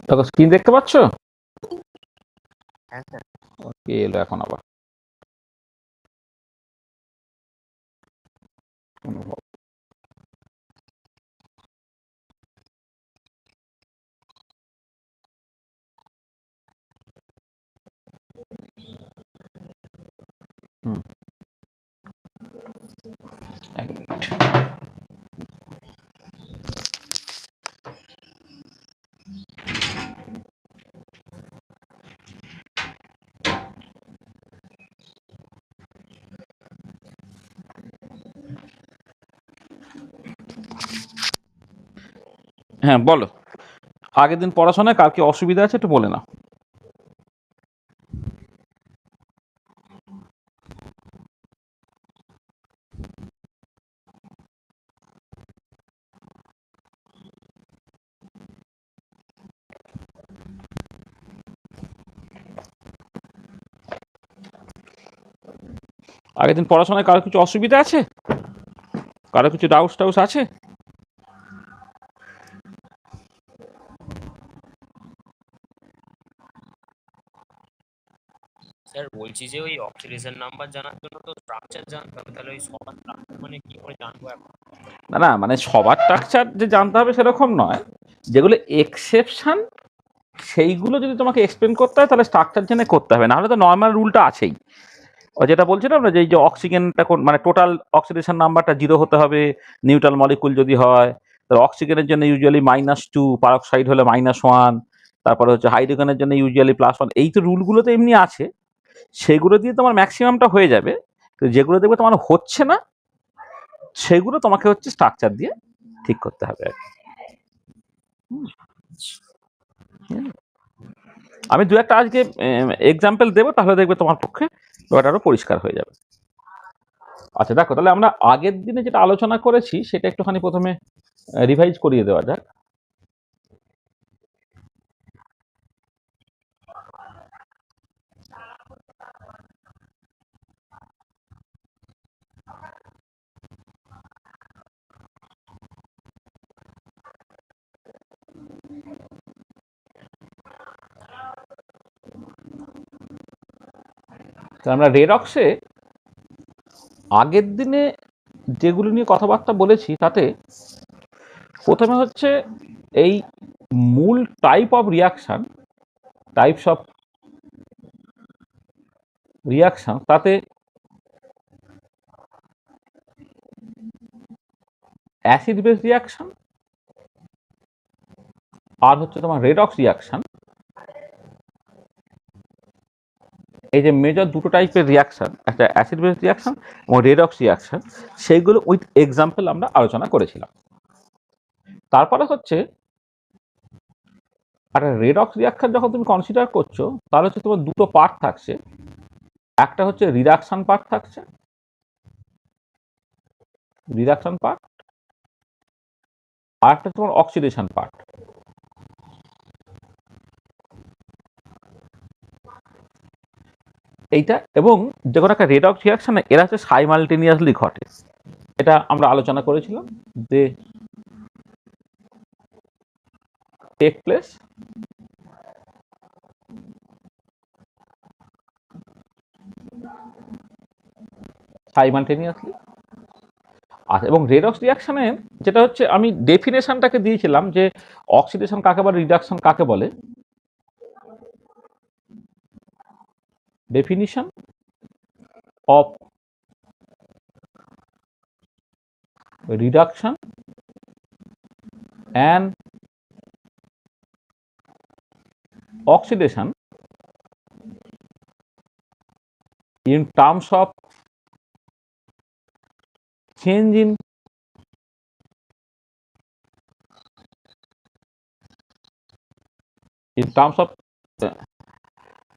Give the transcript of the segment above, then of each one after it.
দেখো স্ক্রিন দেখতে পাচ্ছ? হ্যাঁ স্যার। কে এলো এখন আবার? হুম, এক মিনিট। হ্যাঁ বলো, আগের দিন পড়াশোনায় কার কি অসুবিধা আছে একটু বলে নাও। আগের দিন পড়াশোনায় কারো কিছু অসুবিধা আছে, কারো কিছু ডাউটস টাউস আছে? স্যার বলছি যে ওই অক্সিডেশন নাম্বার জানার জন্য তো স্ট্রাকচার জানতে হবে, তাহলে ওই সবার স্ট্রাকচার মানে কি করে জানবো এখন? না না, মানে সবার স্ট্রাকচার যে জানতে হবে সেরকম নয়, যেগুলো এক্সেপশন সেইগুলো যদি তোমাকে এক্সপ্লেন করতে হয় তাহলে স্ট্রাকচার জেনে করতে হবে, নাহলে তো নর্মাল রুলটা আছেই। ও যেটা বলছিলাম না, যে এই যে অক্সিজেনটা মানে টোটাল অক্সিডেশন নাম্বারটা 0 হতে হবে নিউট্রাল মলিকুল যদি হয়, তাহলে অক্সিজেনের জন্য ইউজুয়ালি -2, পারক্সাইড হলে -1, তারপরে হচ্ছে হাইড্রোজেনের জন্য ইউজুয়ালি +1। এই তো রুলগুলো তো এমনি আছে, সেগুলো দিয়ে তোমার ম্যাক্সিমামটা হয়ে যাবে। তো যেগুলো দেখবে তোমার হচ্ছে না সেগুলো তোমাকে হচ্ছে স্ট্রাকচার দিয়ে ঠিক করতে হবে আর কি। আমি দু একটা আজকে এক্সাম্পল দেবো, তাহলে দেখবে তোমার পক্ষে ব্যাপারটা আরো পরিষ্কার হয়ে যাবে। আচ্ছা দেখো, তাহলে আমরা আগের দিনে যেটা আলোচনা করেছি সেটা একটুখানি প্রথমে রিভাইজ করিয়ে দেওয়া যাক। তো আমরা রেডক্সে আগের দিনে যেগুলো নিয়ে কথাবার্তা বলেছি তাতে প্রথমে হচ্ছে এই মূল টাইপস অফ রিয়াকশন, তাতে অ্যাসিড বেস রিয়াকশন আর হচ্ছে তোমার রেডক্স রিয়াকশন, এই যে মেজর দুটো টাইপের রিয়াকশন, একটা অ্যাসিড বেস রিয়াকশন এবং রেডক্স রিয়াকশন, সেইগুলো উইথ এক্সাম্পল আমরা আলোচনা করেছিলাম। তারপরে হচ্ছে একটা রেডক্স রিয়াকশন যখন তুমি কনসিডার করছো, তাহলে হচ্ছে তোমার দুটো পার্ট থাকছে, একটা হচ্ছে রিডাকশন পার্ট থাকছে, রিডাকশন পার্ট, আর একটা তোমার অক্সিডেশন পার্ট। এইটা এবং যে কোনো একটা রেডক্স রিয়াকশনে এরা হচ্ছে সাইমালটেনিয়াসলি ঘটে, এটা আমরা আলোচনা করেছিলাম যে টেক প্লেস সাইমালটেনিয়াসলি। আচ্ছা, এবং রেডক্স রিয়াকশনের যেটা হচ্ছে আমি ডেফিনেশনটাকে দিয়েছিলাম যে অক্সিডেশন কাকে বলে, রিডাকশন কাকে বলে। Definition of reduction and oxidation in terms of change in terms of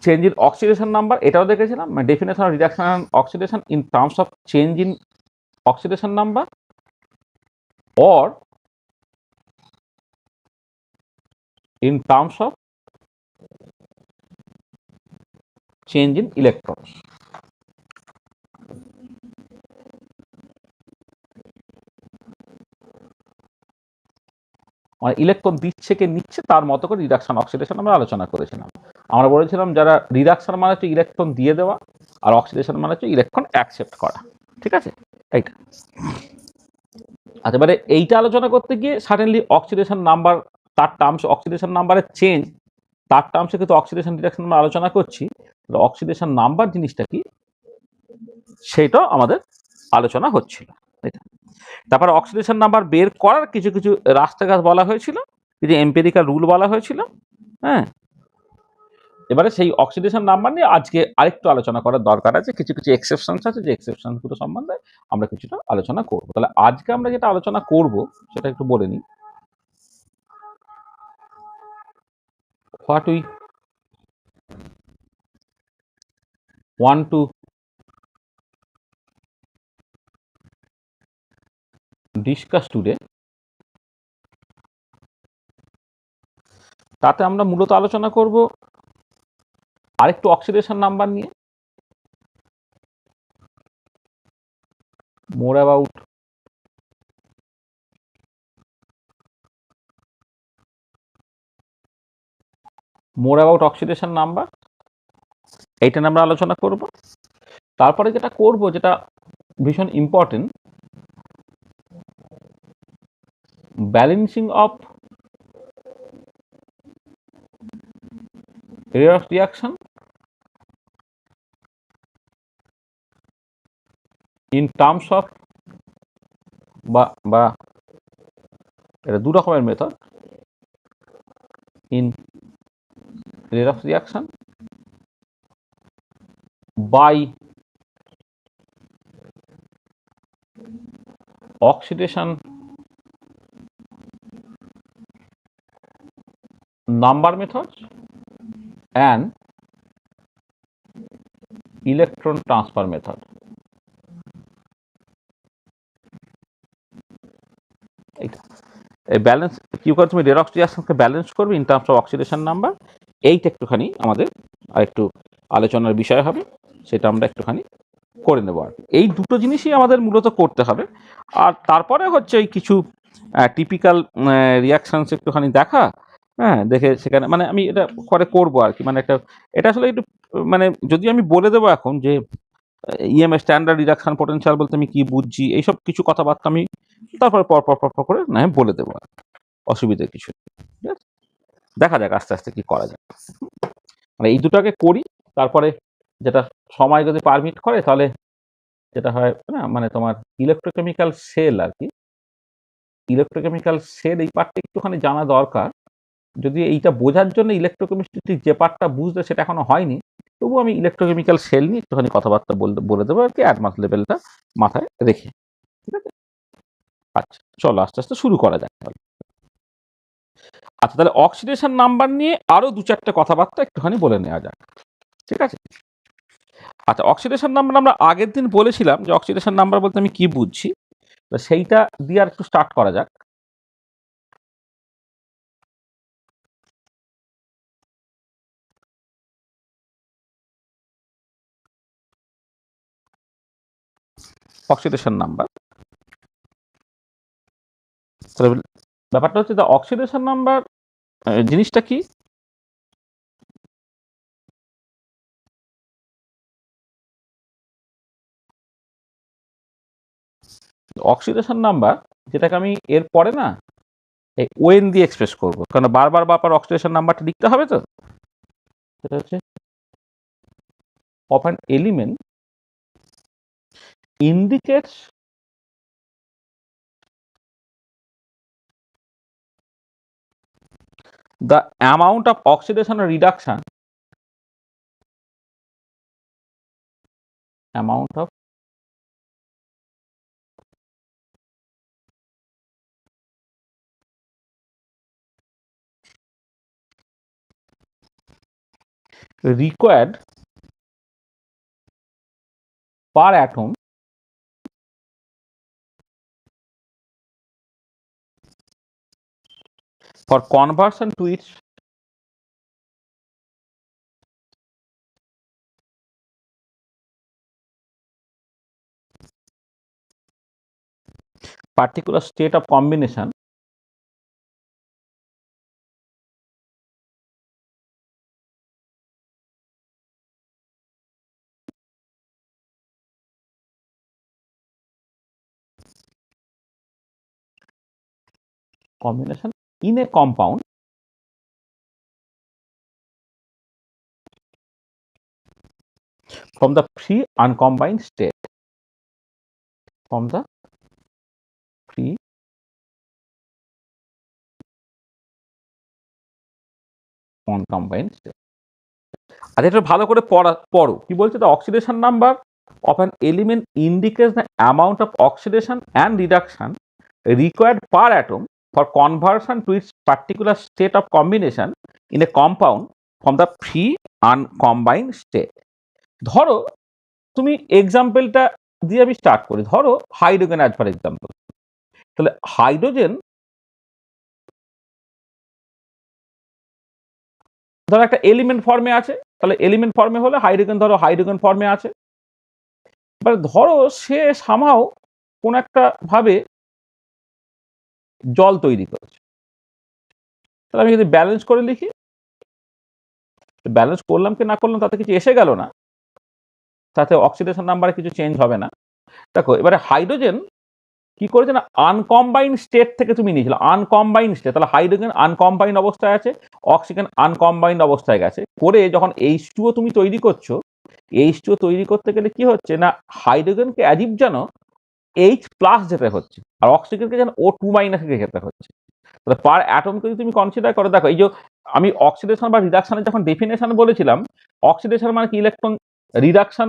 change in oxidation number, এটাও দেখেছিলাম। Definition of reduction and oxidation in terms of change in oxidation number or in terms of change in electrons। মানে electron দিচ্ছে কে নিচ্ছে তার মতো করে reduction oxidation আমরা আলোচনা করেছিলাম। আমরা বলেছিলাম যারা রিডাকশন মানে হচ্ছে ইলেকট্রন দিয়ে দেওয়া, আর অক্সিডেশন মানে হচ্ছে ইলেকট্রন অ্যাকসেপ্ট করা। ঠিক আছে, এইটা। আচ্ছা, এবারে এইটা আলোচনা করতে গিয়ে সাডেনলি অক্সিডেশন নাম্বার, তার টার্মস, অক্সিডেশন নাম্বারের চেঞ্জ, তার টার্মসে কিন্তু অক্সিডেশন রিডাকশন আমরা আলোচনা করছি। অক্সিডেশন নাম্বার জিনিসটা কি সেটাও আমাদের আলোচনা হচ্ছিল। তারপর অক্সিডেশন নাম্বার বের করার কিছু কিছু রাস্তাঘাট বলা হয়েছিল, কিছু এম্পেরিক্যাল রুল বলা হয়েছিল। হ্যাঁ, এবারে সেই অক্সিডেশন নাম্বার নিয়ে আজকে আরেকটু আলোচনা করার দরকার আছে। কিছু কিছু এক্সেপশনস আছে, যে এক্সেপশনগুলো সম্বন্ধে আমরা কিছুটা আলোচনা করব। তাহলে আজকে আমরা যেটা আলোচনা করব সেটা একটু বলে নিই। What we want to discuss today, তাতে আমরা মূলত আলোচনা করব আরেকটু অক্সিডেশন নাম্বার নিয়ে, মোর অ্যাবাউট অক্সিডেশন নাম্বার, এইটা নিয়ে আমরা আলোচনা করব। তারপরে যেটা করব, যেটা ভীষণ important, balancing of redox reaction in terms of, বা এটা দু রকমের method, in redox reaction by oxidation number methods and electron transfer method. এই ব্যালেন্স কি করে তুমি রেডক্স রিঅ্যাকশনকে ব্যালেন্স করবে in terms of oxidation number, এইটা একটুখানি আমাদের আরেকটু আলোচনার বিষয় হবে, সেটা আমরা একটুখানি করে নেব। আর এই দুটো জিনিসই আমাদের মূলত করতে হবে। আর তারপরে হচ্ছে এই কিছু টিপিক্যাল রিয়াকশনস একটুখানি দেখা, হ্যাঁ, দেখে সেখানে মানে আমি এটা করে করবো আর কি। মানে একটা, এটা আসলে একটু মানে যদি আমি বলে দেবো এখন যে ইএমএ স্ট্যান্ডার্ড রিডাকশন পোটেনশিয়াল বলতে আমি কি বুঝছি, এইসব কিছু কথাবার্তা আমি তারপরে পর করে না বলে দেবো, আর অসুবিধা কিছু নেই। ঠিক আছে, দেখা যাক আস্তে আস্তে কি করা যায়। মানে এই দুটাকে করি, তারপরে যেটা সময় যদি পারমিট করে তাহলে যেটা হয় না, মানে তোমার ইলেকট্রোকেমিক্যাল সেল আর কি, ইলেকট্রোকেমিক্যাল সেল এই পার্টটা একটুখানি জানা দরকার। যদি এইটা বোঝার জন্য ইলেকট্রোকেমিস্ট্রি যে পার্টটা বুঝতে সেটা এখনো হয়নি, তবু আমি ইলেকট্রোকেমিক্যাল সেল নিয়ে একটুখানি কথাবার্তা বলে দেবো আর কি, অ্যাডভান্স লেভেলটা মাথায় রেখে। ঠিক আছে, আচ্ছা চলো আস্তে আস্তে শুরু করা যাক তাহলে। আচ্ছা, তাহলে অক্সিডেশন নাম্বার নিয়ে আরো দু চারটে কথাবার্তা একটুখানি বলে নেওয়া যাক। ঠিক আছে, আচ্ছা, অক্সিডেশন নাম্বার আমরা আগের দিন বলেছিলাম যে অক্সিডেশন নাম্বার বলতে আমি কি বুঝছি, তো সেইটা দিয়ে আর একটু স্টার্ট করা যাক। অক্সিডেশন নাম্বার, তাহলে ব্যাপারটা হচ্ছে দ্য অক্সিডেশন নাম্বার জিনিসটা কি। অক্সিডেশন নাম্বার যেটাকে আমি এর পরে না এই ওএন দিয়ে এক্সপ্রেস করবো, কারণ বারবার অক্সিডেশন নাম্বারটা লিখতে হবে। তো সেটা হচ্ছে of an element indicates the amount of oxidation or reduction, amount of required per atom for conversion to its particular state of combination combination in a compound from the free uncombined state, from the free uncombined state. আর এটা ভালো করে পড়ো কি বলছে, the oxidation number of an element indicates the amount of oxidation and reduction required per atom for conversion to its particular state of combination in a compound from the free uncombined state. ধরো তুমি এক্সাম্পলটা দিয়ে আমি start করি, ধরো hydrogen as for example. তাহলে hydrogen ধরো একটা element ফর্মে আছে, তাহলে এলিমেন্ট ফর্মে হলে হাইড্রোজেন ধরো হাইড্রোজেন ফর্মে আছে। এবার ধরো সে সামহাও কোন একটা ভাবে জল তৈরি করেছে, তাহলে আমি যদি ব্যালেন্স করে লিখি, ব্যালেন্স করলাম কি না করলাম তাতে কিছু এসে গেল না, তাতে অক্সিডেশন নাম্বারে কিছু চেঞ্জ হবে না। দেখো এবারে হাইড্রোজেন কি করেছে না, আনকম্বাইন্ড স্টেট থেকে তুমি নিয়েছিল, আনকম্বাইন্ড স্টেট, তাহলে হাইড্রোজেন আনকম্বাইন্ড অবস্থায় আছে, অক্সিজেন আনকম্বাইন্ড অবস্থায় গেছে, করে যখন H2O তুমি তৈরি করছো, H2O তৈরি করতে গেলে কি হচ্ছে না, হাইড্রোজেনকে অ্যাজিভ যেন H প্লাস যেতে হচ্ছে, আর অক্সিজেনকে যেন O2 মাইনাস যেতে হচ্ছে। তাহলে পার অ্যাটমকে যদি তুমি কনসিডার করো, দেখো এই যে আমি অক্সিডেশন বা রিডাকশনের যখন ডেফিনেশন বলেছিলাম, অক্সিডেশন মানে কি ইলেকট্রন রিডাকশন,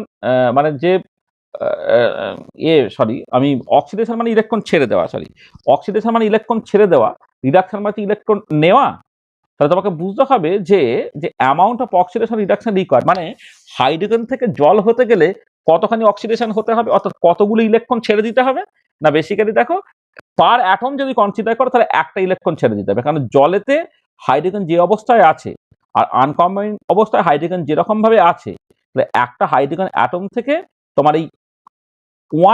মানে যে আমি অক্সিডেশন মানে ইলেকট্রন ছেড়ে দেওয়া, অক্সিডেশন মানে ইলেকট্রন ছেড়ে দেওয়া, রিডাকশন মানে ইলেকট্রন নেওয়া। তাহলে তোমাকে বুঝতে হবে যে amount of oxidation reduction required, মানে হাইড্রোজেন থেকে জল হতে গেলে কতখানি অক্সিডেশন হতে হবে, অর্থাৎ কতগুলো ইলেকট্রন ছেড়ে দিতে হবে না, বেসিক্যালি দেখো পার অ্যাটম যদি কনসিডার করো তাহলে একটা ইলেকট্রন ছেড়ে দিতে হবে, কারণ জলেতে হাইড্রোজেন যে অবস্থায় আছে আর আনকম্বাইন্ড অবস্থায় হাইড্রোজেন যেরকম ভাবে আছে, তাহলে একটা হাইড্রোজেন অ্যাটম থেকে তোমার এই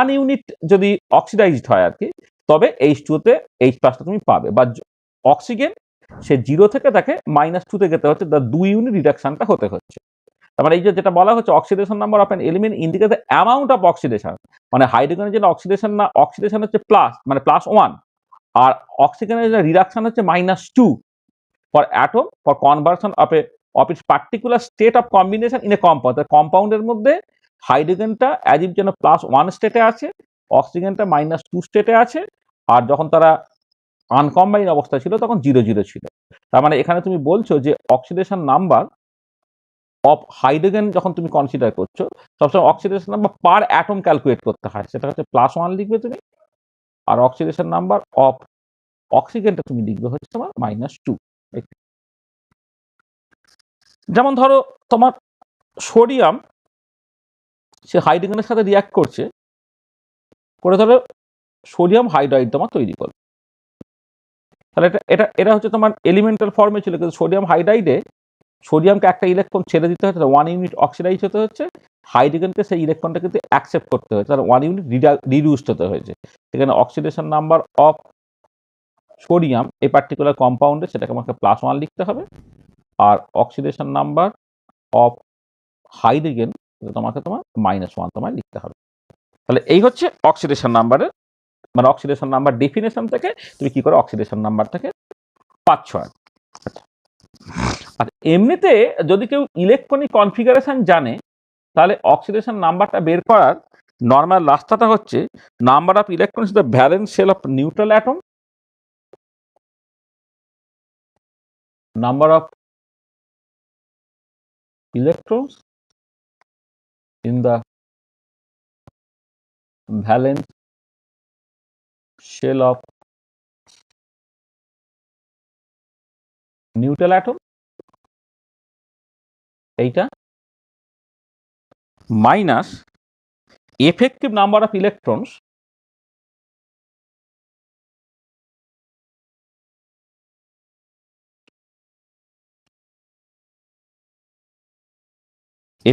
1 ইউনিট যদি অক্সিডাইজড হয় আর কি, তবে H2O তে H প্লাসটা তুমি পাবে, বা অক্সিজেন সে 0 থেকে তাকে -2 তে যেতে হচ্ছে, 2 ইউনিট রিডাকশনটা হতে হচ্ছে। তার মানে এই যে যেটা বলা হচ্ছে oxidation number of an element indicate the amount of oxidation, মানে হাইড্রোজেনের জন্য অক্সিডেশন না, অক্সিডেশন হচ্ছে প্লাস মানে +1, আর অক্সিজেনের জন্য রিডাকশন হচ্ছে -2 for atom for conversion of its particular state of combination in a compound. কম্পাউন্ডের মধ্যে হাইড্রোজেনটা অ্যাজ ইফ যেন +1 স্টেটে আছে, অক্সিজেনটা -2 স্টেটে আছে, আর যখন তারা আনকম্বাইন্ড অবস্থা ছিল তখন 0 ছিল। তার মানে এখানে তুমি বলছো যে অক্সিডেশন নাম্বার অফ হাইড্রোজেন যখন তুমি কনসিডার করছো, সবসময় অক্সিডেশন নাম্বার পার অ্যাটম ক্যালকুলেট করতে হয়, সেটা হচ্ছে +1 লিখবে তুমি, আর অক্সিডেশন নাম্বার অফ অক্সিজেনটা তুমি লিখবে হচ্ছে তোমার -2। যেমন ধরো তোমার সোডিয়াম সে হাইড্রোজেনের সাথে রিয়াক্ট করছে, করে ধরো সোডিয়াম হাইড্রাইড তোমার তৈরি করবে, তাহলে এটা হচ্ছে তোমার এলিমেন্টাল ফর্মে ছিল, কিন্তু সোডিয়াম হাইড্রাইডে সোডিয়ামকে একটা ইলেকট্রন ছেড়ে দিতে হচ্ছে, 1 ইউনিট অক্সিডাইজ হতে হচ্ছে, হাইড্রোজেনকে সেই ইলেকট্রনটা কিন্তু অ্যাকসেপ্ট করতে হয়েছে, তার 1 ইউনিট রিডিউসড হতে হয়েছে। সেখানে অক্সিডেশন নাম্বার অফ সোডিয়াম এই পার্টিকুলার কম্পাউন্ডে সেটাকে আমাকে +1 লিখতে হবে, আর অক্সিডেশন নাম্বার অফ হাইড্রোজেন তোমার -1 তোমায় লিখতে হবে। তাহলে এই হচ্ছে অক্সিডেশন নাম্বারের, মানে অক্সিডেশন নাম্বার ডেফিনেশন থেকে তুমি কি করে অক্সিডেশন নাম্বারটাকে পাচ্ছ। আর এমনিতে যদি কেউ ইলেকট্রনিক কনফিগারেশন জানে, তাহলে অক্সিডেশন নাম্বারটা বের করার নর্মাল রাস্তাটা হচ্ছে number of electrons the valence shell of neutral atom, number of electrons in the valence shell of neutral atom, এইটা minus effective number of electrons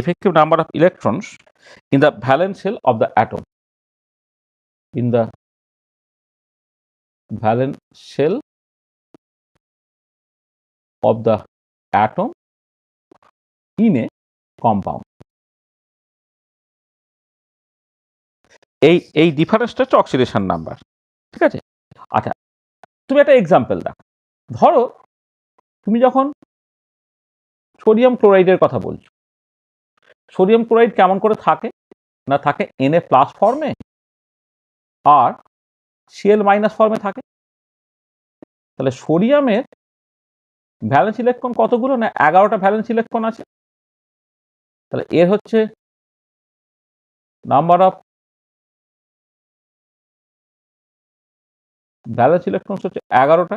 effective number of electrons in the valence shell of the atom, in the valence shell of the atom in a compound. এই ডিফারেন্সটা হচ্ছে oxidation number, ঠিক আছে। আচ্ছা, তুমি একটা example দাও, ধরো তুমি যখন সোডিয়াম ক্লোরাইডের কথা বলছো, সোডিয়াম ক্লোরাইড কেমন করে থাকে না, থাকে Na প্লাস ফর্মে আর Cl মাইনাস ফর্মে থাকে। তাহলে সোডিয়ামের ভ্যালেন্স ইলেকট্রন কতগুলো না 11টা ভ্যালেন্স ইলেকট্রন আছে। তাহলে এর হচ্ছে নাম্বার অফ ভ্যালেন্স ইলেকট্রন হচ্ছে 11টা,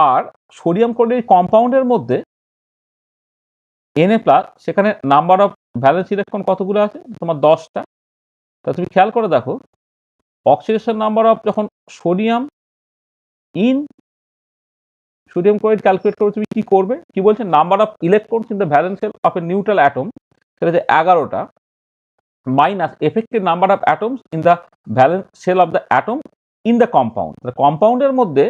আর সোডিয়াম ক্লোরাইড কম্পাউন্ডের মধ্যে Na প্লাস, সেখানে নাম্বার অফ ভ্যালেন্স ইলেকট্রন কতগুলো আছে তোমার 10টা। তা তুমি খেয়াল করে দেখো অক্সিডেশন নাম্বার অফ যখন sodium in sodium chloride calculate করে তুমি কি করবে, কি বলছে, number of electrons in the valence shell of a neutral atom, সেটা হচ্ছে 11টা, minus effective number of atoms in the valence shell of the atom in the compound. কম্পাউন্ডের মধ্যে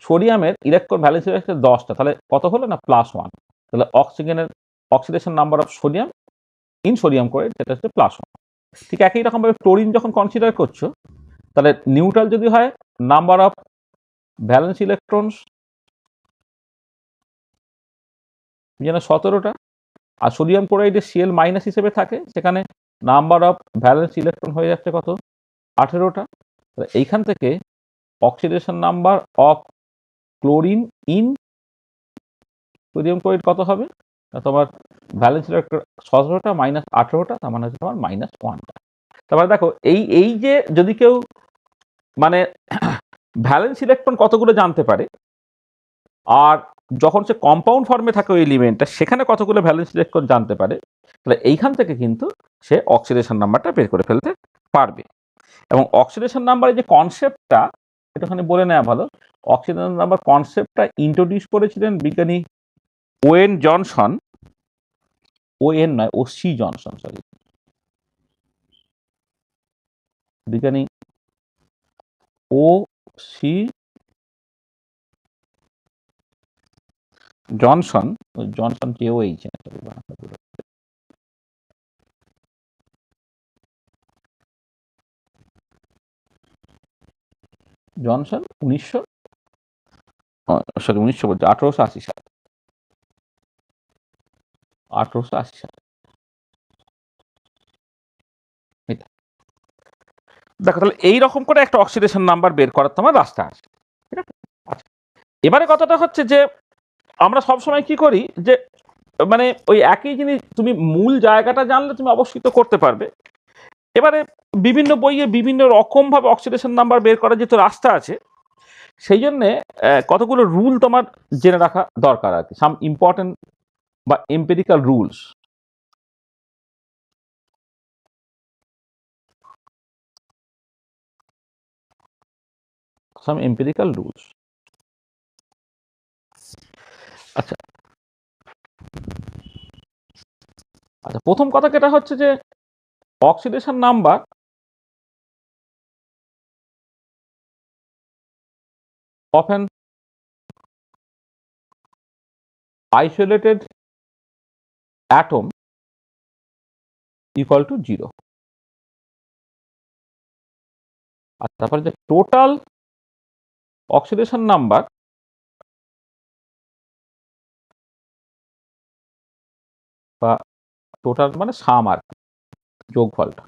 সোডিয়ামের ইলেকট্রন ভ্যালেন্স শেল হচ্ছে 10টা, তাহলে কত হলো না +1। তাহলে অক্সিজেনের oxidation number of sodium in sodium chloride সেটা হচ্ছে +1। ঠিক একই রকমভাবে ক্লোরিন যখন কনসিডার করছো, তাহলে নিউট্রাল যদি হয় নাম্বার অফ ভ্যালেন্স ইলেকট্রনস যেন 17টা, আর সোডিয়াম ক্লোরাইডে Cl মাইনাস হিসেবে থাকে, সেখানে নাম্বার অফ ভ্যালেন্স ইলেকট্রন হয়ে যাচ্ছে কত, 18টা। এইখান থেকে oxidation number of chlorine in sodium chloride কত হবে, তোমার ভ্যালেন্স ইলেকট্রন 17টা মাইনাস 18টা, তার মানে হচ্ছে তোমার -1টা। তারপরে দেখো এই যে যদি কেউ মানে ভ্যালেন্স ইলেকট্রন কতগুলো জানতে পারে, আর যখন সে কম্পাউন্ড ফর্মে থাকে ওই এলিমেন্টটা, সেখানে কতগুলো ভ্যালেন্স ইলেকট্রন জানতে পারে, তাহলে এইখান থেকে কিন্তু সে অক্সিডেশন নাম্বারটা বের করে ফেলতে পারবে। এবং অক্সিডেশন নাম্বারের যে কনসেপ্টটা, একটুখানি বলে নেওয়া ভালো। অক্সিডেশন নাম্বার কনসেপ্টটা ইন্ট্রোডিউস করেছিলেন বিজ্ঞানী ওয়েন জনসন, ওএন নয় ওসি জনসন, সরি, বিজ্ঞানী O C Johnson, Johnson JOH, Johnson 1880 বলতে 1880 সালে, 1880 সালে। দেখো তাহলে এইরকম করে একটা অক্সিডেশন নাম্বার বের করার তোমার রাস্তা আছে, ঠিক আছে। আচ্ছা, এবারে কথাটা হচ্ছে যে আমরা সবসময় কি করি যে মানে ওই একই জিনিস, তুমি মূল জায়গাটা জানলে তুমি অবশ্যই তো করতে পারবে। এবারে বিভিন্ন বইয়ে বিভিন্ন রকম ভাবে অক্সিডেশন নাম্বার বের করার যেহেতু রাস্তা আছে, সেই জন্যে কতগুলো রুল তোমার জেনে রাখা দরকার আর কি, সাম ইম্পর্টেন্ট বা empirical rules. Some empirical rules. আচ্ছা আচ্ছা, প্রথম কথা যেটা হচ্ছে যে oxidation number of an isolated atom equal to 0। আর তারপরে যে টোটাল অক্সিডেশন নাম্বার বা টোটাল মানে সাম আর যোগফলটা,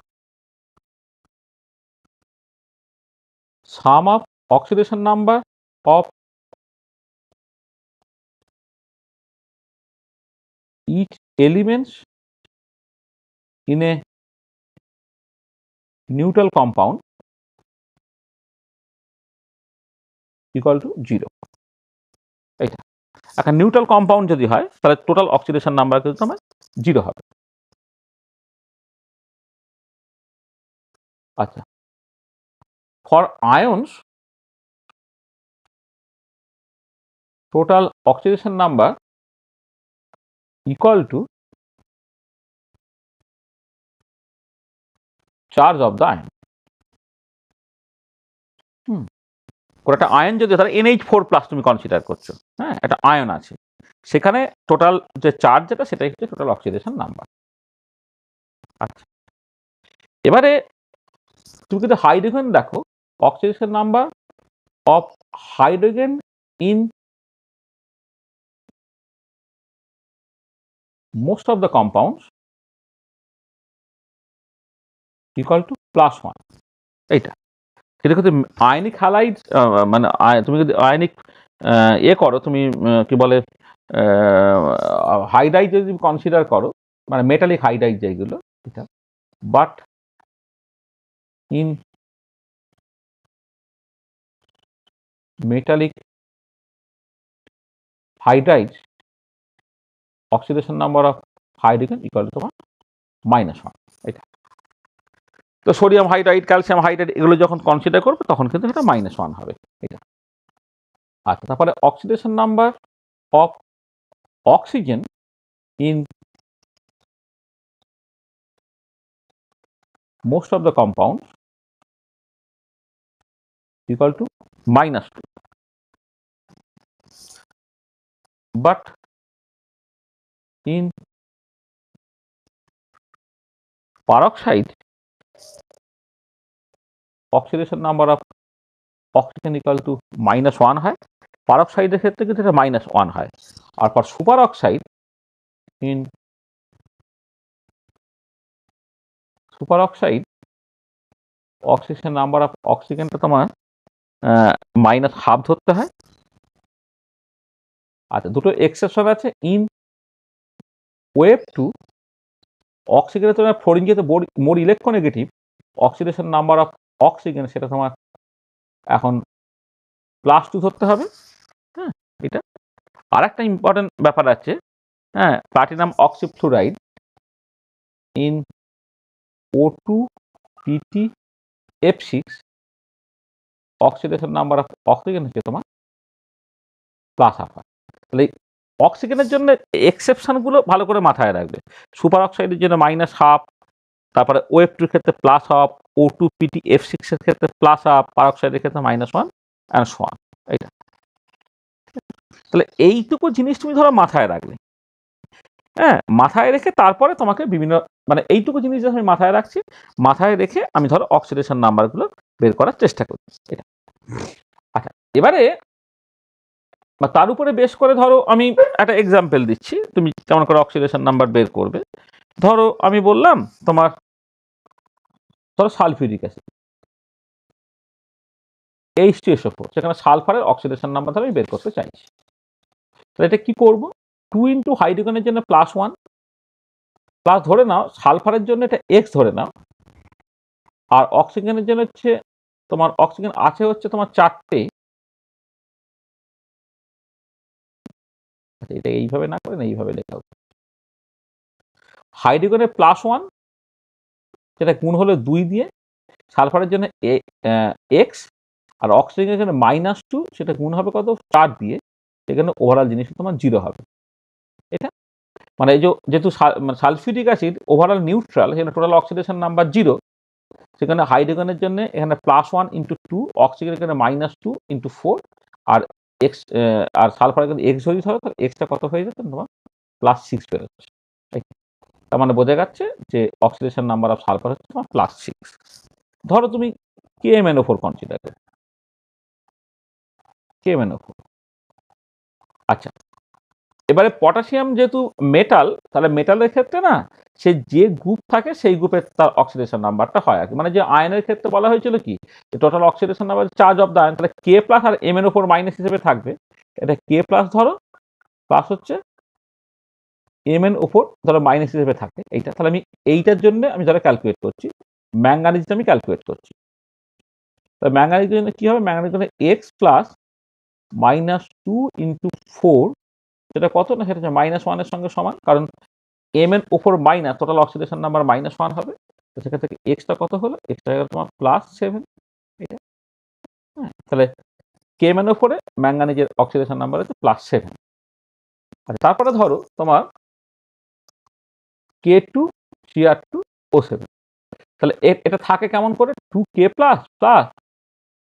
sum of oxidation number of each elements in a neutral compound equal to 0। এটা একটা নিউট্রাল কম্পাউন্ড যদি হয়, তাহলে টোটাল অক্সিডেশন নাম্বার কিন্তু আমার 0 হবে। আচ্ছা, for আয়ন্স total oxidation number equal to charge of the ion. একটা আয়ন যদি ধরো NH4+ তুমি কনসিডার করছো, হ্যাঁ, একটা আয়ন আছে, সেখানে টোটাল যে চার্জ যেটা, সেটাই হচ্ছে টোটাল অক্সিডেশন নাম্বার। আচ্ছা, এবারে তুমি কিন্তু হাইড্রোজেন দেখো, oxidation number of hydrogen in most of the compounds equal to +1 এইটা। এটা কিন্তু আয়নিক হ্যালাইড, মানে তুমি যদি আয়নিক করো, তুমি কি বলে হাইড্রাইড যদি কনসিডার করো, মানে মেটালিক হাইড্রাইড যেগুলো, এটা but in metallic hydride oxidation number of hydrogen equal to তোমার -1 এটা। তো সোডিয়াম হাইড্রাইড, ক্যালসিয়াম হাইড্রাইড এগুলো যখন কনসিডার করবে তখন কিন্তু এটা -1 হবে এটা। আচ্ছা, তারপরে oxidation number of oxygen in most of the compounds equal to -2, but in peroxide oxidation number of oxygen equal to -1 হয়, peroxide ক্ষেত্রে কিন্তু এটা -1 হয়। আর for super oxide in super oxide oxygen number of অক্সিজেনটা তোমার -½ ধরতে হয়। আচ্ছা, দুটো এক্সেপশন আছে। ইন ওয়েভ টু অক্সিজেনের তোমার ফ্লোরিন যেহেতু more electronegative, oxidation number of oxygen সেটা তোমার এখন +2 ধরতে হবে। হ্যাঁ, এটা আর একটা ইম্পর্টেন্ট ব্যাপার আছে। হ্যাঁ, platinum oxyfluoride in O2 PT F6 oxidation number of oxygen হচ্ছে তোমার +1/2 হয়। তাহলে অক্সিজেনের জন্য এক্সেপশনগুলো ভালো করে মাথায় রাখবে। সুপার অক্সাইডের জন্য -1/2, তারপরে ওয়েভ টুর ক্ষেত্রে +1, O2 PT F6 এর ক্ষেত্রে +1, পারঅক্সাইডের ক্ষেত্রে -1 and so on এইটা। তাহলে এইটুকু জিনিস তুমি ধরো মাথায় রাখলে, হ্যাঁ, মাথায় রেখে তারপরে তোমাকে বিভিন্ন, মানে এইটুকু জিনিস আমি মাথায় রাখছি, মাথায় রেখে আমি ধরো অক্সিডেশন নাম্বারগুলো বের করার চেষ্টা করছি এটা। আচ্ছা, এবারে তার উপরে বেশ করে ধরো আমি একটা এক্সাম্পল দিচ্ছি, তুমি কেমন করে অক্সিডেশন নাম্বার বের করবে। ধরো আমি বললাম তোমার, ধরো সালফিউরিক অ্যাসিড H2SO4, সেখানে সালফারের অক্সিডেশন নাম্বার ধরো আমি বের করতে চাইছি। তাহলে এটা কি করব, 2 ইন্টু হাইড্রোজেনের জন্য +1 প্লাস ধরে নাও, সালফারের জন্য এটা X ধরে নাও, আর অক্সিজেনের জন্য হচ্ছে তোমার অক্সিজেন আছে হচ্ছে তোমার 4টে। এটা এইভাবে না করে না এইভাবে লেখা হচ্ছে, হাইড্রোজেনের +1 সেটা গুণ হলো 2 দিয়ে, সালফারের জন্য X, আর অক্সিজেনের জন্য -2 সেটা গুণ হবে কত 4 দিয়ে, সেখানে ওভারঅল জিনিসটা তোমার 0 হবে। এটা মানে এই যেহেতু সালফিউরিক অ্যাসিড ওভারঅল নিউট্রাল, সেখানে টোটাল অক্সিডেশন নাম্বার 0, সেখানে হাইড্রোজেনের জন্য এখানে +1 × 2, অক্সিজেনের এখানে -2 × 4, আর এক্স আর সালফারের কিন্তু X যদি ধরো তাহলে এক্সটা কত হয়ে যাচ্ছে তোমার +6 বেরোচ্ছে। তার মানে বোঝা যাচ্ছে যে অক্সিডেশন নাম্বার অফ সালফার হচ্ছে তোমার +6। ধরো তুমি KMnO4 কনসিডার করো, KMnO4। আচ্ছা, এবারে পটাশিয়াম যেহেতু মেটাল, তাহলে মেটালের ক্ষেত্রে না সে যে গ্রুপ থাকে সেই গ্রুপের তার অক্সিডেশন নাম্বারটা হয় আর কি। মানে যে আয়নের ক্ষেত্রে বলা হয়েছিল কি, total oxidation number charge of the ion, তাহলে K+ আর MnO4 মাইনাস হিসেবে থাকবে। এটা K+ ধরো, প্লাস হচ্ছে MnO4 ধরো মাইনাস হিসেবে থাকে এইটা। তাহলে আমি এইটার জন্য আমি ধরো ক্যালকুলেট করছি, ম্যাঙ্গানিজটা আমি ক্যালকুলেট করছি। তাহলে ম্যাঙ্গানিজের জন্য কি হবে, ম্যাঙ্গানিজের জন্য X প্লাস -2 × 4, সেটা কত না, সেটা হচ্ছে -1 এর সঙ্গে সমান, কারণ MnO4 minus total oxidation number -1 হবে। তো সেখান থেকে এক্সটা কত হলো, এক্সটা হলো তোমার +7 এটা। হ্যাঁ, তাহলে KMnO4 এ ম্যাঙ্গানিজের অক্সিডেশন নাম্বার হচ্ছে +7। আচ্ছা, তারপরে ধরো তোমার K2Cr2O7, তাহলে এটা থাকে কেমন করে, 2K+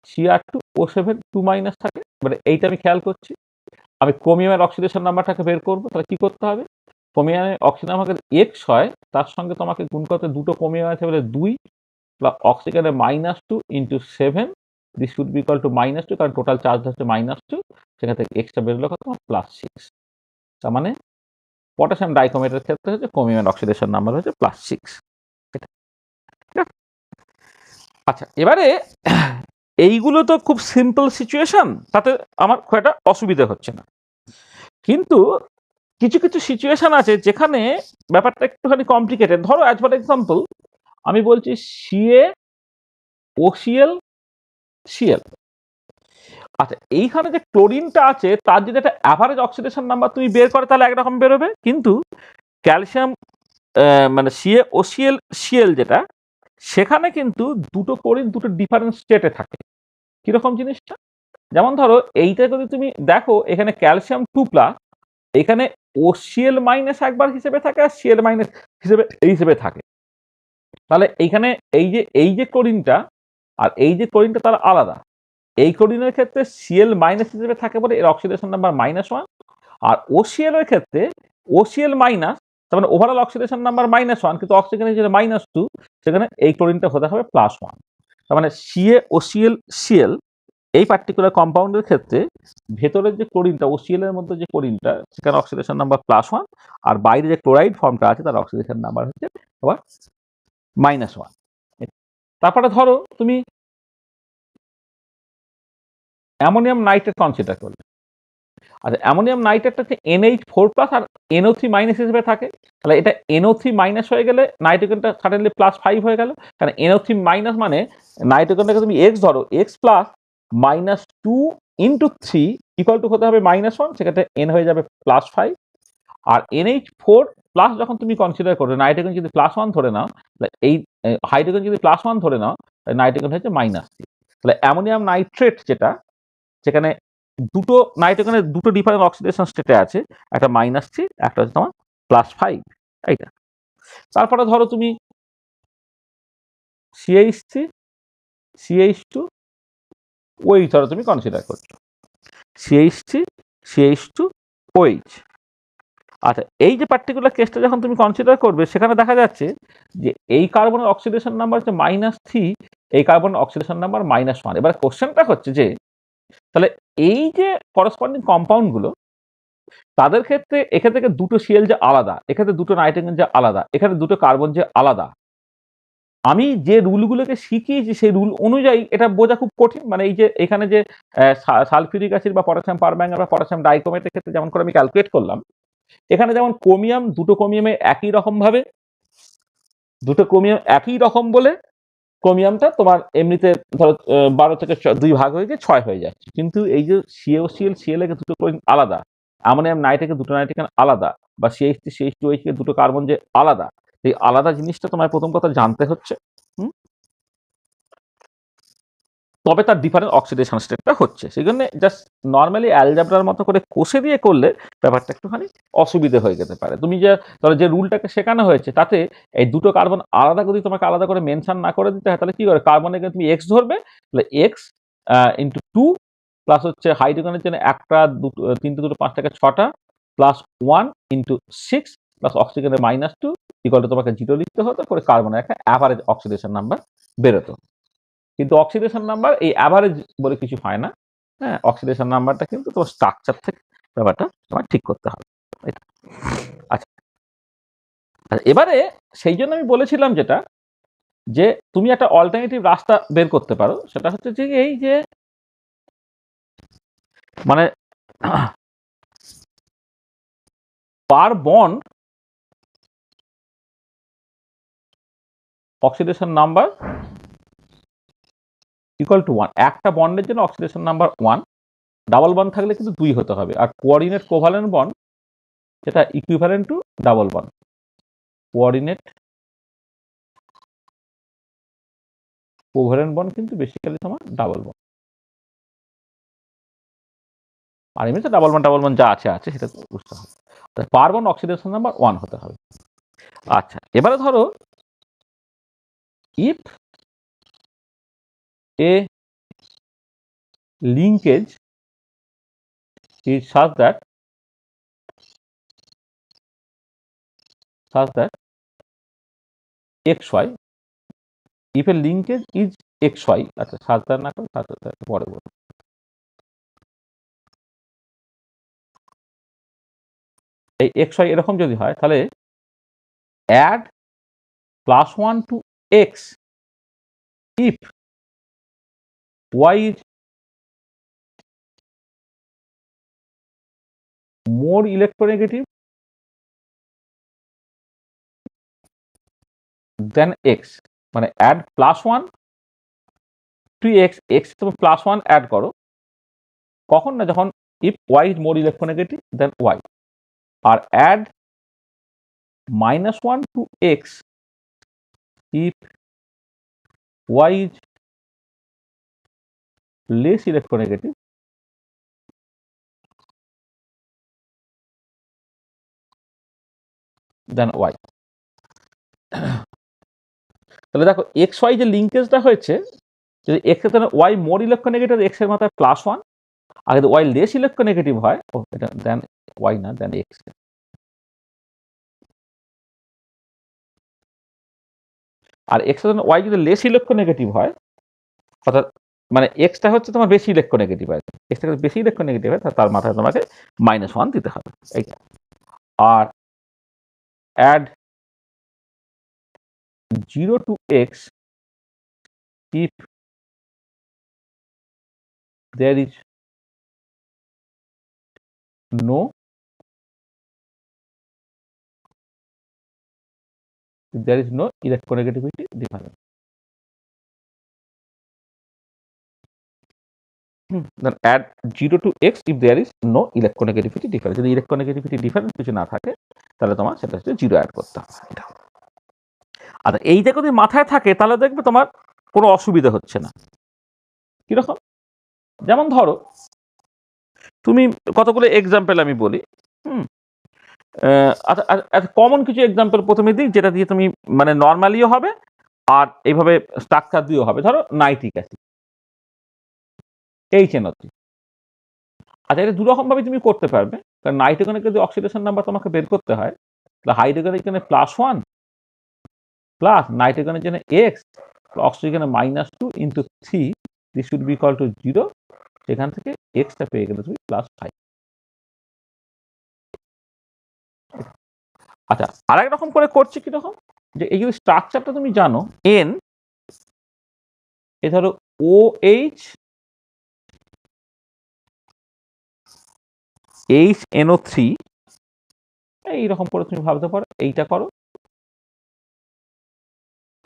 Cr2O7 2- থাকে। এবারে এইটা আমি খেয়াল করছি, আমি ক্রোমিয়ামের অক্সিডেশন নাম্বারটাকে বের করবো। তাহলে কি করতে হবে, ক্রোমিয়ামের অক্সিজেন আমাকে X হয়, তার সঙ্গে তোমাকে গুণ করতে দুটো ক্রোমিয়াম আছে বলে 2 প্লাস অক্সিজেনের -2 into 7, this should be equal to -2, কারণ টোটাল চার্জ হচ্ছে -2, সেখান থেকে এক্সট্রা বেরোলো কত, +6। তার মানে পটাশিয়াম ডাইক্রোমেটের ক্ষেত্রে হচ্ছে ক্রোমিয়াম অক্সিডেশন নাম্বার হচ্ছে +6। আচ্ছা, এবারে এইগুলো তো খুব সিম্পল সিচুয়েশন, তাতে আমার খুব একটা অসুবিধা হচ্ছে না, কিন্তু কিছু কিছু সিচুয়েশন আছে যেখানে ব্যাপারটা একটুখানি কমপ্লিকেটেড। ধরো অ্যাজ ফর এক্সাম্পল আমি বলছি সিএ ওসিএল সিএল। আচ্ছা, এইখানে যে ক্লোরিনটা আছে তার যদি একটা অ্যাভারেজ অক্সিডেশন নাম্বার তুমি বের করে তাহলে একরকম বেরোবে, কিন্তু ক্যালসিয়াম মানে সিএ ওসিএল সিএল যেটা, সেখানে কিন্তু দুটো ক্লোরিন দুটো ডিফারেন্ট স্টেটে থাকে। কিরকম জিনিসটা, যেমন ধরো এইটা যদি তুমি দেখো, এখানে ক্যালসিয়াম 2+, এখানে ওসিএল মাইনাস একবার হিসেবে থাকে আর সিএল মাইনাস হিসেবে থাকে। তাহলে এইখানে এই যে ক্লোরিনটা আর এই যে ক্লোরিনটা তারা আলাদা। এই ক্লোরিনের ক্ষেত্রে সিএল মাইনাস হিসেবে থাকে বলে এর অক্সিডেশন নাম্বার -1, আর ওসিএল এর ক্ষেত্রে ওসিএল মাইনাস, তার মানে ওভারঅল অক্সিডেশন নাম্বার -1, কিন্তু অক্সিজেন হিসেবে -2, সেখানে এই ক্লোরিনটা হতে হবে +1। তার মানে সিএ ওসিএল সিএল এই পার্টিকুলার কম্পাউন্ডের ক্ষেত্রে ভেতরের যে ক্লোরিনটা, ওসিএল এর মধ্যে যে ক্লোরিনটা, সেখানে অক্সিডেশন নাম্বার +1, আর বাইরে যে ক্লোরাইড ফর্মটা আছে তার অক্সিডেশন নাম্বার হচ্ছে আবার -1। তারপরে ধরো তুমি অ্যামোনিয়াম নাইট্রেট কনসিডার করলে। আচ্ছা, অ্যামোনিয়াম নাইট্রেটটা হচ্ছে NH4+ আর NO3- হিসেবে থাকে। তাহলে এটা NO3- হয়ে গেলে নাইট্রোজেনটা সাডেনলি +5 হয়ে গেল, কারণ NO3- মানে নাইট্রোজেনটাকে তুমি X ধরো, X plus -2 into 3 equal to হতে হবে -1, সেক্ষেত্রে N হয়ে যাবে +5। আর NH4+ যখন তুমি কনসিডার করো, নাইট্রোজেন যদি +1 ধরে নাও, এই হাইড্রোজেন যদি +1 ধরে নাও, নাইট্রোজেন হচ্ছে -3। তাহলে অ্যামোনিয়াম নাইট্রেট যেটা, সেখানে দুটো নাইট্রোজেনের দুটো ডিফারেন্ট অক্সিডেশন স্টেটে আছে, একটা -3, একটা হচ্ছে তোমার +5, এইটা। তারপরে ধরো তুমি CH3 CH2 OH ধরো তুমি কনসিডার করছো, CH3 CH2 OH। আচ্ছা, এই যে পার্টিকুলার কেসটা যখন তুমি কনসিডার করবে, সেখানে দেখা যাচ্ছে যে এই কার্বনের অক্সিডেশন নাম্বার হচ্ছে -3, এই কার্বনের অক্সিডেশন নাম্বার -1। এবার কোশ্চেনটা হচ্ছে যে তাহলে এই যে করসপন্ডিং কম্পাউন্ডগুলো, তাদের ক্ষেত্রে এখান থেকে দুটো সিএল যে আলাদা, এখানে দুটো নাইট্রোজেন যে আলাদা, এখানে দুটো কার্বন যে আলাদা, আমি যে রুলগুলোকে শিখিয়েছি সেই রুল অনুযায়ী এটা বোঝা খুব কঠিন। মানে এই যে এখানে যে সালফিউরিক অ্যাসিড বা পটাশিয়াম পারম্যাঙ্গানেট বা পটাশিয়াম ডাইক্রোমেটের ক্ষেত্রে যেমন করে আমি ক্যালকুলেট করলাম, এখানে যেমন ক্রোমিয়াম, দুটো ক্রোমিয়ামে একই রকম ভাবে, দুটো ক্রোমিয়াম একই রকম বলে ক্রোমিয়ামটা তোমার এমনিতে ধরো 12 থেকে 2 ভাগ হয়ে গিয়ে 6 হয়ে যাচ্ছে, কিন্তু এই যে সিএল সিএল এর দুটো ক্লোরিন আলাদা, অ্যামোনিয়াম নাইট্রেটে দুটো নাইট্রোজেন আলাদা, বা CH3 CH2OH কে দুটো কার্বন যে আলাদা, এই আলাদা জিনিসটা তোমার প্রথম কথা জানতে হচ্ছে। তবে তার ডিফারেন্ট অক্সিডেশন স্টেটটা হচ্ছে, সেই জন্য জাস্ট নর্মালি অ্যালজাব্রার মতো করে কষে দিয়ে করলে ব্যাপারটা একটুখানি অসুবিধে হয়ে যেতে পারে। তুমি যে ধরো যে রুলটাকে শেখানো হয়েছে, তাতে এই দুটো কার্বন আলাদা যদি তোমাকে আলাদা করে মেনশন না করে দিতে হয়, তাহলে কি করে, কার্বনের তুমি এক্স ধরবে, তাহলে এক্স ইন্টু 2 প্লাস হচ্ছে হাইড্রোজেনের জন্য একটা, দুটো, তিনটে, দুটো, পাঁচটাকে 6টা, প্লাস 1 ইন্টু 6 প্লাস অক্সিজেনের -2 ইকুয়াল টু তোমাকে 0 লিখতে হতো, করে কার্বনের একটা অ্যাভারেজ অক্সিডেশন নাম্বার বেরোতো। কিন্তু অক্সিডেশন নাম্বার এই অ্যাভারেজ বলে কিছু হয় না, হ্যাঁ, অক্সিডেশন নাম্বারটা কিন্তু তোমার স্ট্রাকচার থেকে ব্যাপারটা তোমার ঠিক করতে হবে। এটা আচ্ছা, এবারে সেই জন্য আমি বলেছিলাম যেটা, যে তুমি একটা অল্টারনেটিভ রাস্তা বের করতে পারো, সেটা হচ্ছে যে এই যে মানে per bond oxidation number equal to 1, একটা বন্ডের জন্য অক্সিডেশন নাম্বার 1, ডাবল বন্ড থাকলে কিন্তু 2 হতে হবে, আর কোঅর্ডিনেট কোভ্যালেন্ট বন্ড যেটা equivalent to double bond, coordinate covalent bond কিন্তু বেসিক্যালি তোমার ডাবল বন্ড, আর এমনিতে ডাবল বন্ড যা আছে সেটা বুঝতে হবে। পার বন্ড অক্সিডেশন নাম্বার 1 হতে হবে। আচ্ছা, এবারে ধরো if a linkage is such that XY if a linkage is X Y, আচ্ছা সাজদার না করে সাজদার পরে বলবো। এই এক্স ওয়াই এরকম যদি হয় তাহলে add +1 to x if y is more electronegative than x, মানে অ্যাড +1 to x, x তুমি +1 অ্যাড করো কখন না, যখন if y is more electronegative than y, আর add -1 to x if y is less electronegative than y। তাহলে দেখো x Y যে লিঙ্কেজটা হয়েছে, যদি এক্স এর তাহলে ওয়াই মোর ইলেকট্রোনেগেটিভ, এক্স এর মাথায় +1, আর যদি ওয়াই লেস ইলেকট্রোনেগেটিভ হয়, ও এটা দেন ওয়াই না দেন এক্স, আর এক্স এর ওয়াই যদি লেস ইলেকট্রোনেগেটিভ হয়, অর্থাৎ মানে এক্সটা হচ্ছে তোমার বেশি ইলেকট্রোনেগেটিভ হয়, এক্সটা বেশি ইলেকট্রোনেগেটিভ হয়, তার মাথায় তোমাকে -1 দিতে হবে এইটা। আর add 0 to x if there is no electronegativity difference। Then add 0 to x if there is no electronegativity difference। যদি electronegativity difference কিছু না থাকে তাহলে তোমার সেটা হচ্ছে 0 অ্যাড করতে হবে। এটা আচ্ছা, এইটা যদি মাথায় থাকে তাহলে দেখবে তোমার কোনো অসুবিধা হচ্ছে না। কিরকম? যেমন ধরো তুমি কতগুলো এক্সাম্পল আমি বলি, আচ্ছা কমন কিছু এক্সাম্পল প্রথমে দিই যেটা দিয়ে তুমি মানে নর্মালিও হবে আর এইভাবে স্ট্রাকচার দিয়েও হবে। ধরো নাইট্রিক অ্যাসিড, HNO3। আচ্ছা, এটা দুরকম ভাবে তুমি করতে পারবে, কারণ নাইট্রোজেনের যদি অক্সিডেশন নাম্বার তোমাকে বের করতে হয়, তাহলে হাইড্রোজেনের জন্য +1 প্লাস নাইট্রোজেনের জন্য x অক্সিজেনের -2 into 3, this should be equal to 0। সেখান থেকে এক্সটা পেয়ে গেলে তুমি +5। আচ্ছা, আরেক রকম করে করছি কিরকম, যে এই যদি স্ট্রাকচারটা তুমি জানো, n এ ধরো OH HNO3, এইরকম করে তুমি ভাবতে পারো, এইটা করো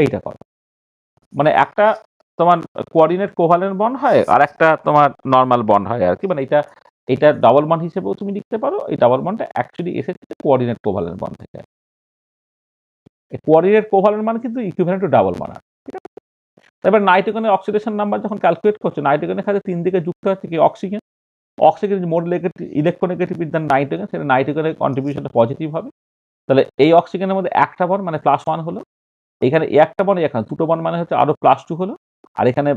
এইটা করো, মানে একটা তোমার কোঅর্ডিনেট কোভালেন্ট বন্ড হয় আর একটা তোমার নর্মাল বন্ড হয় আর কি, মানে এটা ডাবল বন্ড হিসেবেও তুমি লিখতে পারো। এই ডাবল বন্ডটা অ্যাকচুয়ালি এসেছে কোঅর্ডিনেট কোভালেন্ট বন্ড থেকে। এই কোঅর্ডিনেট কোভালেন্ট মানে কিন্তু ইকুইভ্যালেন্ট টু ডাবল বন্ড। এবার নাইট্রোজেনের অক্সিডেশন নাম্বার যখন ক্যালকুলেট করছো, নাইট্রোজেনের সাথে 3 দিকে যুক্ত হচ্ছে কি অক্সিজেন, অক্সিজেন মোর ইলেকট্রোনেগেটিভ দেন নাইট্রোজেন, সেটা নাইট্রোজেনের কন্ট্রিবিউশনটা পজিটিভ হবে। তাহলে এই অক্সিজেনের মধ্যে একটা বন্ড মানে +1 হলো, এখানে একটা বন্ড, এখানে দুটো বন্ড মানে হচ্ছে আরো +2 হলো, আর এখানে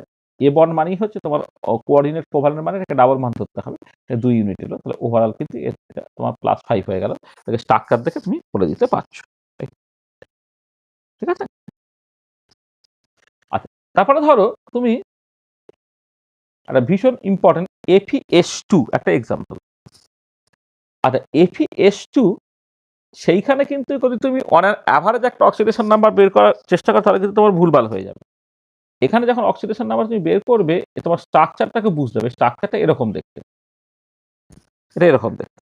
এ বন্ড মানেই হচ্ছে তোমার কোঅর্ডিনেট কোভালেন্ট, মানে একটা ডাবল মান ধরতে হবে, 2 ইউনিট হলো। তাহলে ওভারঅল কিন্তু তোমার +5 হয়ে গেল। তাহলে স্ট্রাকচার দেখে তুমি বলে দিতে পারছো। ঠিক আছে? আচ্ছা, তারপরে ধরো তুমি একটা ভীষণ ইম্পর্টেন্ট FeS2 একটা এক্সাম্পল। আচ্ছা, FeS2 সেইখানে কিন্তু যদি তুমি অন অ্যাভারেজ একটা অক্সিডেশন নাম্বার বের করার চেষ্টা করো, তাহলে কিন্তু তোমার ভুলভাল হয়ে যাবে। এখানে যখন অক্সিডেশন নাম্বার তুমি বের করবে, তোমার স্ট্রাকচারটাকে বুঝতে হবে। স্ট্রাকচারটা এরকম দেখতে, এটা এরকম দেখতে।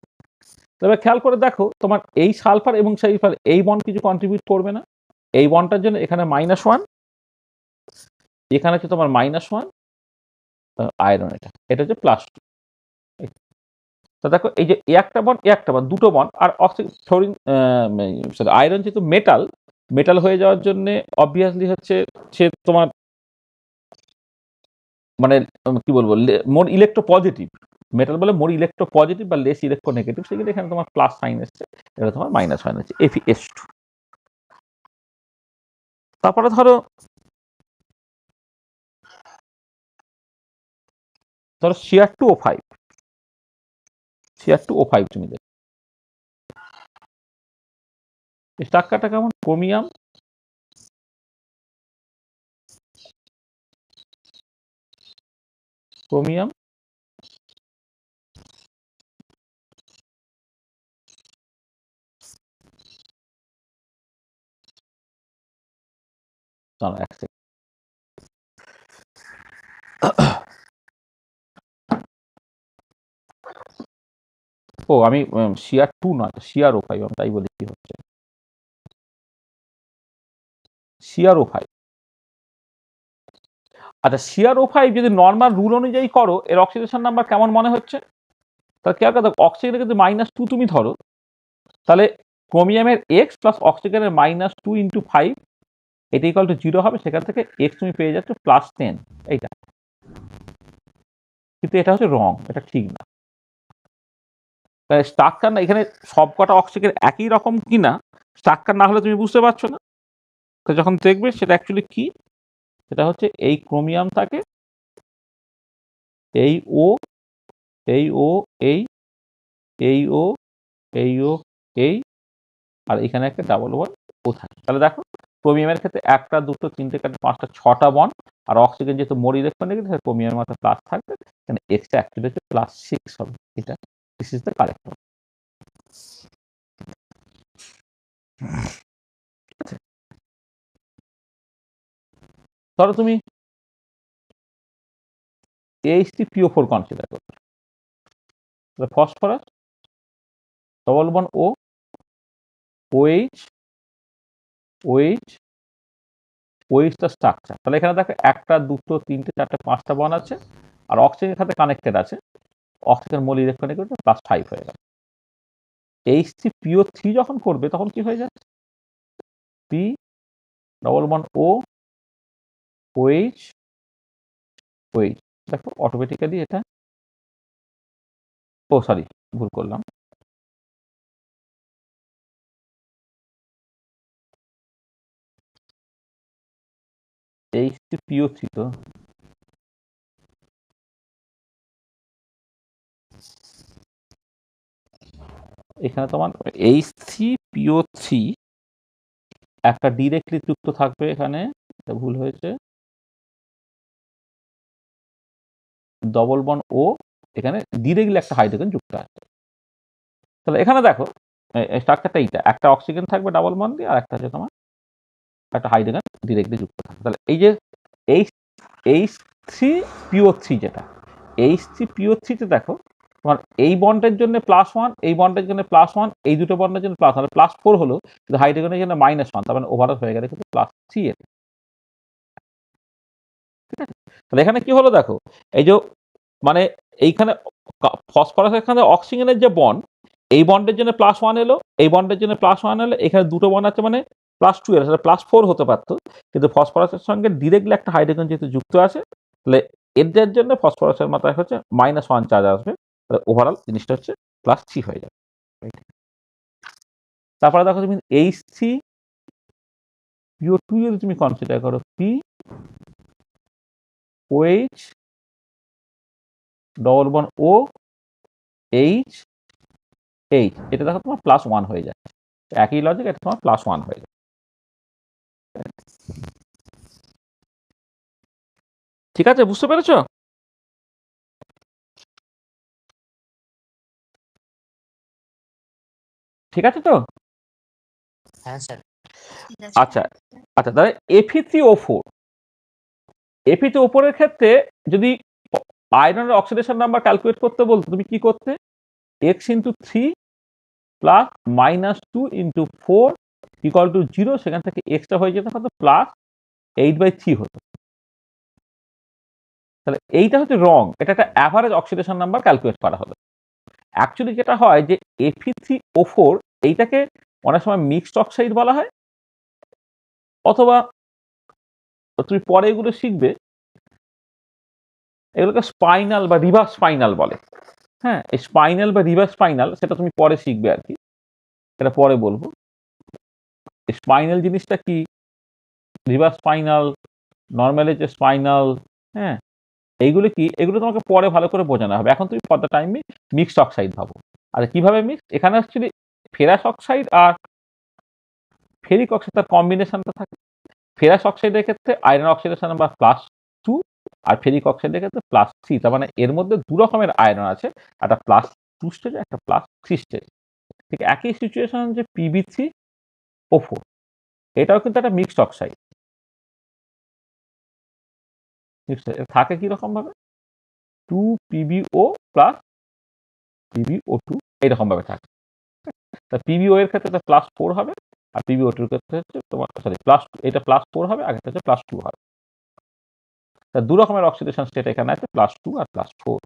তবে খেয়াল করে দেখো, তোমার এই সালফার এবং সালফার এই বন্ড কিছু কন্ট্রিবিউট করবে না। এই বন্ডটার জন্য এখানে -1, এখানে হচ্ছে তোমার -1 আয়রন, এটা হচ্ছে +2। তো দেখো এই যে একটা বন্ড দুটো বন্ড, আর আয়রন যেহেতু মেটাল হয়ে যাওয়ার জন্য অবভিয়াসলি হচ্ছে সে তোমার মানে কি বলবো, মোর ইলেকট্রো পজিটিভ। মেটাল বলে মোর ইলেকট্রো পজিটিভ বা লেস ইলেকট্রো নেগেটিভ, সেক্ষেত্রে এখানে তোমার প্লাস সাইন এসছে, এটা তোমার মাইনাস সাইন হচ্ছে FeS2। তারপরে ধরো Cr2O5, Cr2O5 তুমি দেখো স্ট্রাকচারটা কেমন, ক্রোমিয়াম ক্রোমিয়াম এক সেকেন্ড। ও আমি CR2 নয়, CrO5 আমি তাই বলি কি হচ্ছে, CrO5। আচ্ছা, CrO5 যদি নর্মাল রুল অনুযায়ী করো এর অক্সিডেশন নাম্বার কেমন মনে হচ্ছে? তাহলে খেয়াল করো, অক্সিজেনের যদি -2 তুমি ধরো, তাহলে ক্রোমিয়ামের x প্লাস অক্সিজেনের -2 × 5 এটা ইকুয়াল টু 0 হবে। সেখান থেকে x তুমি পেয়ে যাচ্ছ +10। এইটা কিন্তু এটা হচ্ছে রং, এটা ঠিক না। স্ট্রাকচার না, এখানে সবকটা অক্সিজেন একই রকম কিনা স্ট্রাকচার না হলে তুমি বুঝতে পারছো না। তো যখন দেখবে সেটা অ্যাকচুয়ালি কি, সেটা হচ্ছে এই ক্রোমিয়াম থাকে, এই ও, এই ও, এই ও, এই ও, এই, আর এখানে একটা ডাবল বন্ড ও থাকে। তাহলে দেখো ক্রোমিয়ামের ক্ষেত্রে 1টা 2টো 3টে 4টে 6টা বন্ড, আর অক্সিজেন যেহেতু মোর ইলেকট্রন নেগেটিভ, ক্রোমিয়ামের মাত্রা প্লাস থাকবে, এখানে এক্সটা অ্যাকচুয়ালি হচ্ছে +6 হবে। এটা দিস ইজ দ্য কারেক্ট। ধরো তুমি HCPO4 কনসিডার করো, ফসফরাস ডবল বন্ড ও, OH, OH, OH স্ট্রাকচার। তাহলে এখানে দেখো 1টা 2টো 3টে 4টে 5টা বন্ড আছে, আর অক্সিজেনের সাথে কানেক্টেড আছে, অক্সিজেন মোল ইলেকট্রন নেগেটিভ +5 হয়ে গেল। HCPO3 যখন করবে তখন কি হয়ে যাচ্ছে, P ডবল বন্ড ও, OH, OH। দেখো অটোমেটিক্যালি এটা, ও সরি ভুল করলাম, HCPO3 তো এখানে তোমার HCPO3 একটা ডিরেক্টলি যুক্ত থাকবে, এখানে এটা ভুল হয়েছে, ডবল বন্ড ও, এখানে ডিরেক্টলি একটা হাইড্রোজেন যুক্ত আছে। তাহলে এখানে দেখো স্ট্রাকচারটা এইটা, একটা অক্সিজেন থাকবে ডাবল বন্ড দিয়ে, আর একটা হচ্ছে তোমার একটা হাইড্রোজেন ডিরেক্টলি যুক্ত থাকবে। তাহলে এই যে H3PO3 যেটা, H3PO3 তে দেখো তোমার এই বন্ডের জন্য +1, এই বন্ডের জন্য +1, এই দুটো বন্ডের জন্য +1, তাহলে +4 হলো, কিন্তু হাইড্রোজেনের জন্য -1, তার মানে ওভারঅল হয়ে গেলে কিন্তু +3 এর। ঠিক আছে? তাহলে এখানে কি হলো দেখো, এই যে মানে এইখানে ফসফরাসের এখানে অক্সিজেনের যে বন্ড, এই বন্ডের জন্য +1 এলো, এই বন্ডের জন্য +1 এলো, এখানে দুটো বন্ড আছে মানে +2 এলো, সেটা +4 হতে পারতো, কিন্তু ফসফরাসের সঙ্গে ডিরেক্টলি একটা হাইড্রোজেন যেহেতু যুক্ত আছে, তাহলে এর জন্য ফসফরাসের মাত্রায় হচ্ছে -1 চার্জ আসবে, তাহলে ওভারঅল জিনিসটা হচ্ছে +3 হয়ে যাবে। তারপরে দেখো তুমি HCPO2 যদি তুমি কনসিডার করো, P, OH, ডবল বন্ড ও, H, H, এটা দেখো তোমার +1 হয়ে যায়। একই লজিক, এটা তোমার +1 হয়ে যায়। ঠিক আছে, বুঝতে পেরেছো? ঠিক আছে তো? হ্যাঁ স্যার। আচ্ছা আচ্ছা, তাহলে Fe3O4, Fe3O4 এর ক্ষেত্রে যদি আয়রনের অক্সিডেশন নাম্বার ক্যালকুলেট করতে বলতো, তুমি কি করতে, x × 3 প্লাস -2 × 4 ইকুয়াল টু 0, সেখান থেকে এক্সটা হয়ে যেতে হতো +8/3 হতো। তাহলে এইটা হচ্ছে রং, এটা একটা অ্যাভারেজ অক্সিডেশন নাম্বার ক্যালকুলেট করা হলো। অ্যাকচুয়ালি যেটা হয় যে Fe3O4 এইটাকে অনেক সময় মিক্সড অক্সাইড বলা হয়, অথবা তুমি পরে এগুলো শিখবে, এগুলোকে স্পাইনাল বা রিভার্স স্পাইনাল বলে। হ্যাঁ, এই স্পাইনাল বা রিভার্স স্পাইনাল সেটা তুমি পরে শিখবে আর কি, এটা পরে বলবো। স্পাইনাল জিনিসটা কি, রিভার্স স্পাইনাল, নর্মাল যে স্পাইনাল, হ্যাঁ, এইগুলো কি, এগুলো তোমাকে পরে ভালো করে বোঝানো হবে। এখন তুমি for the time mixed oxide ভাবো। আর কিভাবে মিক্স, এখানে অ্যাকচুয়ালি ফেরাস অক্সাইড আর ফেরিক অক্সাইড তার কম্বিনেশনটা থাকে। ফেরাস অক্সাইডের ক্ষেত্রে আয়রন অক্সিডেশন নাম্বার +2, আর ফেরিক অক্সাইডের ক্ষেত্রে +3। তার মানে এর মধ্যে দু রকমের আয়রন আছে, একটা +2 স্টেজ, একটা +3 স্টেজ। ঠিক একই সিচুয়েশন যে Pb3O4, এটাও কিন্তু একটা মিক্সড অক্সাইড। থাকে কি রকম ভাবে, 2PbO প্লাস PbO2 এইরকম ভাবে থাকে। তা PbO এর ক্ষেত্রে এটা +4 হবে, আর PbO2 এর ক্ষেত্রে হচ্ছে তোমার এটা +4 হবে, আগেরটা হচ্ছে +2 হবে। তা দু রকমের অক্সিডেশন স্টেট এখানে আছে, +2 আর +4,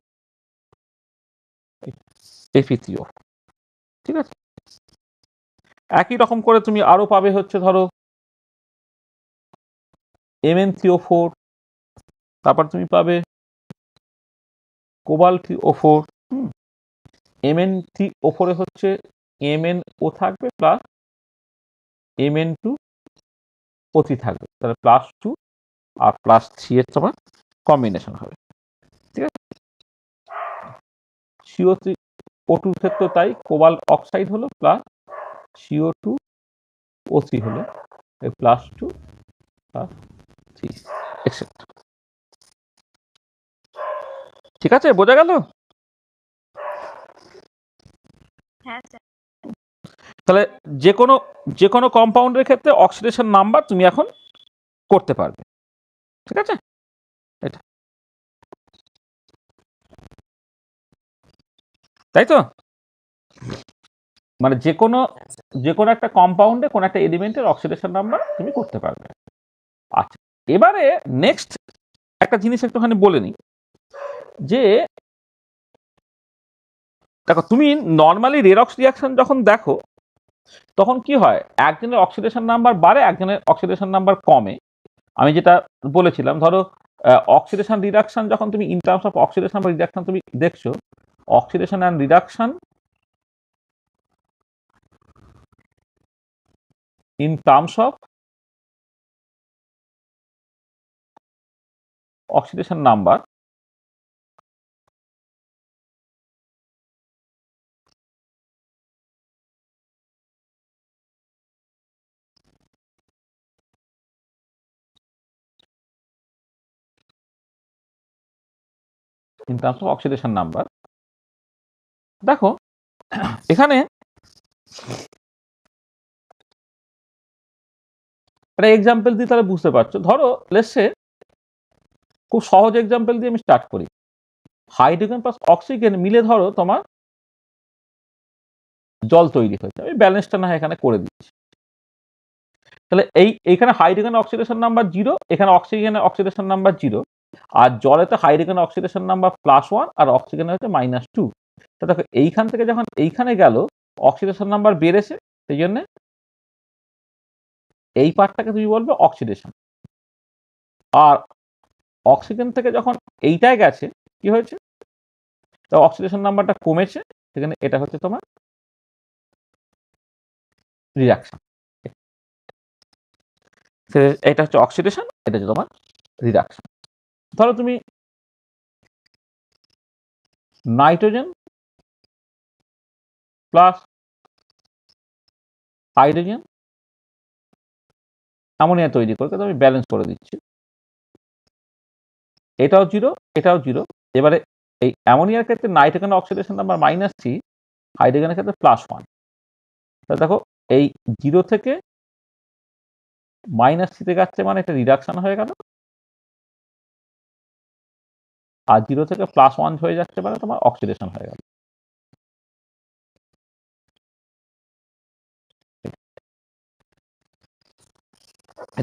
Fe3O। ঠিক আছে, একই রকম করে তুমি আরো পাবে হচ্ছে ধরো Mn3O4, তারপর তুমি পাবে কোবাল্ট3O4। Mn3O4 এ হচ্ছে MnO থাকবে প্লাস Mn2O3 থাকবে, তাহলে +2 আর +3 এর তোমার কম্বিনেশন হবে। ঠিক আছে, CO3O2 ক্ষেত্রে তাই, কোবাল্ট অক্সাইড হলো প্লাস CO2O3 হলো +2 +3 এক্সেট্রা। ঠিক আছে, বোঝা গেল? হ্যাঁ স্যার। তাহলে যে কোনো কম্পাউন্ডের ক্ষেত্রে অক্সিডেশন নাম্বার তুমি এখন করতে পারবে। ঠিক আছে, এটা তাই তো, মানে যে কোনো একটা কম্পাউন্ডে কোন একটা এলিমেন্টের অক্সিডেশন নাম্বার তুমি করতে পারবে। আচ্ছা, এবারে নেক্সট একটা জিনিস একটুখানি বলে নিই, যে দেখো তুমি নর্মালি রেডক্স রিয়াকশন যখন দেখো তখন কি হয়, একজনের অক্সিডেশন নাম্বার বাড়ে, একজনের অক্সিডেশন নাম্বার কমে। আমি যেটা বলেছিলাম, ধরো অক্সিডেশন রিডাকশন যখন তুমি ইন টার্মস অফ অক্সিডেশন বা রিডাকশন তুমি দেখছো, oxidation and reduction in terms of oxidation number in terms of oxidation number. দেখো এখানে একটা এক্সাম্পল দিয়ে তাহলে বুঝতে পারছো। ধরো লেটসে খুব সহজ এক্সাম্পল দিয়ে আমি স্টার্ট করি। হাইড্রোজেন প্লাস অক্সিজেন মিলে ধরো তোমার জল তৈরি হয়েছে, আমি ব্যালেন্সটা না এখানে করে দিচ্ছি। তাহলে এইখানে হাইড্রোজেন অক্সিডেশন নাম্বার 0, এখানে অক্সিজেনের অক্সিডেশন নাম্বার 0, আর জলেতে হাইড্রোজেন অক্সিডেশন নাম্বার +1 আর অক্সিজেনের হচ্ছে -2। তো দেখো এইখান থেকে যখন এইখানে গেল অক্সিডেশন নাম্বার বেড়েছে, সেই জন্য এই পার্টটাকে তুমি বলবে অক্সিডেশন। আর অক্সিজেন থেকে যখন এইটায় গেছে কি হয়েছে, তো অক্সিডেশন নাম্বারটা কমেছে, সেখানে এটা হচ্ছে তোমার রিডাকশন। এটা হচ্ছে অক্সিডেশন, এটা হচ্ছে তোমার রিডাকশন। ধরো তুমি নাইট্রোজেন প্লাস হাইড্রোজেন অ্যামোনিয়া তৈরি করে আমি ব্যালেন্স করে দিচ্ছি, এটাও 0, এটাও 0। এবারে এই অ্যামোনিয়ার ক্ষেত্রে নাইট্রোজেনের অক্সিডেশন নাম্বার -3, হাইড্রোজেনের ক্ষেত্রে +1। তাহলে দেখো এই 0 থেকে -3 যাচ্ছে, মানে এটা রিডাকশন হয়ে গেল, আর 0 থেকে +1 হয়ে যাচ্ছে মানে তোমার অক্সিডেশন হয়ে গেল।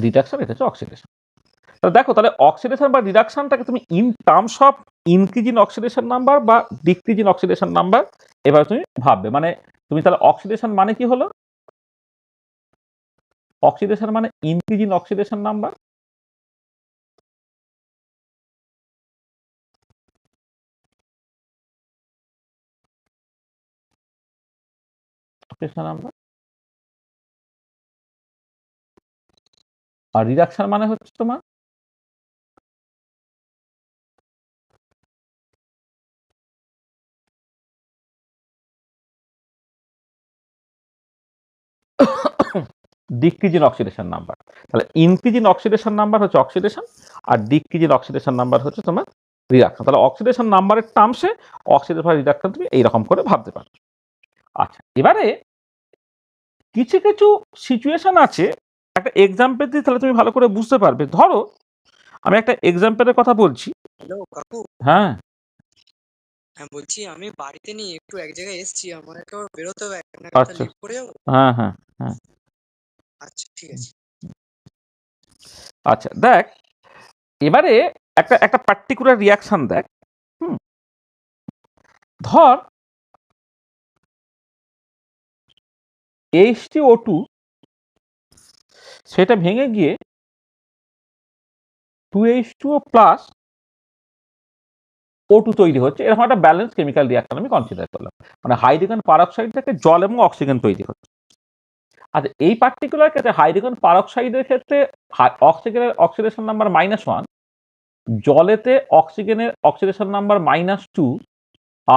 রিডাকশন, এটা হচ্ছে অক্সিডেশন। তাহলে দেখো, তাহলে অক্সিডেশন বা রিডাকশনটাকে তুমি in terms of increasing oxidation number বা ডিক্রিজিং অক্সিডেশন নাম্বার এভাবে তুমি ভাববে। মানে তুমি তাহলে অক্সিডেশন মানে কি হলো, অক্সিডেশন মানে increasing oxidation number, oxidation number. আর রিডাকশন মানে হচ্ছে তোমার ডিক্রিজিং অক্সিডেশন নাম্বার। তাহলে ইনক্রিজিং অক্সিডেশন নাম্বার হচ্ছে অক্সিডেশন, আর ডিক্রিজিং অক্সিডেশন নাম্বার হচ্ছে তোমার রিডাকশন। তাহলে অক্সিডেশন নাম্বারের টার্মসে অক্সিডেশন বা রিডাকশন তুমি এইরকম করে ভাবতে পারো। আচ্ছা, এবারে কিছু কিছু সিচুয়েশন আছে, একটা এক্সাম্পল দিই তাহলে তুমি ভালো করে বুঝতে পারবে। ধরো আমি একটা এক্সাম্পলের কথা বলছি। হ্যালো কাকু। হ্যাঁ হ্যাঁ বলছি, আমি বাড়িতে নিয়ে একটু এক জায়গায় এসেছি, আমার একটু বেরোতে হবে, আপনার কাছে আচ্ছা, লিভ করে যাবো। হ্যাঁ হ্যাঁ হ্যাঁ, আচ্ছা ঠিক আছে। আচ্ছা দেখ, এবারে একটা একটা পার্টিকুলার রিয়াকশন দেখ। হুম, ধর H2O2 সেটা ভেঙে গিয়ে 2H2O প্লাস O2 তৈরি হচ্ছে, এরকম একটা ব্যালেন্স কেমিক্যাল রিয়াকশন আমি কনসিডার করলাম। মানে হাইড্রোজেন পারঅক্সাইড থেকে জল এবং অক্সিজেন তৈরি হচ্ছে। আচ্ছা, এই পার্টিকুলার ক্ষেত্রে হাইড্রোজেন পারঅক্সাইডের ক্ষেত্রে অক্সিজেনের অক্সিডেশন নাম্বার -1, জলেতে অক্সিজেনের অক্সিডেশন নাম্বার -2,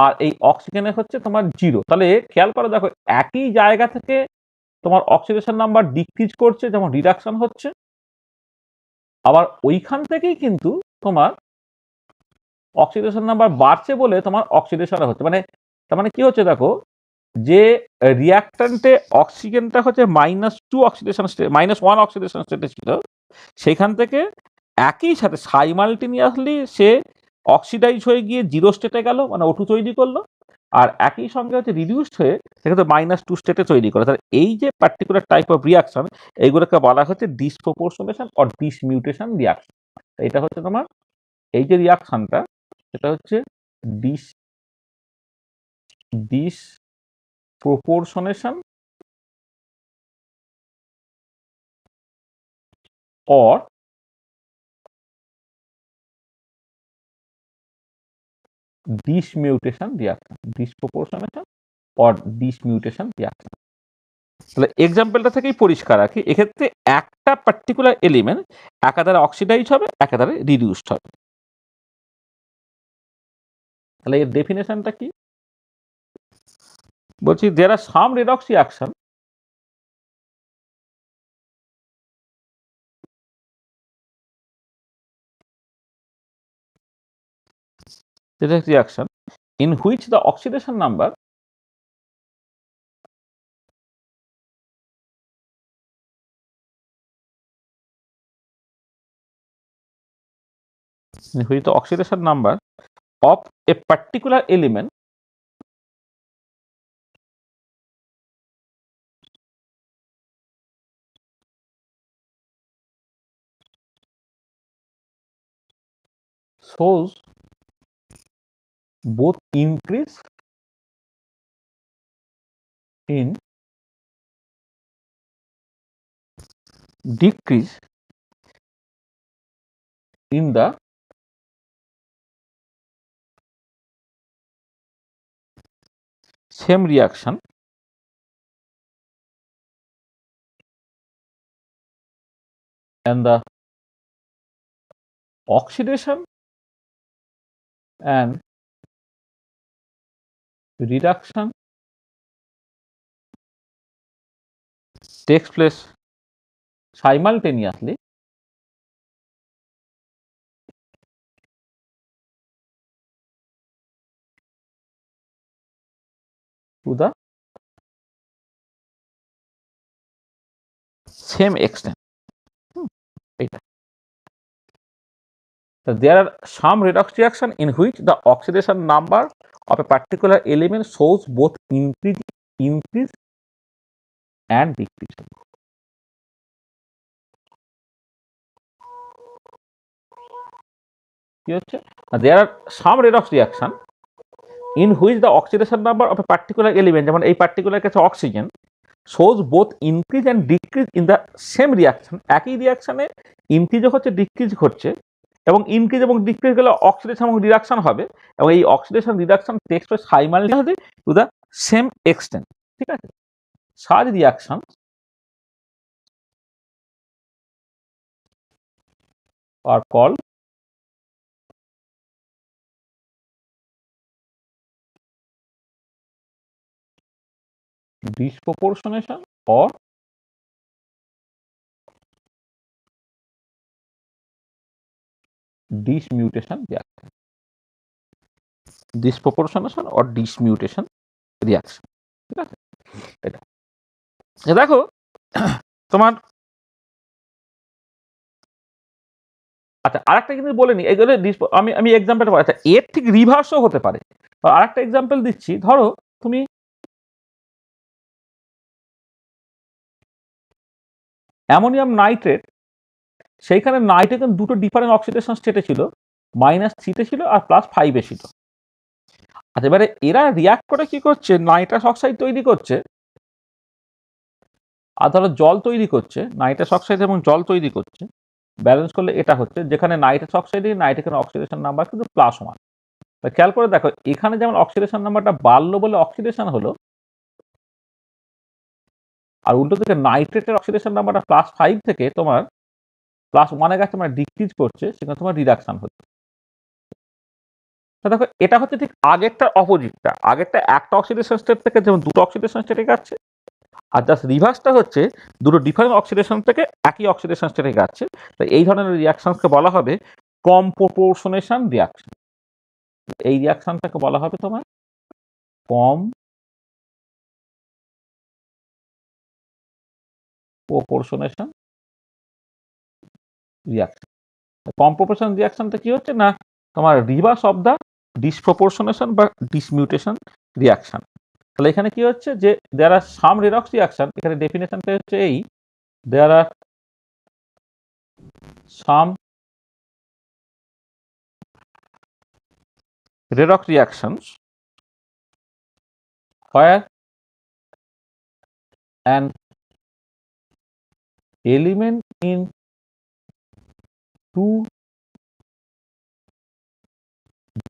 আর এই অক্সিজেনের হচ্ছে তোমার 0। তাহলে খেয়াল করো, দেখো একই জায়গা থেকে তোমার অক্সিডেশন নাম্বার ডিক্রিজ করছে, যেমন রিডাকশন হচ্ছে, আবার ওইখান থেকেই কিন্তু তোমার অক্সিডেশন নাম্বার বাড়ছে বলে তোমার অক্সিডেশন হচ্ছে। মানে তার মানে কি হচ্ছে দেখো, যে রিয়াক্ট্যান্টে অক্সিজেনটা হচ্ছে -2 অক্সিডেশন স্টেট, -1 অক্সিডেশন স্টেটে ছিল, সেখান থেকে একই সাথে সাইমালটেনিয়াসলি সে অক্সিডাইজ হয়ে গিয়ে 0 স্টেটে গেল, মানে O2 তৈরি করলো, আর একই সঙ্গে হচ্ছে রিডিউসড হয়ে সেক্ষেত্রে -2 স্টেটে তৈরি করে। তাহলে এই যে পার্টিকুলার টাইপ অফ রিয়াকশন, এইগুলোকে বলা হচ্ছে ডিসপ্রপোর্শনেশন অর ডিসমিউটেশন রিয়াকশন। এটা হচ্ছে তোমার এই যে রিয়াকশনটা, সেটা হচ্ছে dish ডিসপ্রপোর্শনেশন or dismutation reaction, disproportionation or dismutation reaction। তাহলে এক্সাম্পলটা থেকেই পরিষ্কার রাখি, এক্ষেত্রে একটা পার্টিকুলার এলিমেন্ট একাধারে অক্সিডাইজ হবে, একাধারে রিডিউসড হবে। তাহলে এর ডেফিনেশনটা কি বলছি, there are some redox reaction in which the oxidation number of a particular element shows both increase in decrease in the same reaction and the oxidation and reduction takes place simultaneously to the same extent. এটা So there are some redox reaction in which the oxidation number of a particular element shows both increase and decrease. কি হচ্ছে? There are some redox reaction in which the oxidation number of a particular element, যেমন এই particular কাছে oxygen, shows both increase and decrease in the same reaction। একই রিয়াকশনে increase হচ্ছে, decrease হচ্ছে, এবং increase এবং ডিক্রিজ গেলে অক্সিডেশন এবং রিডাকশন হবে, এবং এই oxidation reduction takes place simultaneously to the same extent. ঠিক আছে, such reactions are called disproportionation or dismutation reaction, disproportionation or dismutation reaction. ঠিক আছে, এটা দেখো তোমার। আচ্ছা, আরেকটা কিন্তু বলে নি, এগুলো আমি এক্সাম্পল, আচ্ছা এর ঠিক রিভার্সও হতে পারে। আরেকটা এক্সাম্পল দিচ্ছি, ধরো তুমি অ্যামোনিয়াম নাইট্রেট, সেইখানে নাইট্রেট দুটো ডিফারেন্ট অক্সিডেশন স্টেটে ছিল, -3 ছিল আর +5 ছিল। আচ্ছা, এবারে এরা রিয়াক্ট করে কি করছে, নাইট্রাস অক্সাইড তৈরি করছে আর ধরো জল তৈরি করছে, নাইট্রাস অক্সাইড এবং জল তৈরি করছে। ব্যালেন্স করলে এটা হচ্ছে, যেখানে নাইট্রাস অক্সাইড নাইট্রেটের অক্সিডেশন নাম্বার কিন্তু +1। তা খেয়াল করে দেখো, এখানে যেমন অক্সিডেশন নাম্বারটা বাড়লো বলে অক্সিডেশন হলো, আর উল্টো দিকে নাইট্রেটের অক্সিডেশন নাম্বারটা +5 থেকে তোমার +1 কাছে মানে ডিক্রিজ করছে, সেখানে তোমার রিডাকশন হচ্ছে। দেখো এটা হচ্ছে ঠিক আগেরটার অপোজিটটা, আগেরটা একটা অক্সিডেশন স্টেট থেকে যেমন দুটো অক্সিডেশন স্টেটে যাচ্ছে, আর জাস্ট রিভার্সটা হচ্ছে দুটো ডিফারেন্ট অক্সিডেশন থেকে একই অক্সিডেশন স্টেটে যাচ্ছে। তো এই ধরনের রিয়াকশনকে বলা হবে কম্প্রপোর্শনেশন রিয়াকশন। এই রিয়াকশনটাকে বলা হবে তোমার কম্প্রপোর্শনেশন রিয়াকশন। কম্প্রপোর্শন রিয়াকশনটা কি হচ্ছে না, তোমার রিভার্স অফ দ্য ডিসপ্রপোর্শনেশন বা ডিসমিউটেশন রিয়াকশন। তাহলে এখানে কি হচ্ছে যে দেয়ার আর সাম রেডক্স রিয়াকশন, এখানে ডেফিনেশনটা হচ্ছে এই, দেয়ার আর সাম redox reactions where an element in two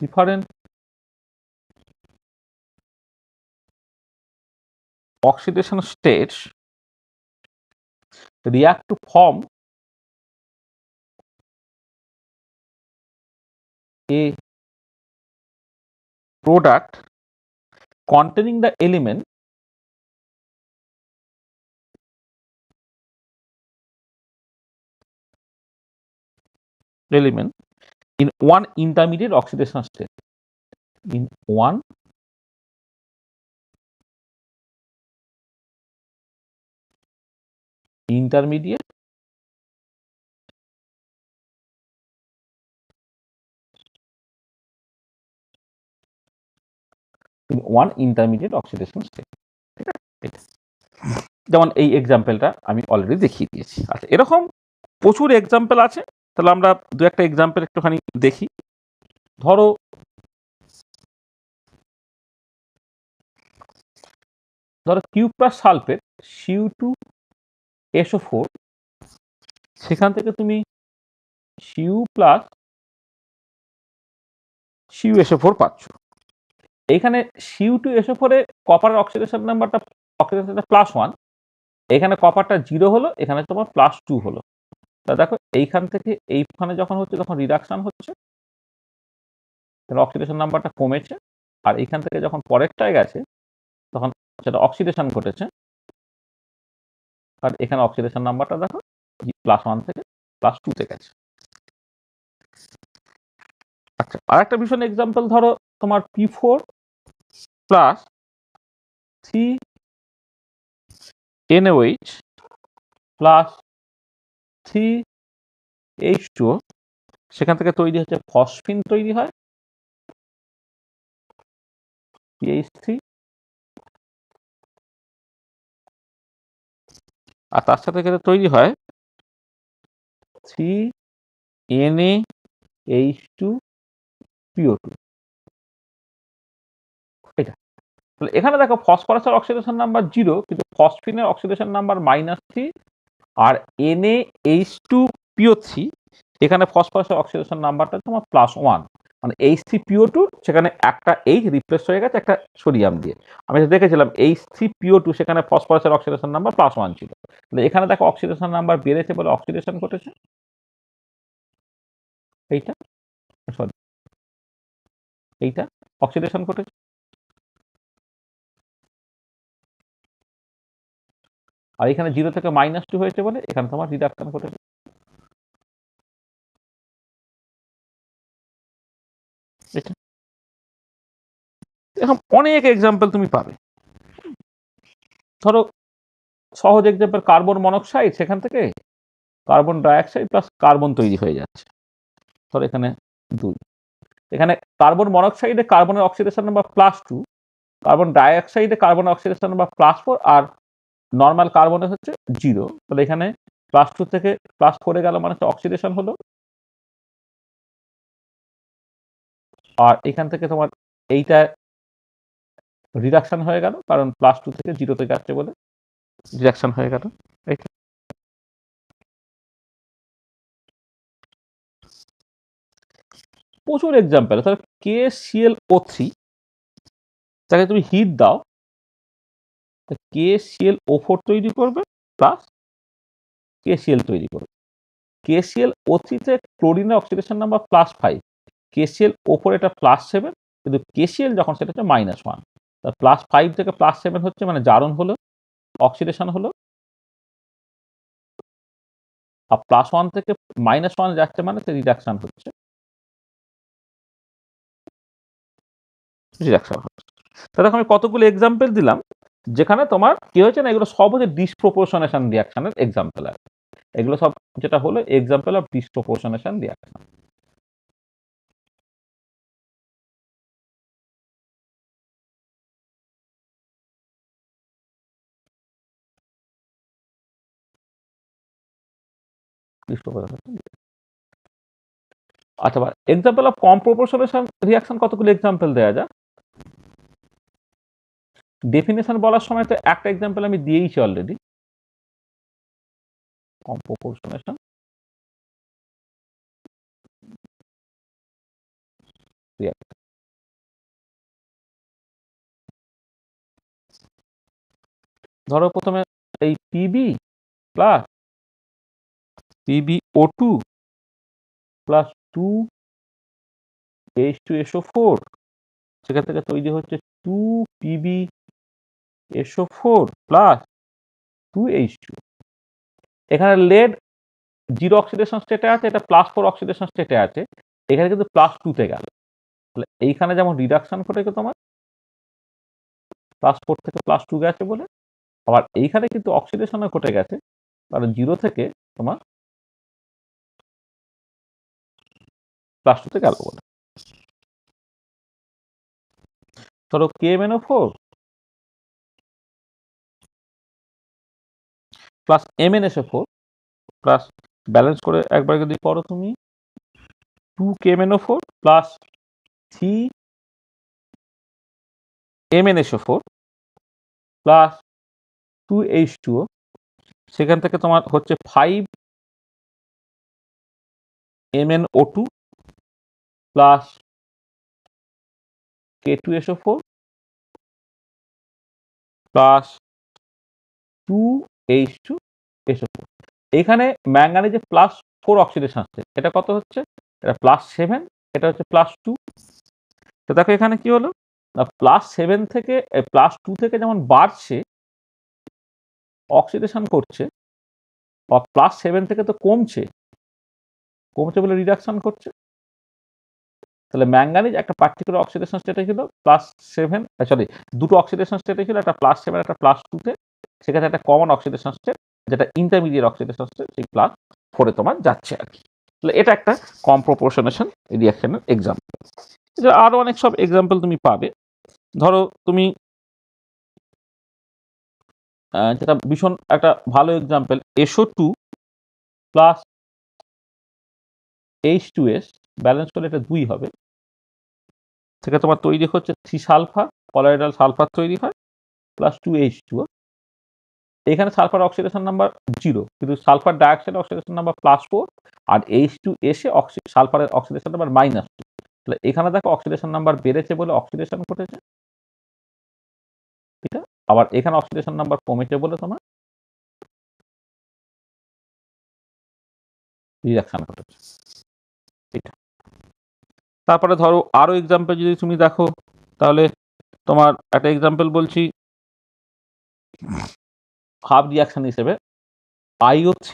different oxidation states react to form a product containing the element in one intermediate oxidation state, in one intermediate oxidation state। ঠিক আছে, যেমন এই এক্সাম্পলটা আমি অলরেডি দেখিয়ে দিয়েছি। আচ্ছা, এরকম প্রচুর এক্সাম্পল আছে, তাহলে আমরা দু একটা এক্সাম্পল একটুখানি দেখি। ধরো কিউপ্রাস সালফেট Cu2SO4, সেখান থেকে তুমি Cu+CuSO4 পাচ্ছ। এখানে Cu2SO4 এ কপারের অক্সিডেশন নাম্বারটা +1, এখানে কপারটা 0 হলো, এখানে তোমার +2 হলো। তা দেখো এইখান থেকে এইখানে যখন হচ্ছে তখন রিডাকশন হচ্ছে, তাহলে অক্সিডেশন নাম্বারটা কমেছে, আর এইখান থেকে যখন পরেরটায় গেছে তখন সেটা অক্সিডেশন ঘটেছে, আর এখানে অক্সিডেশন নাম্বারটা দেখো +1 থেকে +2 তে গেছে। আচ্ছা, আর একটা ভীষণ এক্সাম্পল, ধরো তোমার P4 + 3NaOH + 3H2O, সেখান থেকে তৈরি হচ্ছে ফসফিন, তৈরি হয় PH3, আর তার সাথে তৈরি হয় 3NaH2PO2। এটা তাহলে এখানে দেখো ফসফরাসের অক্সিডেশন নাম্বার 0, কিন্তু ফসফিনের অক্সিডেশন নাম্বার -3, আর NaH2PO3 এখানে ফসফরাসের অক্সিডেশন নাম্বারটা তোমার +1, মানে H3PO2 সেখানে একটা H রিপ্লেস হয়ে গেছে একটা সোডিয়াম দিয়ে। আমি দেখেছিলাম H3PO2 সেখানে ফসফরাসের অক্সিডেশন নাম্বার +1 ছিল। তাহলে এখানে দেখো অক্সিডেশন নাম্বার বেড়েছে বলে অক্সিডেশন ঘটেছে, এইটা সরি এইটা অক্সিডেশন ঘটেছে, আর এখানে 0 থেকে -2 হয়েছে বলে এখানে তোমার রিডাকশন ঘটেছে। এটা এখন অনেক এক্সাম্পল তুমি পাবে। ধরো সহজ এক্সাম্পল, কার্বন মনোক্সাইড, সেখান থেকে কার্বন ডাইঅক্সাইড প্লাস কার্বন তৈরি হয়ে যাচ্ছে। ধরো এখানে 2, এখানে কার্বন মনোক্সাইডে কার্বনের অক্সিডেশন নাম্বার +2, কার্বন ডাইঅক্সাইডে কার্বনের অক্সিডেশন নাম্বার +4, আর নর্মাল কার্বনে হচ্ছে 0। তাহলে এখানে +2 থেকে +4 গেল মানে হচ্ছে অক্সিডেশন হলো, আর এখান থেকে তোমার এইটা রিডাকশন হয়ে গেল, কারণ +2 থেকে 0 যাচ্ছে বলে রিডাকশন হয়ে গেল। এইটা প্রচুর এক্সাম্পল। তাহলে KClO3 তাকে তুমি হিট দাও, KClO4 তৈরি করবে প্লাস KCl তৈরি করবে। KClO3 তে ক্লোরিনের অক্সিডেশন নাম্বার +5, KClO4 এটা +7, কিন্তু KCl যখন সেটা হচ্ছে -1, তা +5 থেকে +7 হচ্ছে মানে জারণ হলো, অক্সিডেশন হলো, আর +1 থেকে -1 যাচ্ছে মানে রিডাকশন হচ্ছে, রিডাকশন হচ্ছে। তাহলে আমি কতগুলো এক্সাম্পল দিলাম যেখানে তোমার কি হয়েছে না, এগুলো সব হচ্ছে ডিসপ্রপোর্শনেশন রিয়াকশনের এক্সাম্পল আছে। এগুলো সব যেটা হলো এক্সাম্পল অফ ডিসপ্রপোর্শনেশন রিয়াকশন। আচ্ছা, এক্সাম্পল অফ কম প্রপোর্শনেশন রিয়াকশন কতগুলো এক্সাম্পল দেওয়া যায়। ডেফিনেশন বলার সময় তো একটা এক্সাম্পল আমি দিয়েইছি অলরেডি, কম প্রপোর্শনেশন রিয়াকশন। ধরো প্রথমে এই PB plus PbO2 plus 2H2SO4, সেখান থেকে তৈরি হচ্ছে 2PbSO4 প্লাস 2H2। এখানে লেড 0 অক্সিডেশন স্টেটে আছে, এটা +4 অক্সিডেশন স্টেটে আছে, এখানে কিন্তু +2 তে গেল। তাহলে এইখানে যেমন রিডাকশন ঘটে তোমার +4 থেকে +2 গেছে বলে, আবার এইখানে কিন্তু অক্সিডেশনও ঘটে গেছে, কারণ 0 থেকে তোমার +2 তে গেল বলে। ধরো KMnO4 plus MnSO4 plus balance করে একবার যদি করো তুমি 2KMnO4 plus 3MnSO4 plus 2H2O, সেখান থেকে তোমার হচ্ছে 5MnO2 plus K2SO4 plus 2H2SO4। এখানে ম্যাঙ্গানিজে +4 অক্সিডেশন আসছে, এটা কত হচ্ছে, এটা +7, এটা হচ্ছে +2। তো দেখো এখানে কি হলো না, +7 থেকে +2 থেকে যেমন বাড়ছে অক্সিডেশন করছে, বা +7 থেকে তো কমছে বলে রিডাকশন করছে। তাহলে ম্যাঙ্গানিজ একটা পার্টিকুলার অক্সিডেশন স্টেটে ছিল +7, সরি দুটো অক্সিডেশন স্টেটে ছিল, একটা +7 একটা +2 তে, সেখানে একটা কমন অক্সিডেশন স্টেট যেটা ইন্টারমিডিয়েট অক্সিডেশন স্টেট, সেই +4 এ তোমার যাচ্ছে আর কি। তাহলে এটা একটা কম প্রপোর্শনেশন রিয়াকশনের এক্সাম্পল। আরো অনেক সব এক্সাম্পল তুমি পাবে। ধরো তুমি যেটা ভীষণ একটা ভালো example, SO2 plus H2S balance করলে এটা 2 হবে, থেকে তোমার তৈরি হচ্ছে 3 সালফার, কলোয়েডাল সালফার তৈরি হয়, প্লাস 2H2O। এখানে সালফার অক্সিডেশন নাম্বার 0, কিন্তু সালফার ডাইঅক্সাইড অক্সিডেশন নাম্বার +4, আর H2 এসে সালফারের অক্সিডেশন নাম্বার -2। তাহলে এখানে দেখো অক্সিডেশন নাম্বার বেড়েছে বলে অক্সিডেশন ঘটেছে, ঠিক আছে, আবার এখানে অক্সিডেশন নাম্বার কমেছে বলে তোমার রিঅ্যাকশন ঘটেছে। এটা তারপরে ধরো আরো এক্সাম্পল যদি তুমি দেখো, তাহলে তোমার একটা এক্সাম্পল বলছি হাফ রিঅ্যাকশন হিসেবে, IO3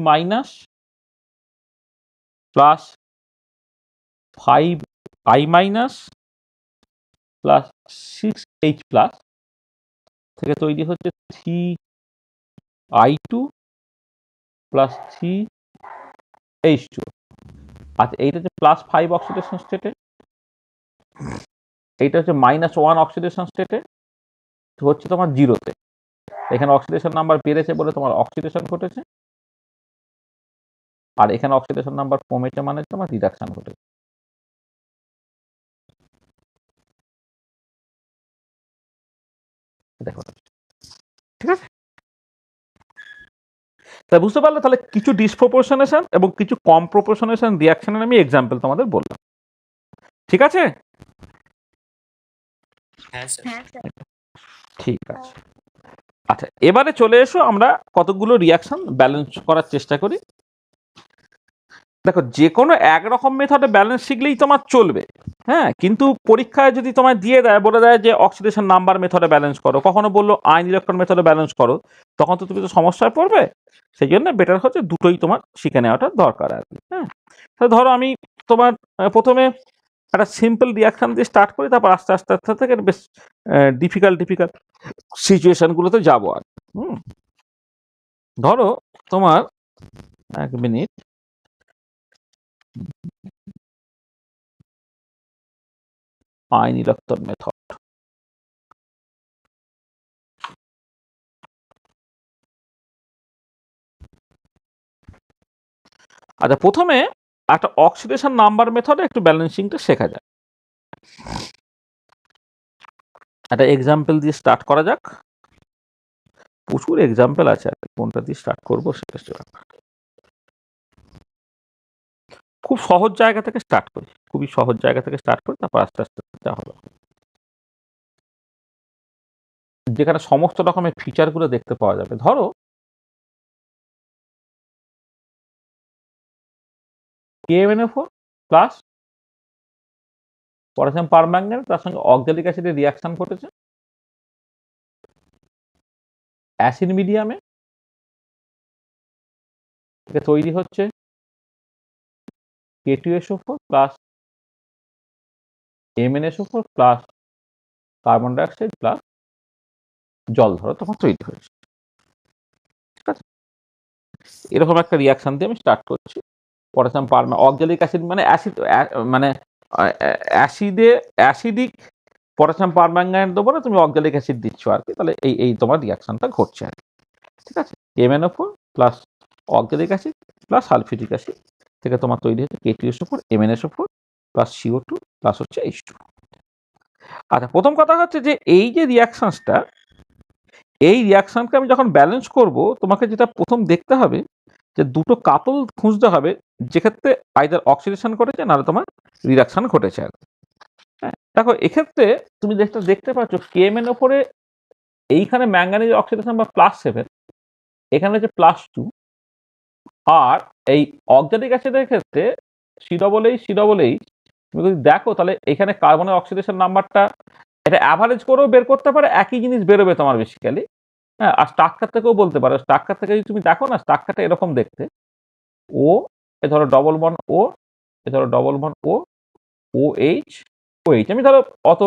minus plus 5i minus plus 6h plus থেকে তৈরি হচ্ছে 3i2 প্লাস 3h2। আচ্ছা, এইটা হচ্ছে প্লাস 5 অক্সিডেশন স্টেটে, এইটা হচ্ছে -1 অক্সিডেশন স্টেটে, হচ্ছে তোমার জিরোতে। এখানে অক্সিডেশন নাম্বার বেড়েছে বলে তোমার অক্সিডেশন ঘটেছে, আর এখানে অক্সিডেশন নাম্বার কমেছে মানে তোমার রিডাকশন ঘটেছে। দেখো, ঠিক আছে? তাই বুঝতে পারলে তাহলে কিছু ডিসপ্রপোর্শনেশন এবং কিছু কম প্রপোর্শনেশন রিয়াকশনের আমি এক্সাম্পল তোমাদের বললাম। ঠিক আছে? হ্যাঁ স্যার। হ্যাঁ স্যার। ঠিক আছে। আচ্ছা, এবারে চলে এসো আমরা কতগুলো রিয়াকশন ব্যালেন্স করার চেষ্টা করি। দেখো, যে কোনো একরকম মেথডে ব্যালেন্স শিখলেই তোমার চলবে, হ্যাঁ, কিন্তু পরীক্ষায় যদি তোমায় দিয়ে দেয়, বলে দেয় যে অক্সিডেশন নাম্বার মেথডে ব্যালেন্স করো, কখনো বললো আয়ন ইলেকট্রন মেথডে ব্যালেন্স করো, তখন তো তুমি তো সমস্যায় পড়বে। সেই জন্য বেটার হচ্ছে দুটোই তোমার শিখে নেওয়াটা দরকার আর কি। হ্যাঁ, তাহলে ধরো আমি তোমার প্রথমে একটা সিম্পল রিয়াকশন দিয়ে স্টার্ট করি, তারপর আস্তে আস্তে আস্তে থেকে বেশ ডিফিকাল্ট সিচুয়েশনগুলোতে যাবো আর। ধরো তোমার 1 মিনিট, আয়ন ইলেকট্রন মেথড। আচ্ছা, প্রথমে একটা অক্সিডেশন নাম্বার মেথডে একটু ব্যালেন্সিংটা শেখা যায়। একটা এক্সাম্পল দিয়ে স্টার্ট করা যাক। প্রচুর এক্সাম্পল আছে, আর কোনটা দিয়ে স্টার্ট করবো সেটা খুব সহজ জায়গা থেকে স্টার্ট করি, খুবই সহজ জায়গা থেকে স্টার্ট করি, তারপর আস্তে আস্তে যা হবে, যেখানে সমস্ত রকমের ফিচারগুলো দেখতে পাওয়া যাবে। ধরো KMnO4 প্লাস পটাশিয়াম পারম্যাঙ্গানেট, তার সঙ্গে অক্সালিক অ্যাসিডের রিয়াকশন ঘটেছে অ্যাসিড মিডিয়ামে, তৈরি হচ্ছে K2SO4 plus MnSO4 plus carbon dioxide plus জল, ধরো তোমার তৈরি হয়েছে। ঠিক আছে, এরকম একটা রিয়াকশন দিয়ে আমি স্টার্ট করছি। পটাশিয়াম অক্সালিক অ্যাসিড মানে অ্যাসিড, মানে অ্যাসিডিক পটাশিয়াম পারম্যাঙ্গানেট দেবো না, তুমি অক্সালিক অ্যাসিড দিচ্ছ আর কি, তাহলে এই তোমার রিয়াকশনটা ঘটছে আর কি। ঠিক আছে, MnO4 plus oxalic acid plus sulphuric acid থেকে তোমার তৈরি হচ্ছে K2SO4 MnSO4 plus CO2 plus হচ্ছে H2। আচ্ছা, প্রথম কথা হচ্ছে যে এই যে রিয়াকশনটা, এই রিয়াকশনকে আমি যখন ব্যালেন্স করব, তোমাকে যেটা প্রথম দেখতে হবে যে দুটো কাপল খুঁজতে হবে, যেক্ষেত্রে আইদার অক্সিডেশন ঘটেছে নাহলে তোমার রিডাকশন ঘটেছে আর কি। হ্যাঁ, দেখো এক্ষেত্রে তুমি দেখতে পাচ্ছ KMnO4 এ এইখানে ম্যাঙ্গানিজ অক্সিডেশন বা +7, এখানে হচ্ছে +2, আর এই অক্সালিক অ্যাসিডের ক্ষেত্রে COOH তুমি যদি দেখো তাহলে এখানে কার্বনের অক্সিডেশন নাম্বারটা এটা অ্যাভারেজ করেও বের করতে পারে, একই জিনিস বেরোবে তোমার বেসিক্যালি। হ্যাঁ, আর স্ট্রাকচার থেকেও বলতে পারো। স্ট্রাকচার থেকে যদি তুমি দেখো না, স্ট্রাকচারটা এরকম দেখতে, ও এ ধরো ডবল বন্ড ও, এ ধরো ডবল বন্ড ও, OH OH। আমি ধরো অত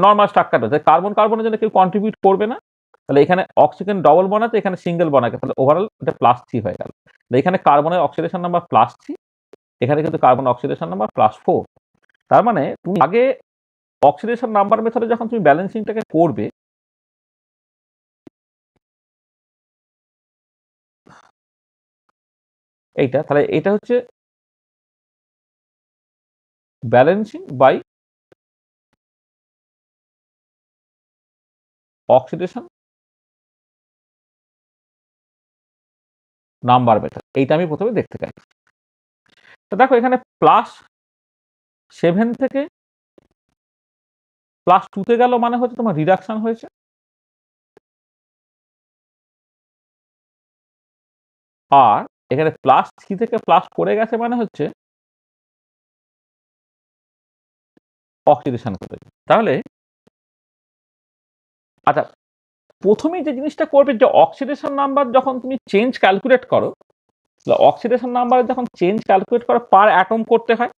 নর্মাল স্ট্রাকচার আছে, কার্বন কার্বনের জন্য কেউ কন্ট্রিবিউট করবে না, তাহলে এখানে অক্সিজেন ডবল বন্ড আছে, এখানে সিঙ্গেল বন্ড আছে, তাহলে ওভারঅল এটা +3 হয়ে গেল। এখানে কার্বনের অক্সিডেশন নাম্বার +3, এখানে কিন্তু কার্বন অক্সিডেশন নাম্বার +4। তার মানে তুমি আগে অক্সিডেশন নাম্বার মেথডে যখন তুমি ব্যালেন্সিংটাকে করবে, এইটা, তাহলে এটা হচ্ছে balancing by oxidation number method, এইটা আমি প্রথমে দেখতে চাই। তো দেখো এখানে +7 থেকে +2 গেল, মানে হচ্ছে তোমার রিডাকশন হয়েছে। আর এখানে +3 থেকে +4 গেছে, মানে হচ্ছে অক্সিডেশন করেছে। তাহলে আচ্ছা, প্রথমেই যে জিনিসটা করবে, যে অক্সিডেশন নাম্বার যখন তুমি চেঞ্জ ক্যালকুলেট করো, অক্সিডেশন নাম্বার যখন চেঞ্জ ক্যালকুলেট করা পার অ্যাটম করতে হয়,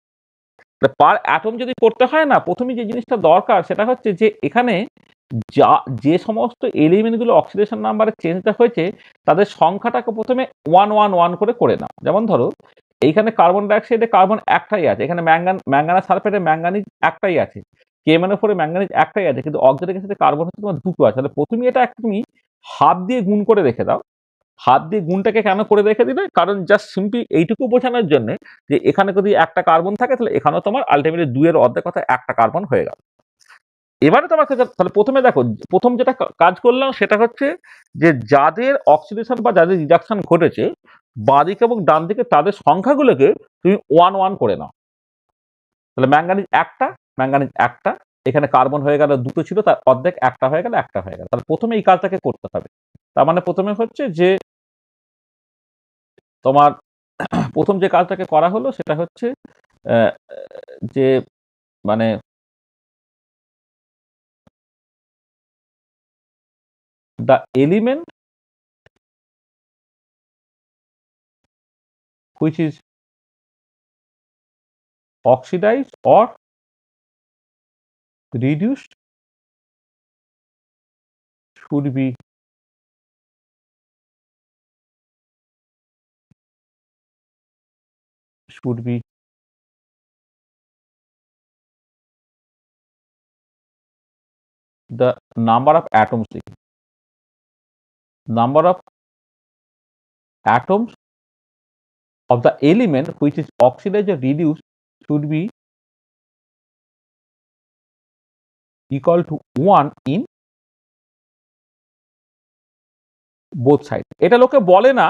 পার অ্যাটম যদি করতে হয় না, প্রথমে যে জিনিসটা দরকার সেটা হচ্ছে যে এখানে যে সমস্ত এলিমেন্টগুলো অক্সিডেশন নাম্বারে চেঞ্জটা হয়েছে তাদের সংখ্যাটাকে প্রথমে 111 করে নাও। যেমন ধরো এইখানে কার্বন ডাইঅক্সাইডে কার্বন একটাই আছে, এখানে ম্যাঙ্গানাস সালফেটে ম্যাঙ্গানিজ একটাই আছে, কেএমএনও4 ম্যাঙ্গানিজ একটাই আছে, কিন্তু অক্সিডের ক্ষেত্রে কার্বন হচ্ছে তোমার দুটো আছে। তাহলে প্রথমে এটা তুমি হাত দিয়ে গুণ করে রেখে দাও। হাত দিয়ে গুণটাকে কেন করে রেখে দিলে? কারণ জাস্ট সিম্পলি এইটুকু বোঝানোর জন্য যে এখানে যদি একটা কার্বন থাকে তাহলে এখানেও তোমার আলটিমেটলি 2 এর অর্ধেক কথা একটা কার্বন হয়ে গেল। এবারে তোমার তাহলে প্রথমে দেখো, প্রথম যেটা কাজ করলাম সেটা হচ্ছে যে যাদের অক্সিডেশন বা যাদের রিডাকশন ঘটেছে বাঁ দিকে এবং ডান দিকে তাদের সংখ্যাগুলোকে তুমি 1 করে নাও। তাহলে ম্যাঙ্গানিজ একটা, এখানে কার্বন হয়ে গেল দুটো ছিল, তার অর্ধেক একটা হয়ে গেল। তাহলে প্রথমে এই কাজটাকে করতে হবে। তার মানে প্রথমে হচ্ছে যে তোমার প্রথম যে কাজটাকে করা হলো সেটা হচ্ছে যে মানে the element which is oxidized or reduced should be the number of atoms. Number of atoms of the element which is oxidized or reduced should be equal to 1 in both sides. এটা লোকে বলে না,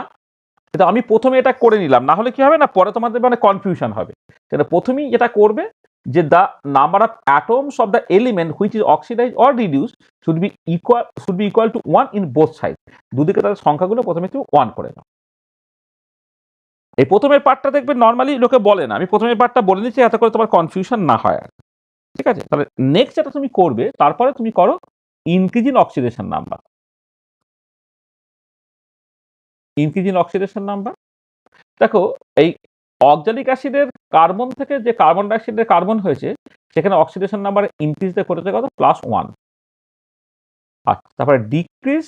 কিন্তু আমি প্রথমে এটা করে নিলাম, না হলে কি হবে না পরে তোমাদের মানে কনফিউশন হবে। তাহলে প্রথমেই এটা করবে যে the number of atoms of the element which is oxidized or reduced should be equal to 1 in both sides. দুদিকে তাদের সংখ্যাগুলো প্রথমে তুমি 1 করে নাও। এই প্রথমের পার্টটা দেখবে নর্মালি লোকে বলে না, আমি প্রথমের পার্টটা বলে দিচ্ছি এত করে তোমার কনফিউশন না হয়। ঠিক আছে, তাহলে নেক্সট যেটা তুমি করবে তারপরে তুমি করো ইনক্রিজিং অক্সিডেশন নাম্বার। দেখো এই অক্সালিক অ্যাসিডের কার্বন থেকে যে কার্বন ডাইঅক্সাইডের কার্বন হয়েছে সেখানে অক্সিডেশন নাম্বার ইনক্রিজ করেছে কত? +1। আচ্ছা, তারপরে ডিক্রিজ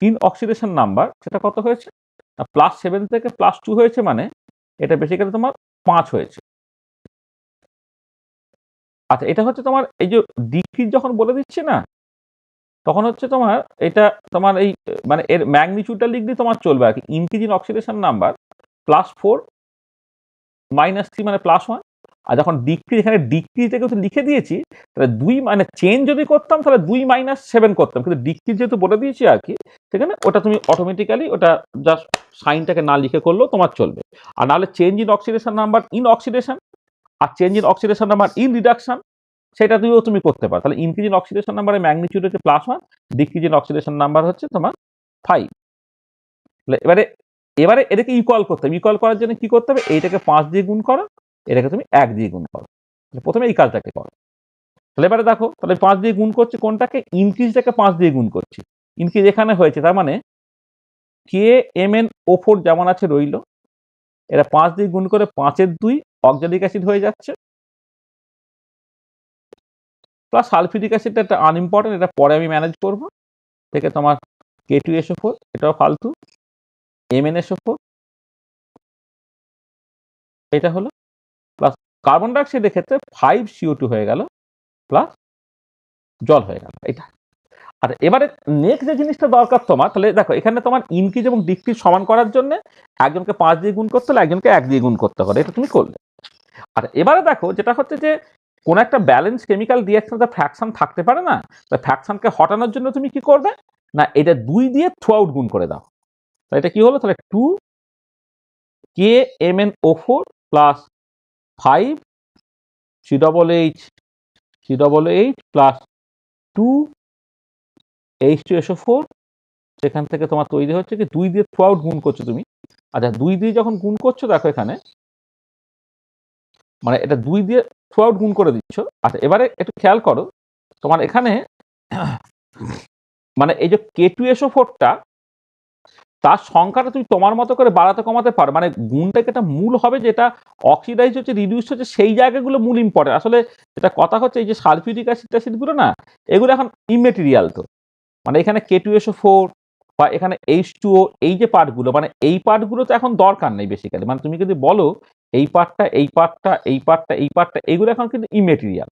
ইন অক্সিডেশন নাম্বার সেটা কত হয়েছে? +7 থেকে +2 হয়েছে, মানে এটা বেসিক্যালি তোমার 5 হয়েছে। আচ্ছা, এটা হচ্ছে তোমার এই যে ডিক্রিজ যখন বলে দিচ্ছে না তখন হচ্ছে তোমার এটা তোমার এই মানে এর ম্যাগনিটিউডটা লিখলে তোমার চলবে আর কি। ইনক্রিজ ইন অক্সিডেশন নাম্বার +4 -3 মানে +1। আর যখন ডিক্রিজ, এখানে ডিক্রিজ যেহেতু লিখে দিয়েছি তাহলে 2 মানে চেঞ্জ যদি করতাম তাহলে 2 - 7 করতাম, কিন্তু ডিক্রিজ যেহেতু বলে দিয়েছি আর কি সেখানে ওটা তুমি অটোমেটিক্যালি ওটা জাস্ট সাইনটাকে না লিখে করলেও তোমার চলবে। আর নাহলে change in oxidation number in oxidation আর change in oxidation number in reduction সেটা দিয়েও তুমি করতে পারো। তাহলে ইনক্রিজ ইন অক্সিডেশন নাম্বারের ম্যাগনিটিউড হচ্ছে +1, ডিক্রিজ ইন অক্সিডেশন নাম্বার হচ্ছে তোমার 5। তাহলে এবারে এটাকে ইকুয়াল করতে হবে। ইকুয়াল করার জন্য কি করতে হবে? এইটাকে 5 দিয়ে গুণ করো, এটাকে তুমি 1 দিয়ে গুণ করো। প্রথমে এই কাজটাকে করো। তাহলে এবারে দেখো, তাহলে 5 দিয়ে গুণ করছি কোনটাকে? ইনক্রিজটাকে 5 দিয়ে গুণ করছি। ইনক্রিজ এখানে হয়েছে, তার মানে KMnO4 যেমন আছে রইল, এটা 5 দিয়ে গুণ করে 5-এর 2 অক্সালিক অ্যাসিড হয়ে যাচ্ছে, প্লাস সালফিউরিক অ্যাসিডটা একটা আনইম্পর্টেন্ট, এটা পরে আমি ম্যানেজ করব। থেকে তোমার K2SO4 এটাও ফালতু, MnSO4 এটা হলো, প্লাস কার্বন ডাইঅক্সাইডের ক্ষেত্রে 5CO2 হয়ে গেল, প্লাস জল হয়ে গেল এটা। আর এবারে নেক্সট যে জিনিসটা দরকার তোমার, তাহলে দেখো এখানে তোমার ইনক্রিজ এবং ডিক্রিজ সমান করার জন্য একজনকে 5 দিয়ে গুণ করতে হলে একজনকে 1 দিয়ে গুণ করতে হবে, এটা তুমি করলে। আর এবারে দেখো যেটা হচ্ছে যে কোন একটা ব্যালেন্স কেমিক্যাল রিঅ্যাকশন ফ্র্যাকশন থাকতে পারে না, ফ্র্যাকশনকে হটানোর জন্য তুমি কি করবে না, এটা 2 দিয়ে থ্রু আউট গুণ করে দাও। তাহলে এটা কি হলো? তাহলে 2 KMnO4 plus 5 COOH plus 2 H2SO4, সেখান থেকে তোমার তৈরি হচ্ছে কি 2 দিয়ে থ্রু আউট গুণ করছো তুমি। আচ্ছা, 2 দিয়ে যখন গুণ করছো দেখো এখানে মানে এটা 2 দিয়ে থ্রু আউট গুণ করে দিচ্ছ। আচ্ছা, এবারে একটু খেয়াল করো, তোমার এখানে মানে এই যে K2SO4টা তার সংখ্যাটা তুমি তোমার মতো করে বাড়াতে কমাতে পারো, মানে গুণটাকে একটা মূল হবে যেটা অক্সিডাইজ হচ্ছে, রিডিউস হচ্ছে, সেই জায়গাগুলো মূল ইম্পর্টেন্ট। আসলে যেটা কথা হচ্ছে এই যে সালফিউরিক অ্যাসিডগুলো না, এগুলো এখন ইমেটেরিয়াল। তো মানে এখানে K2SO4 বা এখানে H2O, এই যে পার্টগুলো, মানে এই পার্টগুলো তো এখন দরকার নেই বেসিক্যালি। মানে তুমি যদি বলো এই পার্টটা, এই পার্টটা, এই পার্টটা, এই পার্টটা, এইগুলো এখন কিন্তু ইমেটেরিয়াল।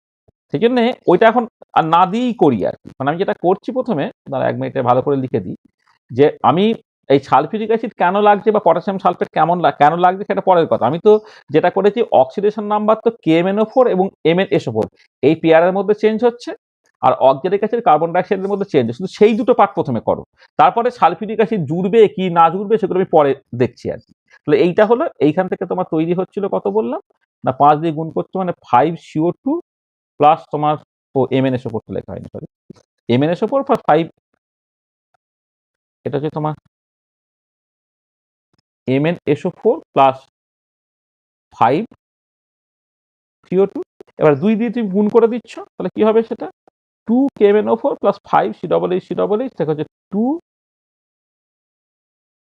সেই জন্য ওইটা এখন আর না দিয়েই করি আর কি। মানে আমি যেটা করছি প্রথমে, দাঁড়া 1 মিনিটে ভালো করে লিখে দিই, যে আমি এই সালফিউরিক অ্যাসিড কেন লাগছে বা পটাশিয়াম সালফেট কেন লাগছে সেটা পরের কথা। আমি তো যেটা করেছি, অক্সিডেশন নাম্বার তো KMnO4 এবং MnSO4 এই পেয়ারের মধ্যে চেঞ্জ হচ্ছে, আর অক্সালিক অ্যাসিড কার্বন ডাইঅক্সাইডের মধ্যে চেঞ্জ হচ্ছে। শুধু সেই দুটো পার্ট প্রথমে করো, তারপরে সালফিউরিক অ্যাসিড জুড়বে কি না জুড়বে সেগুলো আমি পরে দেখছি আর কি। তাহলে এইটা হলো, এইখান থেকে তোমার তৈরি হচ্ছিল কত বললাম না, 5 দিয়ে গুণ করছো মানে 5CO2 প্লাস তোমার MnSO4 তো লেখা হয়নি, সরি, MnSO4 প্লাস 5, এটা হচ্ছে তোমার MnSO4 প্লাস 5CO2। এবার 2 দিয়ে তুমি গুণ করে দিচ্ছ, তাহলে কি হবে সেটা 2 KMnO4 প্লাস 5 COOH থেকে হচ্ছে 2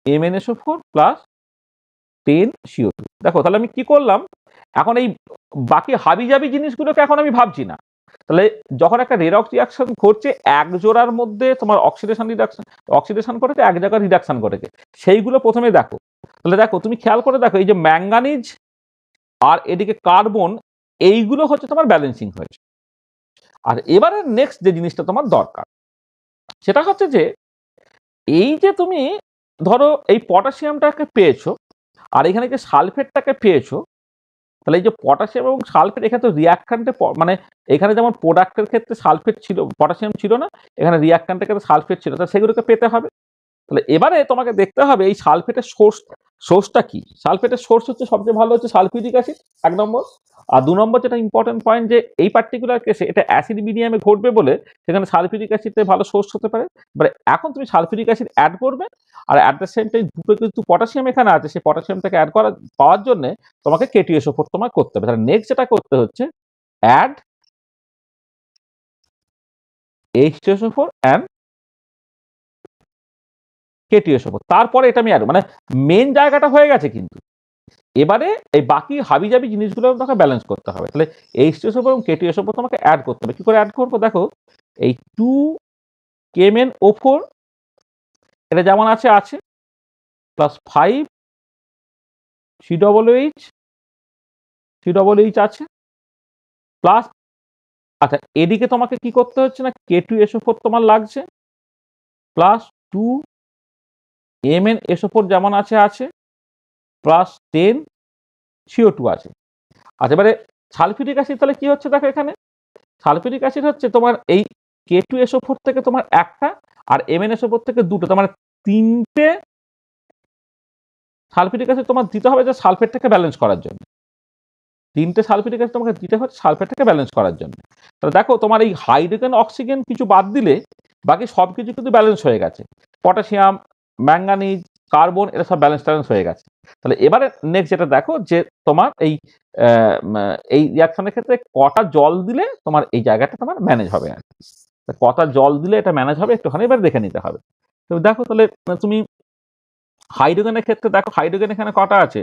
MnSO4 প্লাস 10 CO2। দেখো তাহলে আমি কি করলাম, এখন এই বাকি হাবিজাবি জিনিসগুলোকে এখন আমি ভাবছি না। তাহলে যখন একটা রেডক্স রিয়াকশন ঘটছে, এক জোড়ার মধ্যে তোমার অক্সিডেশন করেছে, এক জায়গায় রিডাকশন করেছে, সেইগুলো প্রথমে দেখো। তাহলে দেখো তুমি খেয়াল করে দেখো, এই যে ম্যাঙ্গানিজ আর এদিকে কার্বন, এইগুলো হচ্ছে তোমার ব্যালেন্সিং হয়েছে। আর এবারে নেক্সট যে জিনিসটা তোমার দরকার সেটা হচ্ছে যে, এই যে তুমি ধরো এই পটাশিয়ামটাকে পেয়েছো আর এখানে যে সালফেটটাকে পেয়েছো, তাহলে এই যে পটাশিয়াম এবং সালফেট, এখানে তো রিয়াক্ট্যান্টে, মানে এখানে যেমন প্রোডাক্টের ক্ষেত্রে সালফেট ছিল, পটাশিয়াম ছিল না, এখানে রিয়াক্ট্যান্টের ক্ষেত্রে সালফেট ছিল, তাহলে সেগুলোকে পেতে হবে। তাহলে এবারে তোমাকে দেখতে হবে এই সালফেটের সোর্সটা কি। সালফেটের সোর্স হচ্ছে সবচেয়ে ভালো হচ্ছে সালফিউরিক অ্যাসিড, 1 নম্বর। আর 2 নম্বর যেটা ইম্পর্টেন্ট পয়েন্ট, যে এই পার্টিকুলার কেসে এটা অ্যাসিড মিডিয়ামে ঘটবে বলে সেখানে সালফিউরিক অ্যাসিডের ভালো সোর্স হতে পারে। এবারে এখন তুমি সালফিউরিক অ্যাসিড অ্যাড করবে, আর অ্যাট দ্য সেম টাইম দুটো কিন্তু পটাশিয়াম এখানে আছে, সেই পটাশিয়ামটাকে অ্যাড পাওয়ার জন্য তোমাকে K2SO4 তোমার করতে হবে। তাহলে নেক্সট যেটা করতে হচ্ছে, অ্যাড H2SO4 অ্যান্ড K2SO4, তারপরে এটা আমি অ্যাড, মানে মেন জায়গাটা হয়ে গেছে। কিন্তু এবারে এই বাকি হাবিজাবি জিনিসগুলো তোমাকে ব্যালেন্স করতে হবে। তাহলে H2SO4 এবং K2SO4 তোমাকে অ্যাড করতে হবে। কি করে অ্যাড করবো দেখো, এই 2 KMnO4 এটা যেমন আছে আছে, প্লাস 5 COOH আছে, প্লাস, আচ্ছা এদিকে তোমাকে কি করতে হচ্ছে না, K2SO4 তোমার লাগছে, প্লাস 2 MnSO4 যেমন আছে আছে, প্লাস 10 CO2 আছে। আচ্ছা এবারে সালফিউরিক অ্যাসিড তাহলে কি হচ্ছে দেখো, এখানে সালফিউরিক অ্যাসিড হচ্ছে তোমার এই K2SO4 থেকে তোমার একটা, আর MnSO4 থেকে দুটো, তোমার 3টে সালফিউরিক অ্যাসিড তোমার দিতে হবে যে সালফেটটাকে ব্যালেন্স করার জন্য। 3টে সালফিউরিক অ্যাসিড তোমাকে দিতে হচ্ছে সালফেটটাকে ব্যালেন্স করার জন্য। তাহলে দেখো তোমার এই হাইড্রোজেন অক্সিজেন কিছু বাদ দিলে বাকি সব কিছু কিন্তু ব্যালেন্স হয়ে গেছে। পটাশিয়াম, ম্যাঙ্গানিজ, কার্বন, এটা সব ব্যালেন্স হয়ে গেছে। তাহলে এবারে নেক্সট যেটা দেখো, যে তোমার এই রিয়াকশনের ক্ষেত্রে কটা জল দিলে তোমার এই জায়গাটা তোমার ম্যানেজ হবে আর কি। কটা জল দিলে এটা ম্যানেজ হবে একটুখানি এবার দেখে নিতে হবে। তো দেখো তাহলে তুমি হাইড্রোজেনের ক্ষেত্রে দেখো, হাইড্রোজেন এখানে কটা আছে,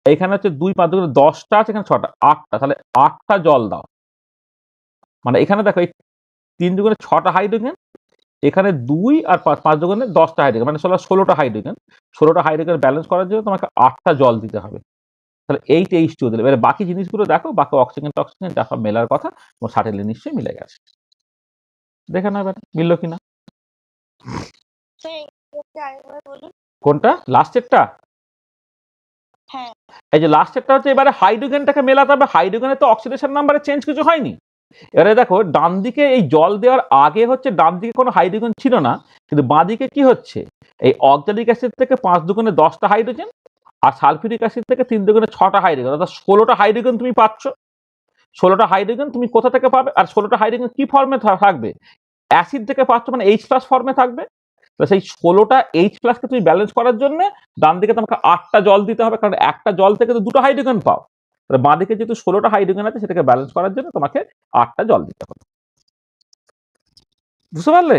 এইখানে হচ্ছে 2 5 2 10টা আছে, এখানে 6টা, 8টা, তাহলে 8টা জল দাও। মানে এখানে দেখো এই 3 দুগুণে 6টা হাইড্রোজেন, এখানে 2 আর 5 দুগুণে 10টা হাইড্রোজেন, মানে 16টা হাইড্রোজেন। 16টা হাইড্রোজেন ব্যালেন্স করার জন্য তোমাকে 8টা জল দিতে হবে। তাহলে 8H2 দিলে, এবারে বাকি জিনিসগুলো দেখো, বাকি অক্সিজেন যা সব মেলার কথা ও সাটেলি নিশ্চয়ই মিলে গেছে। দেখে নাও এবার মিললো কিনা। কোনটা লাস্টেরটা? হ্যাঁ। এই যে লাস্টেরটা হচ্ছে, এবারে হাইড্রোজেনটাকে মেলাতে হবে। হাইড্রোজেনের তো অক্সিডেশন নাম্বারে চেঞ্জ কিছু হয়নি। এবারে দেখো ডান দিকে এই জল দেওয়ার আগে হচ্ছে ডান দিকে কোনো হাইড্রোজেন ছিল না, কিন্তু বাঁ দিকে কি হচ্ছে, এই অক্সালিক অ্যাসিড থেকে 5 দুগুণে 10টা হাইড্রোজেন, আর সালফিউরিক অ্যাসিড থেকে 3 দুগুণে 6টা হাইড্রোজেন, অর্থাৎ 16টা হাইড্রোজেন তুমি পাচ্ছ। 16টা হাইড্রোজেন তুমি কোথা থেকে পাবে, আর 16টা হাইড্রোজেন কি ফর্মে থাকবে, অ্যাসিড থেকে পাচ্ছ, মানে H+ ফর্মে থাকবে। তো সেই 16টা H+ কে তুমি ব্যালেন্স করার জন্য ডান দিকে তোমাকে 8টা জল দিতে হবে, কারণ একটা জল থেকে তো 2টো হাইড্রোজেন পাও। তাহলে বাঁ দিকে যেহেতু 16টা হাইড্রোজেন আছে, সেটাকে ব্যালেন্স করার জন্য তোমাকে 8টা জল দিতে হবে। বুঝতে পারলে?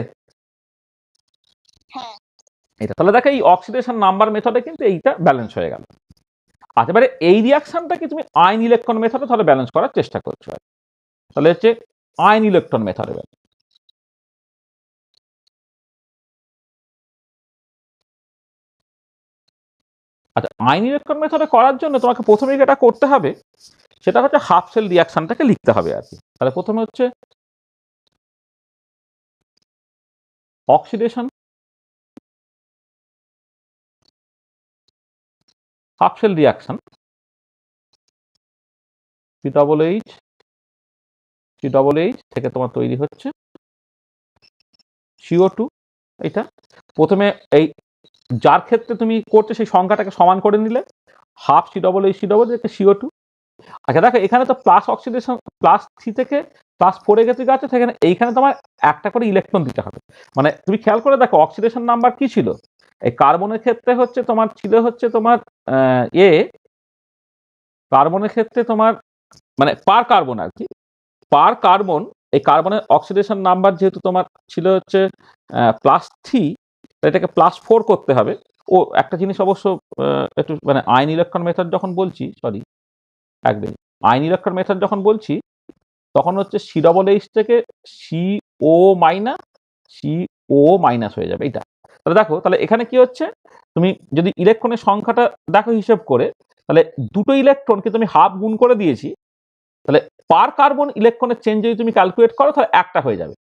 হ্যাঁ। এটা তাহলে দেখো এই অক্সিডেশন নাম্বার মেথডে কিন্তু এইটা ব্যালেন্স হয়ে গেল। আচ্ছা, এবারে এই রিয়াকশনটাকে তুমি আয়ন ইলেকট্রন মেথডে তাহলে ব্যালেন্স করার চেষ্টা করছো, তাহলে হচ্ছে আয়ন ইলেকট্রন মেথডে। আচ্ছা, আয়ন ইলেকট্রন মেথডে করার জন্য তোমাকে প্রথমে যেটা করতে হবে সেটা হচ্ছে হাফ সেল রিয়াকশনটাকে লিখতে হবে আর কি। তাহলে প্রথমে হচ্ছে oxidation half cell reaction COOH থেকে তোমার তৈরি হচ্ছে CO2। এটা প্রথমে এই যার ক্ষেত্রে তুমি করছো সেই সংখ্যাটাকে সমান করে নিলে, হাফ COOH CO2। আচ্ছা দেখো, এখানে তো প্লাস অক্সিডেশন +3 থেকে +4 গেছে আছে, সেখানে এইখানে তোমার একটা করে ইলেকট্রন দিতে হবে। মানে তুমি খেয়াল করে দেখো অক্সিডেশন নাম্বার কি ছিল, এই কার্বনের ক্ষেত্রে হচ্ছে তোমার ছিল হচ্ছে তোমার কার্বনের ক্ষেত্রে তোমার মানে পার কার্বন আর কি, পার কার্বন এই কার্বনের অক্সিডেশন নাম্বার যেহেতু তোমার ছিল হচ্ছে +3, এটাকে +4 করতে হবে। ও একটা জিনিস অবশ্য একটু মানে আয়ন ইলেকট্রন মেথড যখন বলছি, সরি একদম আয়ন ইলেকট্রন মেথড যখন বলছি তখন হচ্ছে COOH থেকে CO- হয়ে যাবে এটা। তাহলে দেখো, তাহলে এখানে কি হচ্ছে, তুমি যদি ইলেকট্রনের সংখ্যাটা দেখো হিসেব করে, তাহলে দুটো ইলেকট্রনকে তুমি হাফ গুণ করে দিয়েছি, তাহলে পার কার্বন ইলেকট্রনের চেঞ্জ যদি তুমি ক্যালকুলেট করো তাহলে একটা হয়ে যাবে।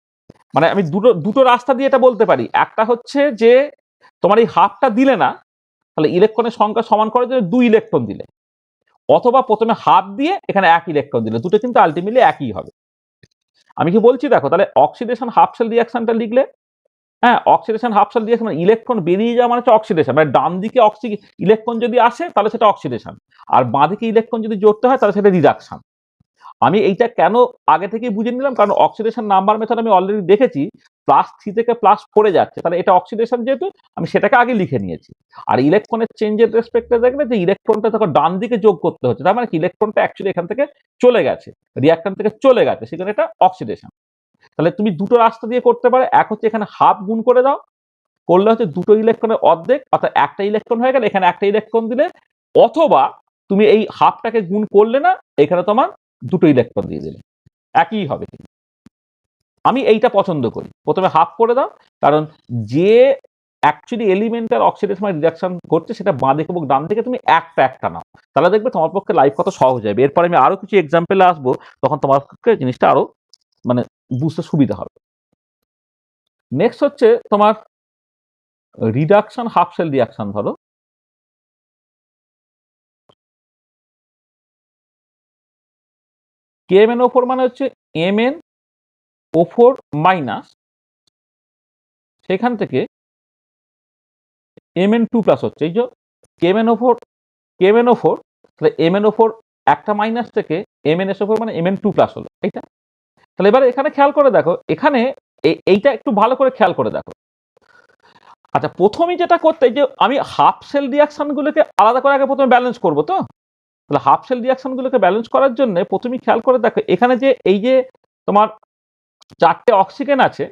মানে আমি দুটো রাস্তা দিয়ে এটা বলতে পারি। একটা হচ্ছে যে তোমার এই হাফটা দিলে না, তাহলে ইলেকট্রনের সংখ্যা সমান করার জন্য 2 ইলেকট্রন দিলে, অথবা প্রথমে হাফ দিয়ে এখানে 1 ইলেকট্রন দিলে, দুটো কিন্তু আলটিমেটলি একই হবে। আমি কি বলছি দেখো, তাহলে অক্সিডেশন হাফ সেল রিয়াকশনটা লিখলে, হ্যাঁ অক্সিডেশন হাফ সেল রিয়াকশন মানে ইলেকট্রন বেরিয়ে যাওয়া মানে হচ্ছে অক্সিডেশন, মানে ডান দিকে ইলেকট্রন যদি আসে তাহলে সেটা অক্সিডেশন, আর বাঁ দিকে ইলেকট্রন যদি জড়তে হয় তাহলে সেটা রিডাকশন। আমি এইটা কেন আগে থেকেই বুঝে নিলাম, কারণ অক্সিডেশন নাম্বার মেথড আমি অলরেডি দেখেছি +3 থেকে +4 যাচ্ছে, তাহলে এটা অক্সিডেশন যেহেতু আমি সেটাকে আগে লিখে নিয়েছি। আর ইলেকট্রনের চেঞ্জের রেসপেক্টে দেখলে যে ইলেকট্রনটা তখন ডান দিকে যোগ করতে হচ্ছে, তার মানে কি ইলেকট্রনটা অ্যাকচুয়ালি এখান থেকে চলে গেছে, রিঅ্যাক্ট্যান্ট থেকে চলে গেছে, সেখানে এটা অক্সিডেশন। তাহলে তুমি দুটো রাস্তা দিয়ে করতে পারো, এক হচ্ছে এখানে হাফ গুণ করে দাও, করলে হচ্ছে দুটো ইলেকট্রনের অর্ধেক, অর্থাৎ একটা ইলেকট্রন হয়ে গেল, এখানে একটা ইলেকট্রন দিলে, অথবা তুমি এই হাফটাকে গুণ করলে না, এখানে তোমার দুটো ইলেকট্রন দিয়ে দিলে, একই হবে। আমি এইটা পছন্দ করি, প্রথমে হাফ করে দাও, কারণ যে অ্যাকচুয়ালি এলিমেন্টাল অক্সিডেশন রিডাকশন করছে সেটা বাঁ দিকে এবং ডান দিকে তুমি একটা নাও, তাহলে দেখবে তোমার পক্ষে লাইফ কত সহজ হবে। এরপরে আমি আরো কিছু এক্সাম্পলে আসবো, তখন তোমার পক্ষে জিনিসটা আরো মানে বুঝতে সুবিধা হবে। নেক্সট হচ্ছে তোমার রিডাকশন হাফ সেল রিয়াকশন। ধরো KMnO4 মানে হচ্ছে MnO4-, সেখান থেকে Mn2+ হচ্ছে, এই যে KMnO4 তাহলে MnO4 একটা মাইনাস থেকে MnSO4 মানে Mn2+ হলো এইটা। তাহলে এবার এখানে খেয়াল করে দেখো, এখানে এইটা একটু ভালো করে খেয়াল করে দেখো। আচ্ছা, প্রথমেই যেটা করতে, যে আমি হাফ সেল রিয়াকশন গুলোকে আলাদা করে আগে প্রথমে ব্যালেন্স করবো, তো তাহলে হাফ সেল রিয়াকশন গুলোকে ব্যালেন্স করার জন্য প্রথমেই খেয়াল করে দেখো, এখানে যে এই যে তোমার 4টে অক্সিজেন আছে,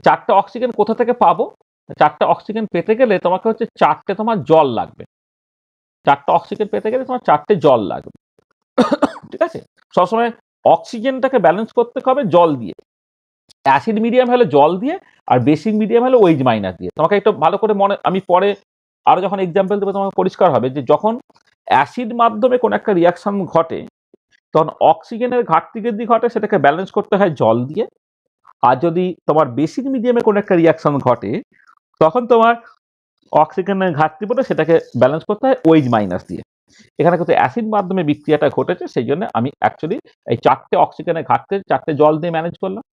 4টে অক্সিজেন কোথা থেকে পাবো, 4টে অক্সিজেন পেতে গেলে তোমাকে হচ্ছে 4টে তোমার জল লাগবে, 4টে অক্সিজেন পেতে গেলে তোমার 4টে জল লাগবে। ঠিক আছে, সবসময় অক্সিজেনটাকে ব্যালেন্স করতে হবে জল দিয়ে, অ্যাসিড মিডিয়াম হলে জল দিয়ে, আর বেসিক মিডিয়াম হলে OH- দিয়ে। তোমাকে একটু ভালো করে মনে, আমি পরে আরো যখন এক্সাম্পল দেবো তোমাকে পরিষ্কার হবে, যে যখন অ্যাসিড মাধ্যমে কোনো একটা রিয়াকশন ঘটে তখন অক্সিজেনের ঘাটতি বৃদ্ধি ঘটে, সেটাকে ব্যালেন্স করতে হয় জল দিয়ে। আর যদি তোমার বেসিক মিডিয়ামে কোনো একটা রিয়াকশন ঘটে তখন তোমার অক্সিজেনের ঘাটতি পড়ে, সেটাকে ব্যালেন্স করতে হয় OH- দিয়ে। এখানে কিন্তু অ্যাসিড মাধ্যমে বিক্রিয়াটা ঘটেছে, সেই জন্য আমি অ্যাকচুয়ালি এই 4টে অক্সিজেনের ঘাটতি 4টে জল দিয়ে ম্যানেজ করলাম।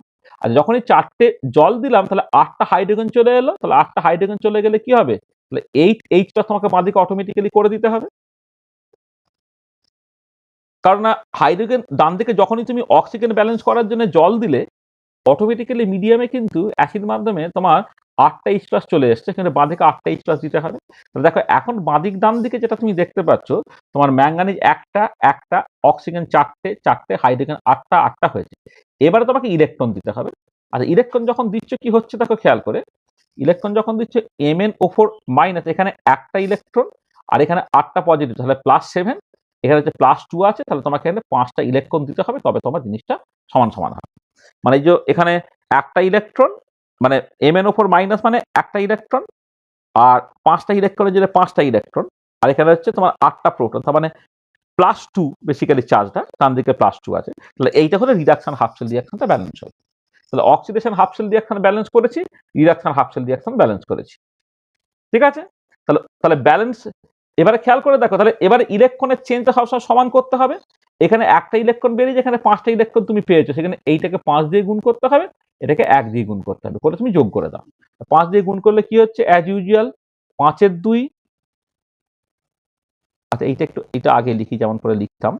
আর যখন এই 4টে জল দিলাম তাহলে 8টা হাইড্রোজেন চলে এলো, তাহলে 8টা হাইড্রোজেন চলে গেলে কি হবে, তাহলে 8H তোমাকে বাঁদিকে অটোমেটিক্যালি করে দিতে হবে, কারণ হাইড্রোজেন ডান দিকে যখনই তুমি অক্সিজেন ব্যালেন্স করার জন্য জল দিলে, অটোমেটিক্যালি মিডিয়ামে কিন্তু অ্যাসিড মাধ্যমে তোমার 8টা H+ চলে এসছে, সেখানে বাঁদিকে 8টা H+ দিতে হবে। তাহলে দেখো এখন বাঁদিক ডান দিকে যেটা তুমি দেখতে পাচ্ছ, তোমার ম্যাঙ্গানিজ একটা, অক্সিজেন 4টে, হাইড্রোজেন 8টা হয়েছে। এবারে তোমাকে ইলেকট্রন দিতে হবে। আচ্ছা, ইলেকট্রন যখন দিচ্ছ কি হচ্ছে দেখো খেয়াল করে, ইলেকট্রন যখন দিচ্ছে Mn O4 মাইনাস, এখানে একটা ইলেকট্রন আর এখানে 8টা পজিটিভ, তাহলে +7, এখানে হচ্ছে +2 আছে, তাহলে তোমাকে এখানে 5টা ইলেকট্রন দিতে হবে, তবে তোমার জিনিসটা সমান সমান হবে। মানে এই যে এখানে একটা ইলেকট্রন মানে MnO4 মাইনাস মানে একটা ইলেকট্রন, আর 5টা ইলেকট্রনের জন্য 5টা ইলেকট্রন, আর এখানে হচ্ছে তোমার 8টা প্রোটন, তার মানে +2 বেসিক্যালি চার্জটা ডান দিকে +2 আছে। তাহলে এইটা হলো রিডাকশন হাফ সেল রিঅ্যাকশনটা ব্যালেন্স হবে। তাহলে oxidation half cell reaction balance করেছি, reduction half cell reaction balance করেছি, ঠিক আছে? তাহলে তাহলে ব্যালেন্স, এবারে খেয়াল করে দেখো, তাহলে এবারে ইলেকট্রনের চেঞ্জটা সবসময় সমান করতে হবে। এখানে একটা ইলেকট্রন বেরিয়েছে, এখানে 5টা ইলেকট্রন তুমি পেয়েছো, সেখানে এইটাকে 5 দিয়ে গুণ করতে হবে, এটাকে 1 দিয়ে গুণ করতে হবে, করে তুমি যোগ করে দাও। 5 দিয়ে গুণ করলে কি হচ্ছে, অ্যাজ ইউজুয়াল 5 এর 2। আচ্ছা এটা আগে লিখি, যেমন করে লিখতাম।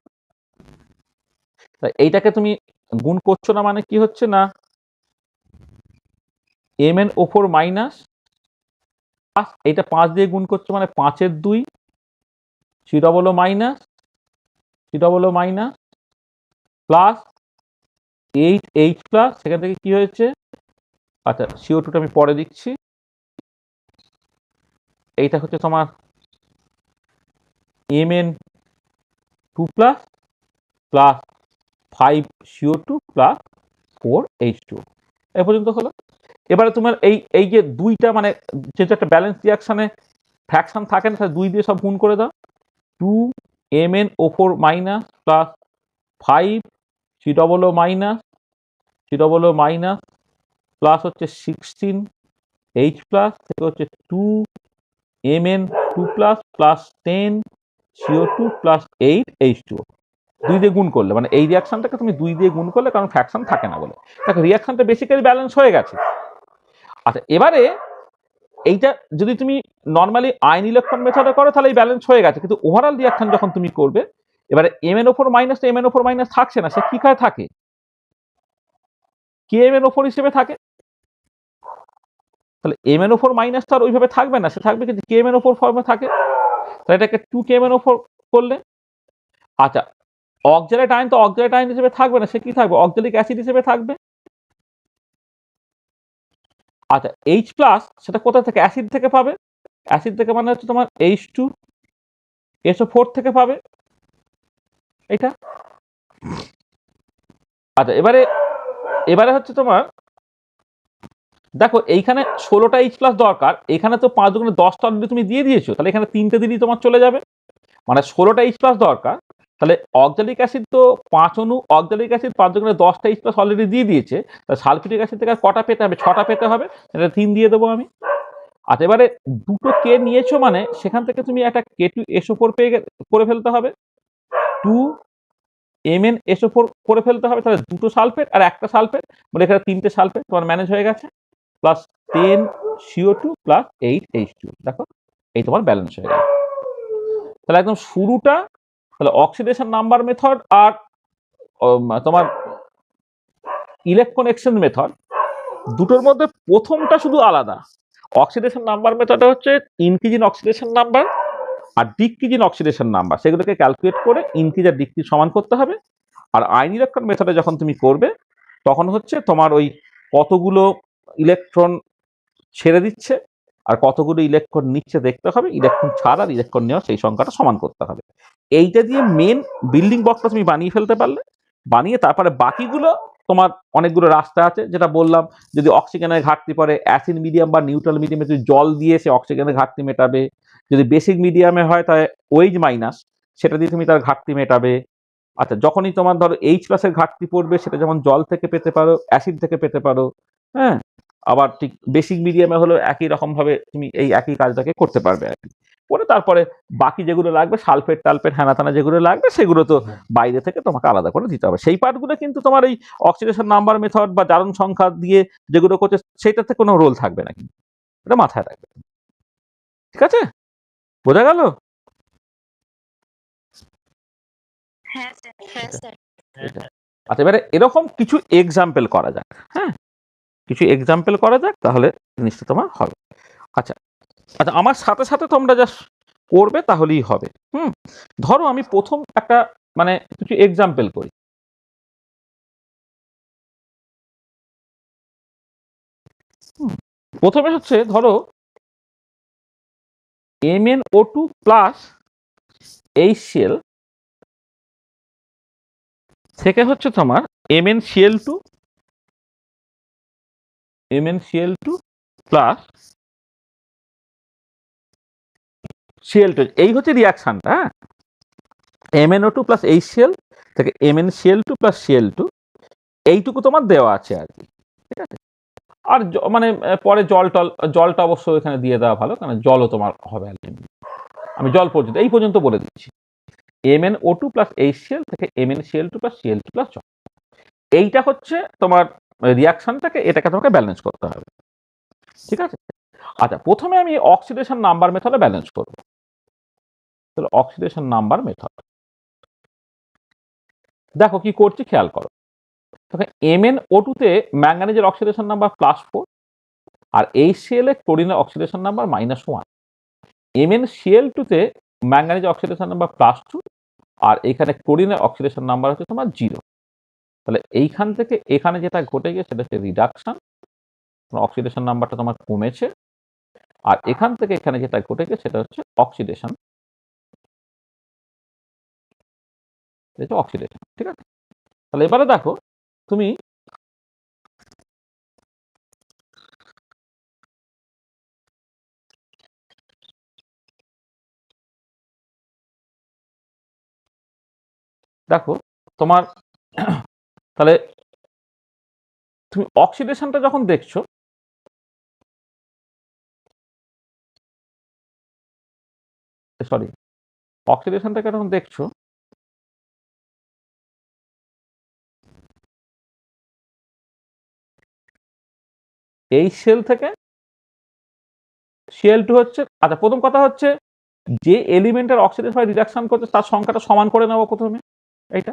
এইটাকে তুমি গুণ করছো না, মানে কি হচ্ছে না, MnO4 মাইনাস, এইটা 5 দিয়ে গুণ করছো মানে 5 এর 2, C minus, C minus plus 8H plus, সেখান থেকে কি হয়েছে, আচ্ছা CO2টা আমি পরে দিচ্ছি, এইটা হচ্ছে তোমার Mn2 plus plus 5CO2 plus 4H2, এই পর্যন্ত হলো। এবারে তোমার এই যে দুইটা মানে যেটা একটা ব্যালেন্স রিঅ্যাকশনে ফ্র্যাকশন থাকে না, তাহলে 2 দিয়ে সব গুণ করে দাও। 2 MnO4 minus plus 5 C minus, C minus plus হচ্ছে 16H প্লাস, থেকে হচ্ছে 2 Mn2 plus plus 10 CO2 plus 8H2, 2 দিয়ে গুণ করলে, মানে এই রিঅ্যাকশনটাকে তুমি 2 দিয়ে গুণ করলে, কারণ ফ্র্যাকশন থাকে না বলে। দেখো রিঅ্যাকশনটা বেসিক্যালি ব্যালেন্স হয়ে গেছে। আচ্ছা এবারে এইটা যদি তুমি নর্মালি আয়ন ইলেকট্রন মেথডে করো তাহলে এই ব্যালেন্স হয়ে গেছে, কিন্তু ওভারঅল রিঅ্যাকশন যখন তুমি করবে, এবারে MnO4 মাইনাস তো MnO4 মাইনাস থাকছে না, সে কি কায় থাকে, KMnO4 হিসেবে থাকে। তাহলে MnO4 মাইনাস তো আর ওইভাবে থাকবে না, সে থাকবে কিন্তু KMnO4 ফর্মে থাকে, তাহলে এটাকে 2 KMnO4 করলে। আচ্ছা অক্সালেট আয়ন তো অক্সালেট আয়ন হিসেবে থাকবে না, সে কি থাকবে, অক্সালিক অ্যাসিড হিসেবে থাকবে। আচ্ছা H প্লাস সেটা কোথা থেকে, অ্যাসিড থেকে পাবে, অ্যাসিড থেকে মানে হচ্ছে তোমার H2SO4 থেকে পাবে এটা। আচ্ছা এবারে হচ্ছে তোমার দেখো এইখানে 16টা H প্লাস দরকার, এখানে তো 5 গুণে 10টা অলরেডি তুমি দিয়ে দিয়েছো, তাহলে এখানে 3টে দিলেই তোমার চলে যাবে, মানে 16টা H প্লাস দরকার। তাহলে অক্সালিক অ্যাসিড তো 5 অণু, অক্সালিক অ্যাসিড 5 গুণে 10টা H প্লাস অলরেডি দিয়ে দিয়েছে, তাহলে সালফিউরিক অ্যাসিড থেকে আর কটা পেতে হবে, 6টা পেতে হবে, এটা 3 দিয়ে দেবো আমি। আচ্ছা এবারে দুটো কে নিয়েছো মানে সেখান থেকে তুমি একটা K2SO4 করে ফেলতে হবে, 2 MnSO4 করে ফেলতে হবে, তাহলে দুটো সালফেট আর একটা সালফেট, মানে এখানে 3টে সালফেট তোমার ম্যানেজ হয়ে গেছে, প্লাস 10 CO2 প্লাস 8H2, দেখো এই তোমার ব্যালেন্স হয়ে গেল। তাহলে একদম শুরুটা, তাহলে অক্সিডেশন নাম্বার মেথড আর তোমার ইলেকট্রন এক্সচেঞ্জ মেথড, দুটোর মধ্যে প্রথমটা শুধু আলাদা। অক্সিডেশন নাম্বার মেথডে হচ্ছে ইনক্রিজিং অক্সিডেশন নাম্বার আর ডিক্রিজিং অক্সিডেশন নাম্বার, সেগুলোকে ক্যালকুলেট করে ইনক্রিজ আর ডিক্রিজ সমান করতে হবে। আর আয়ন ইলেকট্রন মেথডে যখন তুমি করবে তখন হচ্ছে তোমার ওই কতগুলো ইলেকট্রন ছেড়ে দিচ্ছে আর কতগুলো ইলেকট্রন নিচ্ছে দেখতে হবে, ইলেকট্রন ছাড়া আর ইলেকট্রন নেওয়া সেই সংখ্যাটা সমান করতে হবে। এইটা দিয়ে মেন বিল্ডিং ব্লকটা তুমি বানিয়ে ফেলতে পারলে, বানিয়ে তারপরে বাকিগুলো তোমার অনেকগুলো রাস্তা আছে, যেটা বললাম, যদি অক্সিজেনের ঘাটতি পড়ে অ্যাসিড মিডিয়াম বা নিউট্রাল মিডিয়ামে তুমি জল দিয়ে সে অক্সিজেনের ঘাটতি মেটাবে, যদি বেসিক মিডিয়ামে হয় তাহলে ওয়েজ মাইনাস, সেটা দিয়ে তুমি তার ঘাটতি মেটাবে। আচ্ছা যখনই তোমার ধরো H প্লাসের ঘাটতি পড়বে, সেটা যেমন জল থেকে পেতে পারো, অ্যাসিড থেকে পেতে পারো, হ্যাঁ, আবার ঠিক বেসিক মিডিয়ামে হলো একই রকম ভাবে তুমি এই একই কাজটাকে করতে পারবে আর কি। করে তারপরে বাকি যেগুলো লাগবে সালফেট টালফেট হ্যানাতানা যেগুলো লাগবে সেগুলো তো বাইরে থেকে তোমাকে আলাদা করে দিতে হবে। সেই পার্টগুলো কিন্তু তোমার এই অক্সিডেশন নাম্বার মেথড বা জারণ সংখ্যা দিয়ে যেগুলো করছে সেটাতে কোনো রোল থাকবে না, কিন্তু এটা মাথায় রাখবে, ঠিক আছে? বোঝা গেল? হ্যাঁ স্যার। আচ্ছা এবারে এরকম কিছু এক্সাম্পল করা যাক, হ্যাঁ কিছু এক্সাম্পল করা যাক, তাহলে জিনিসটা তোমার হবে। আচ্ছা আচ্ছা আমার সাথে সাথে তোমরা যা করবে তাহলেই হবে। ধরো আমি প্রথম একটা মানে কিছু এক্সাম্পল করি। প্রথমে হচ্ছে ধরো MnO2 প্লাস HCl থেকে হচ্ছে তোমার MnCl2 প্লাস Cl2, এই হচ্ছে রিয়াকশনটা। হ্যাঁ, MnO2 প্লাস HCl থেকে MnCl2 প্লাস Cl2, এইটুকু তোমার দেওয়া আছে আর কি। ঠিক আছে, আর মানে পরে জলটা অবশ্য এখানে দিয়ে দেওয়া ভালো, কারণ জলও তোমার হবে। আমি জল পর্যন্ত এই পর্যন্ত বলে দিচ্ছি, MnO2 প্লাস HCl থেকে MnCl2 প্লাস Cl2 প্লাস জল। এইটা হচ্ছে তোমার রিয়াকশনটাকে, এটাকে তোমাকে ব্যালেন্স করতে হবে। ঠিক আছে, আচ্ছা প্রথমে আমি অক্সিডেশন নাম্বার মেথডে ব্যালেন্স করব। তাহলে অক্সিডেশন নাম্বার মেথড দেখো কি করছি, খেয়াল করো। MnO2 তে ম্যাঙ্গানিজের অক্সিডেশন নাম্বার +4, আর HCl এ ক্লোরিনের অক্সিডেশন নাম্বার -1। MnCl2 তে ম্যাঙ্গানিজের অক্সিডেশন নাম্বার +2, আর এখানে ক্লোরিনের অক্সিডেশন নাম্বার হচ্ছে তোমার 0। তাহলে এইখান থেকে এখানে যেটা ঘটে গিয়ে সেটা হচ্ছে রিডাকশন, অক্সিডেশন নাম্বারটা তোমার কমেছে। আর এখান থেকে এখানে যেটা ঘটে গিয়ে সেটা হচ্ছে অক্সিডেশন। ঠিক আছে, তাহলে এবারে দেখো তুমি দেখো তোমার তাহলে তুমি অক্সিডেশনটা যখন দেখছো, সরি অক্সিডেশনটাকে যখন দেখছো, এই সেল থেকে Cl2 হচ্ছে, আচ্ছা প্রথম কথা হচ্ছে যে এলিমেন্টের অক্সিডেশন বা রিডাকশন করছে তার সংখ্যাটা সমান করে নেবো প্রথমে এইটা।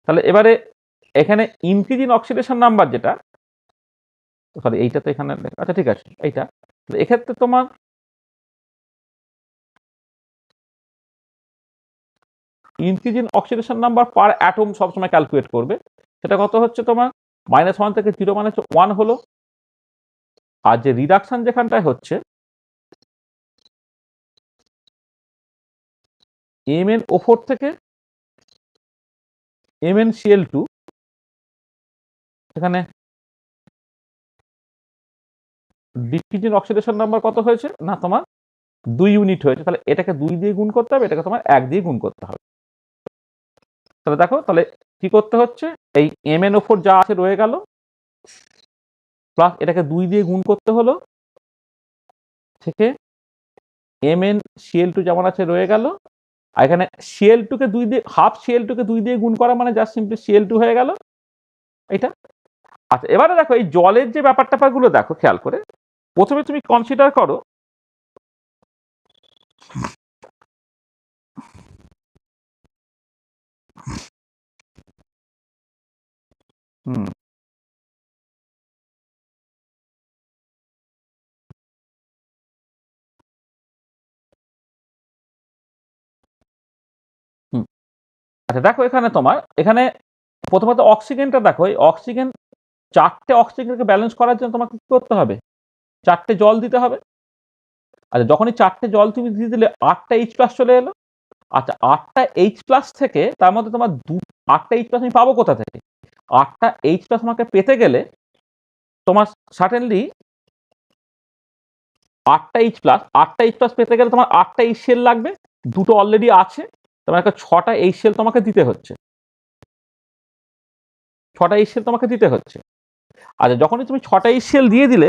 তাহলে এবারে এখানে ইনক্রিজিং অক্সিডেশন নাম্বার যেটা, সরি এইটা তো এখানে, আচ্ছা ঠিক আছে এইটা, এক্ষেত্রে তোমার ইনক্রিজিং অক্সিডেশন নাম্বার পার অ্যাটম সবসময় ক্যালকুলেট করবে। সেটা কত হচ্ছে তোমার -1 থেকে 0 মানে 1 হলো। আর যে রিডাকশন যেখানটায় হচ্ছে MnO4 থেকে MnCl2, এখানে ডিফিউশন অক্সিডেশন নাম্বার কত হয়েছে না তোমার 2 ইউনিট হয়েছে। তাহলে এটাকে 2 দিয়ে গুণ করতে হবে, এটাকে তোমার 1 দিয়ে গুণ করতে হবে। তাহলে দেখো তাহলে কি করতে হচ্ছে, এই MnO4 যা আছে রয়ে গেল, প্লাস এটাকে 2 দিয়ে গুণ করতে হলো, থেকে MnCl2 যেমন আছে রয়ে গেল, আর এখানে Cl2 কে 2 দিয়ে হাফ Cl2 কে 2 দিয়ে গুণ করা মানে জাস্ট সিম্পলি Cl2 হয়ে গেল এটা। আচ্ছা এবারে দেখো এই জলের যে ব্যাপারগুলো দেখো খেয়াল করে, প্রথমে তুমি কনসিডার করো আচ্ছা দেখো এখানে তোমার এখানে প্রথমত অক্সিজেনটা দেখো, এই অক্সিজেন 4টে অক্সিজেনকে ব্যালেন্স করার জন্য তোমাকে কি করতে হবে, 4টে জল দিতে হবে। আচ্ছা যখনই 4টে জল তুমি দিয়ে দিলে 8টা H+ চলে এলো। আচ্ছা 8টা H+ থেকে তার মধ্যে তোমার 8টা H+ আমি পাবো কোথা থেকে, 8টা H+ আমাকে পেতে গেলে তোমার সার্টেনলি 8টা H+ পেতে গেলে তোমার 8টা HCl লাগবে, দুটো অলরেডি আছে, তোমার একটা 6টা HCl তোমাকে দিতে হচ্ছে, 6টা HCl তোমাকে দিতে হচ্ছে। আচ্ছা যখনই তুমি 6টা HCl দিয়ে দিলে,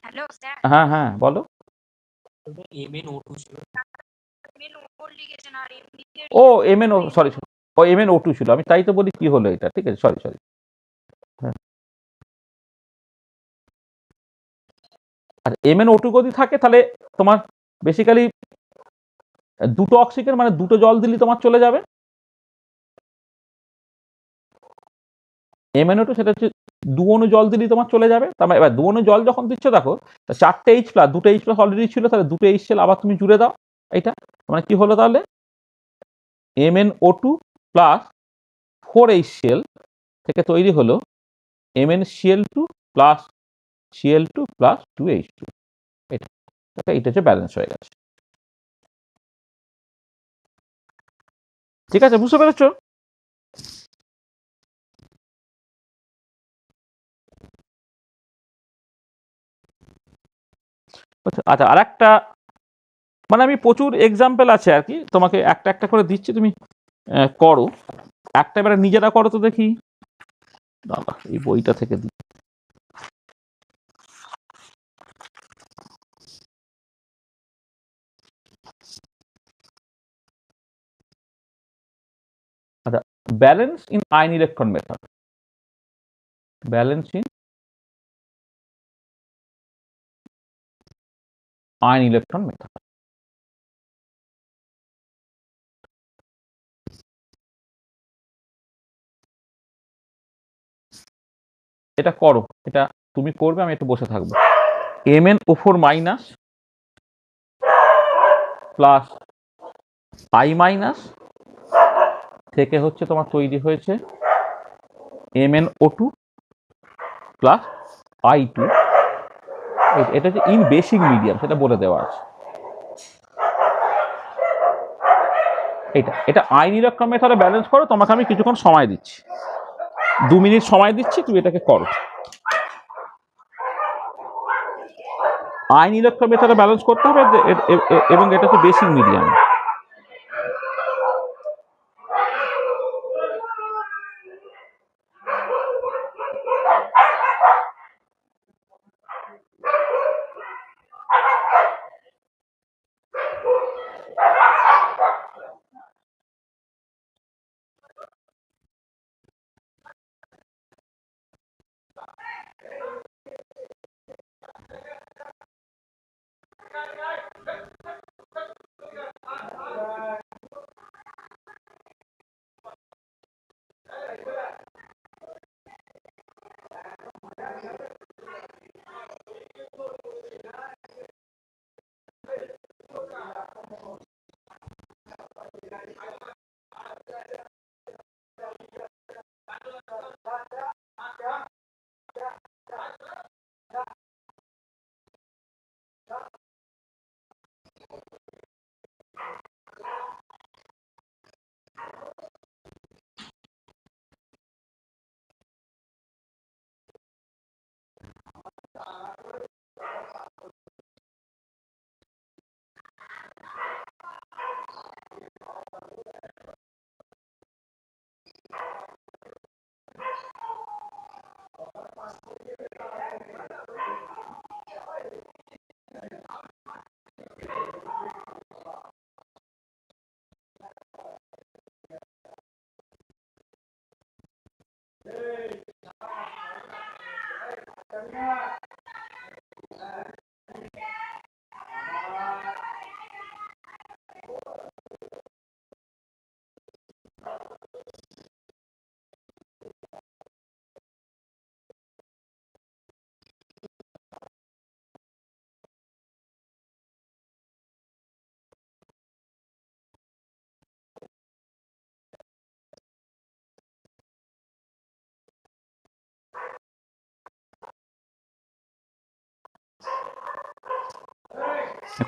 হ্যালো স্যার, হ্যাঁ হ্যাঁ বলো। MnO2 ছিল। মেন লিখেছেন আর এমনিতে ও MnO, সরি ও MnO2 ছিল, আমি তাই তো বলি কি হলো এটা। ঠিক আছে, সরি হ্যাঁ। আচ্ছা MnO2 যদি থাকে তাহলে তোমার বেসিক্যালি দুটো অক্সিজেন মানে দুটো জল দিলে তোমার চলে যাবে। MnO2 সেটা হচ্ছে 2 অণু জল দিলেই তোমার চলে যাবে। তার মানে এবার 2 অণু জল যখন দিচ্ছ দেখো 4টে H+, দুটো H+ অলরেডি ছিল, তাহলে দুটো HCl আবার তুমি জুড়ে দাও। এইটা মানে কি হলো তাহলে MnO2 প্লাস 4 HCl থেকে তৈরি হলো MnCl2 plus Cl2 plus 2H2, এটা এটা হচ্ছে ব্যালেন্স হয়ে গেছে। ঠিক আছে, বুঝতে পেরেছো? আচ্ছা, আর একটা, মানে আমি প্রচুর এক্সাম্পল আছে আর কি, তোমাকে একটা একটা করে দিচ্ছি, তুমি করো একটা, এবারে নিজেরা করো তো দেখি। দাঁড়া, এই বইটা থেকে দিই। আচ্ছা, balance in ion electron method, balance in ion electron method. এটা করো, এটা তুমি করবে, আমি একটু বসে থাকবো। MnO4 minus plus I minus থেকে হচ্ছে তোমার তৈরি হয়েছে MnO2 প্লাস I2, এটা হচ্ছে ইন বেসিক মিডিয়াম, সেটা বলে দেওয়া আছে। এটা আয়ন ইলেকট্রন মেথডে ব্যালেন্স করো, তোমাকে আমি কিছুক্ষণ সময় দিচ্ছি, 2 মিনিট সময় দিচ্ছি, তুমি এটাকে করো। আয়ন ইলেকট্রন মেথডে ব্যালেন্স করতে হবে, এবং এটা হচ্ছে বেসিক মিডিয়াম।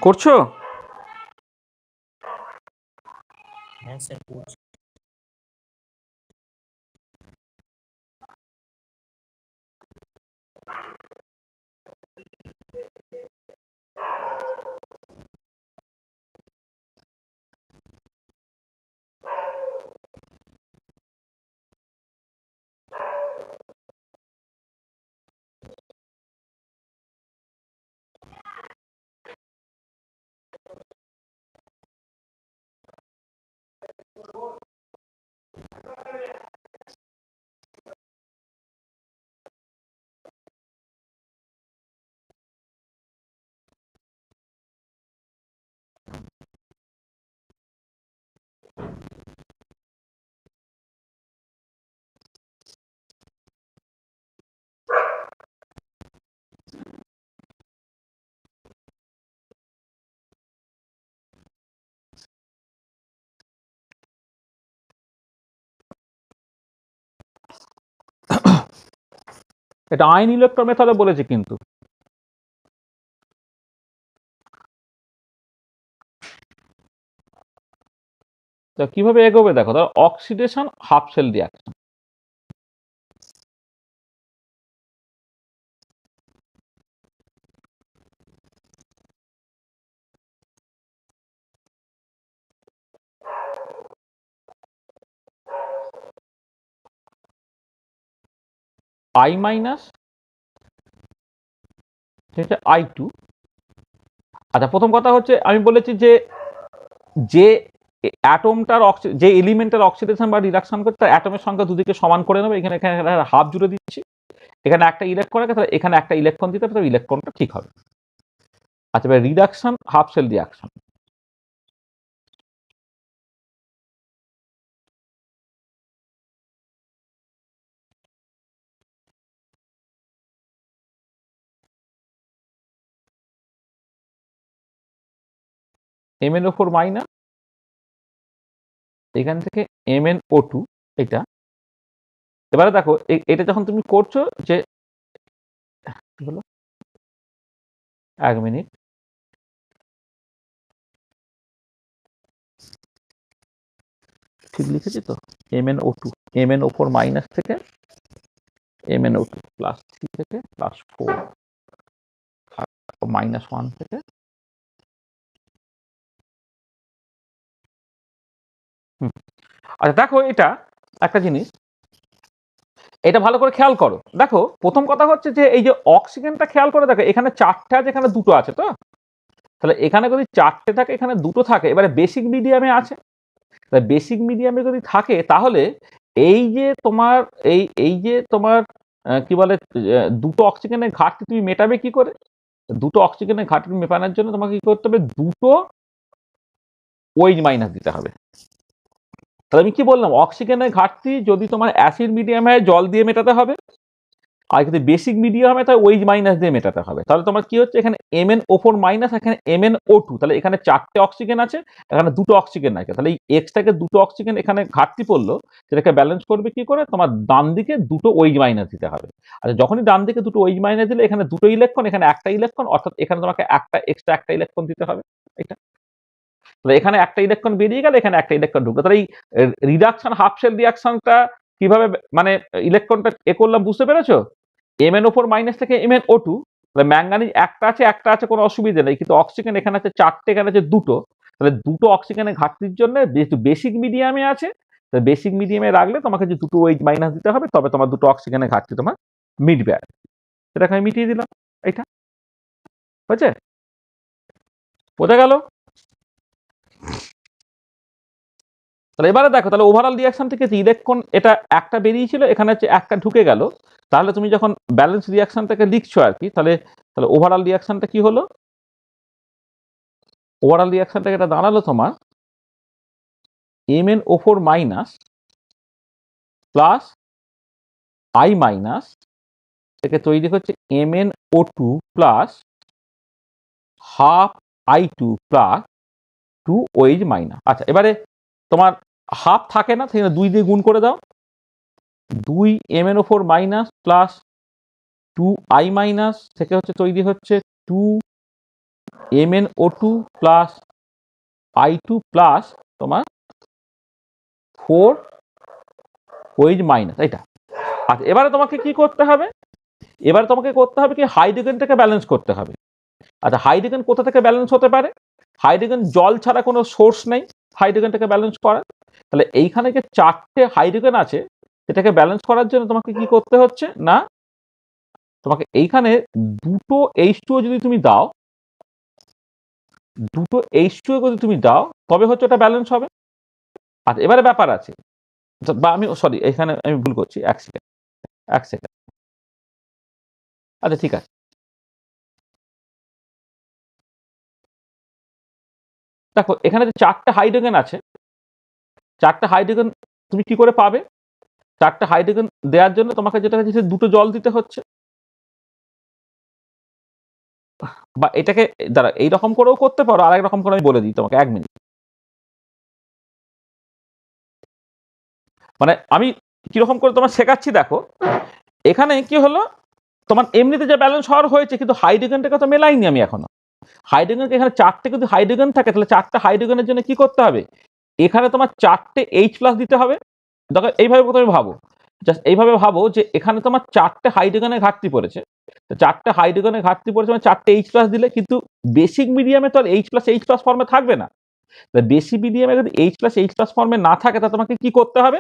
করছো? হ্যাঁ স্যার, করছি। এটা আয়ন ইলেকট্রন মেথডে বলেছে কিন্তু। তো কিভাবে এগোবে দেখো, ধরো oxidation half cell reaction. I minus হচ্ছে I2। আচ্ছা, প্রথম কথা হচ্ছে আমি বলেছি যে যে অ্যাটমটার যে এলিমেন্টের অক্সিডেশন বা রিডাকশন করতে অ্যাটমের সংখ্যা দুদিকে সমান করে নেবে। এখানে এখানে হাফ জুড়ে দিচ্ছি, এখানে একটা ইলেকট্রন আছে, তাহলে এখানে একটা ইলেকট্রন দিতে হবে, তাহলে ইলেকট্রনটা ঠিক হবে। আচ্ছা, এবার reduction half cell reaction. MnO4 minus, এখান থেকে MnO2 এটা। এবারে দেখো এটা যখন তুমি করছো যে কি হলো, 1 মিনিট, ঠিক লিখেছি তো? MnO2 MnO4 মাইনাস থেকে MnO2 প্লাস 3 থেকে প্লাস 4 মাইনাস 1 থেকে আচ্ছা দেখো এটা একটা জিনিস, এটা ভালো করে খেয়াল করো। দেখো প্রথম কথা হচ্ছে যে এই যে অক্সিজেনটা খেয়াল করে দেখো, এখানে 4টে আছে, এখানে 2টো আছে। তো তাহলে এখানে যদি 4টে থাকে, এখানে 2টো থাকে, এবারে বেসিক মিডিয়ামে আছে। তাহলে বেসিক মিডিয়ামে যদি থাকে, তাহলে এই যে তোমার এই যে তোমার কি বলে, 2টো অক্সিজেনের ঘাটতি তুমি মেটাবে কি করে? 2টো অক্সিজেনের ঘাটতি মেটানোর জন্য তোমাকে কি করতে হবে? 2টো OH মাইনাস দিতে হবে। তাহলে আমি কি বললাম, অক্সিজেনের ঘাটতি যদি তোমার অ্যাসিড মিডিয়াম হয় জল দিয়ে মেটাতে হবে, আর যদি বেসিক মিডিয়াম হয় তাহলে OH মাইনাস দিয়ে মেটাতে হবে। তাহলে তোমার কি হচ্ছে, এখানে MnO4 মাইনাস, এখানে MnO2, তাহলে এখানে 4টে অক্সিজেন আছে, এখানে 2টো অক্সিজেন আছে। তাহলে এই এক্সটাকে 2টো অক্সিজেন এখানে ঘাটতি পড়লো, সেটাকে ব্যালেন্স করবে কি করে? তোমার ডান দিকে 2টো OH মাইনাস দিতে হবে। আচ্ছা, যখনই ডান দিকে 2টো OH মাইনাস দিলে, এখানে 2টো ইলেকট্রন, এখানে একটা ইলেকট্রন, অর্থাৎ এখানে তোমাকে একটা এক্সট্রা একটা ইলেকট্রন দিতে হবে। এটা তাহলে এখানে একটা ইলেকট্রন বেরিয়ে গেল, এখানে একটা ইলেকট্রন ঢুকলো। তাহলে এই রিডাকশন হাফ সেল রিয়াকশনটা কিভাবে মানে ইলেকট্রনটা এ করলাম, বুঝতে পেরেছো? MnO4 মাইনাস থেকে MnO2, তাহলে ম্যাঙ্গানিজ একটা আছে কোনো অসুবিধা নেই, কিন্তু অক্সিজেন এখানে আছে 4টে, এখানে আছে 2টো। তাহলে 2টো অক্সিজেনের ঘাটতির জন্য যেহেতু বেসিক মিডিয়ামে আছে, তাহলে বেসিক মিডিয়ামে রাখলে তোমাকে যে 2টো OH মাইনাস দিতে হবে, তবে তোমার 2টো অক্সিজেনের ঘাটতি তোমার মিটবে। সেটাকে আমি মিটিয়ে দিলাম। এটা বুঝছে? বোঝা গেল? তাহলে এবারে দেখো, তাহলে ওভারঅল রিয়াকশন থেকে যে ইলেকট্রন এটা একটা বেরিয়েছিল, এখানে হচ্ছে একটা ঢুকে গেল। তাহলে তুমি যখন ব্যালেন্স রিয়াকশনটাকে লিখছো আর কি, তাহলে তাহলে ওভারঅল রিয়াকশনটা কি হলো? ওভারঅল রিয়াকশনটা এটা দাঁড়ালো তোমার MnO4 minus plus I minus থেকে তৈরি হচ্ছে MnO2 plus half I2 plus 2 OH minus. আচ্ছা, এবারে তোমার হাফ থাকে না, সেখানে 2 দিয়ে গুণ করে দাও। 2 MnO4 minus plus 2 I minus থেকে হচ্ছে তৈরি হচ্ছে 2 MnO2 প্লাস I2 প্লাস তোমার 4 OH মাইনাস। এটা আচ্ছা, এবারে তোমাকে কি করতে হবে? এবারে তোমাকে করতে হবে কি, হাইড্রোজেনটাকে ব্যালেন্স করতে হবে। আচ্ছা, হাইড্রোজেন কোথা থেকে ব্যালেন্স হতে পারে? হাইড্রোজেন জল ছাড়া কোনো সোর্স নেই হাইড্রোজেনটাকে ব্যালেন্স করার। তাহলে এইখানে যে 4টে হাইড্রোজেন আছে, এটাকে ব্যালেন্স করার জন্য তোমাকে কি করতে হচ্ছে না, তোমাকে এইখানে 2টো H2O যদি তুমি দাও, 2টো H2O যদি তুমি দাও, তবে হচ্ছে ওটা ব্যালেন্স হবে। আচ্ছা, এবারে ব্যাপার আছে, বা আমি সরি এখানে আমি ভুল করছি, এক সেকেন্ড। আচ্ছা ঠিক আছে, দেখো এখানে যে 4টে হাইড্রোজেন আছে, 4টে হাইড্রোজেন তুমি কি করে পাবে? 4টে হাইড্রোজেন দেওয়ার জন্য তোমাকে যেটা হচ্ছে 2টো জল দিতে হচ্ছে, বা এটাকে দাঁড়া এইরকম করেও করতে পারো, আর এক রকম করে আমি বলে দিই তোমাকে, 1 মিনিট। মানে আমি কিরকম করে তোমার শেখাচ্ছি দেখো, এখানে কি হলো, তোমার এমনিতে যে ব্যালেন্স হওয়ার হয়েছে, কিন্তু হাইড্রোজেনটাকে তো মেলাইনি আমি এখনো। হাইড্রোজেনকে এখানে 4টে যদি হাইড্রোজেন থাকে, তাহলে 4টে হাইড্রোজেনের জন্য কি করতে হবে? এখানে তোমার 4টে H+ দিতে হবে। দেখো এইভাবে প্রথমে ভাবো, জাস্ট এইভাবে ভাবো যে এখানে তোমার 4টে হাইড্রোজেনের ঘাটতি পড়েছে। তো 4টে হাইড্রোজেনের ঘাটতি পড়েছে মানে 4টে H+ দিলে, কিন্তু বেসিক মিডিয়ামে তো আর H+H+ ফর্মে থাকবে না। বেসিক মিডিয়ামে যদি H+H+ ফর্মে না থাকে, তা তোমাকে কি করতে হবে?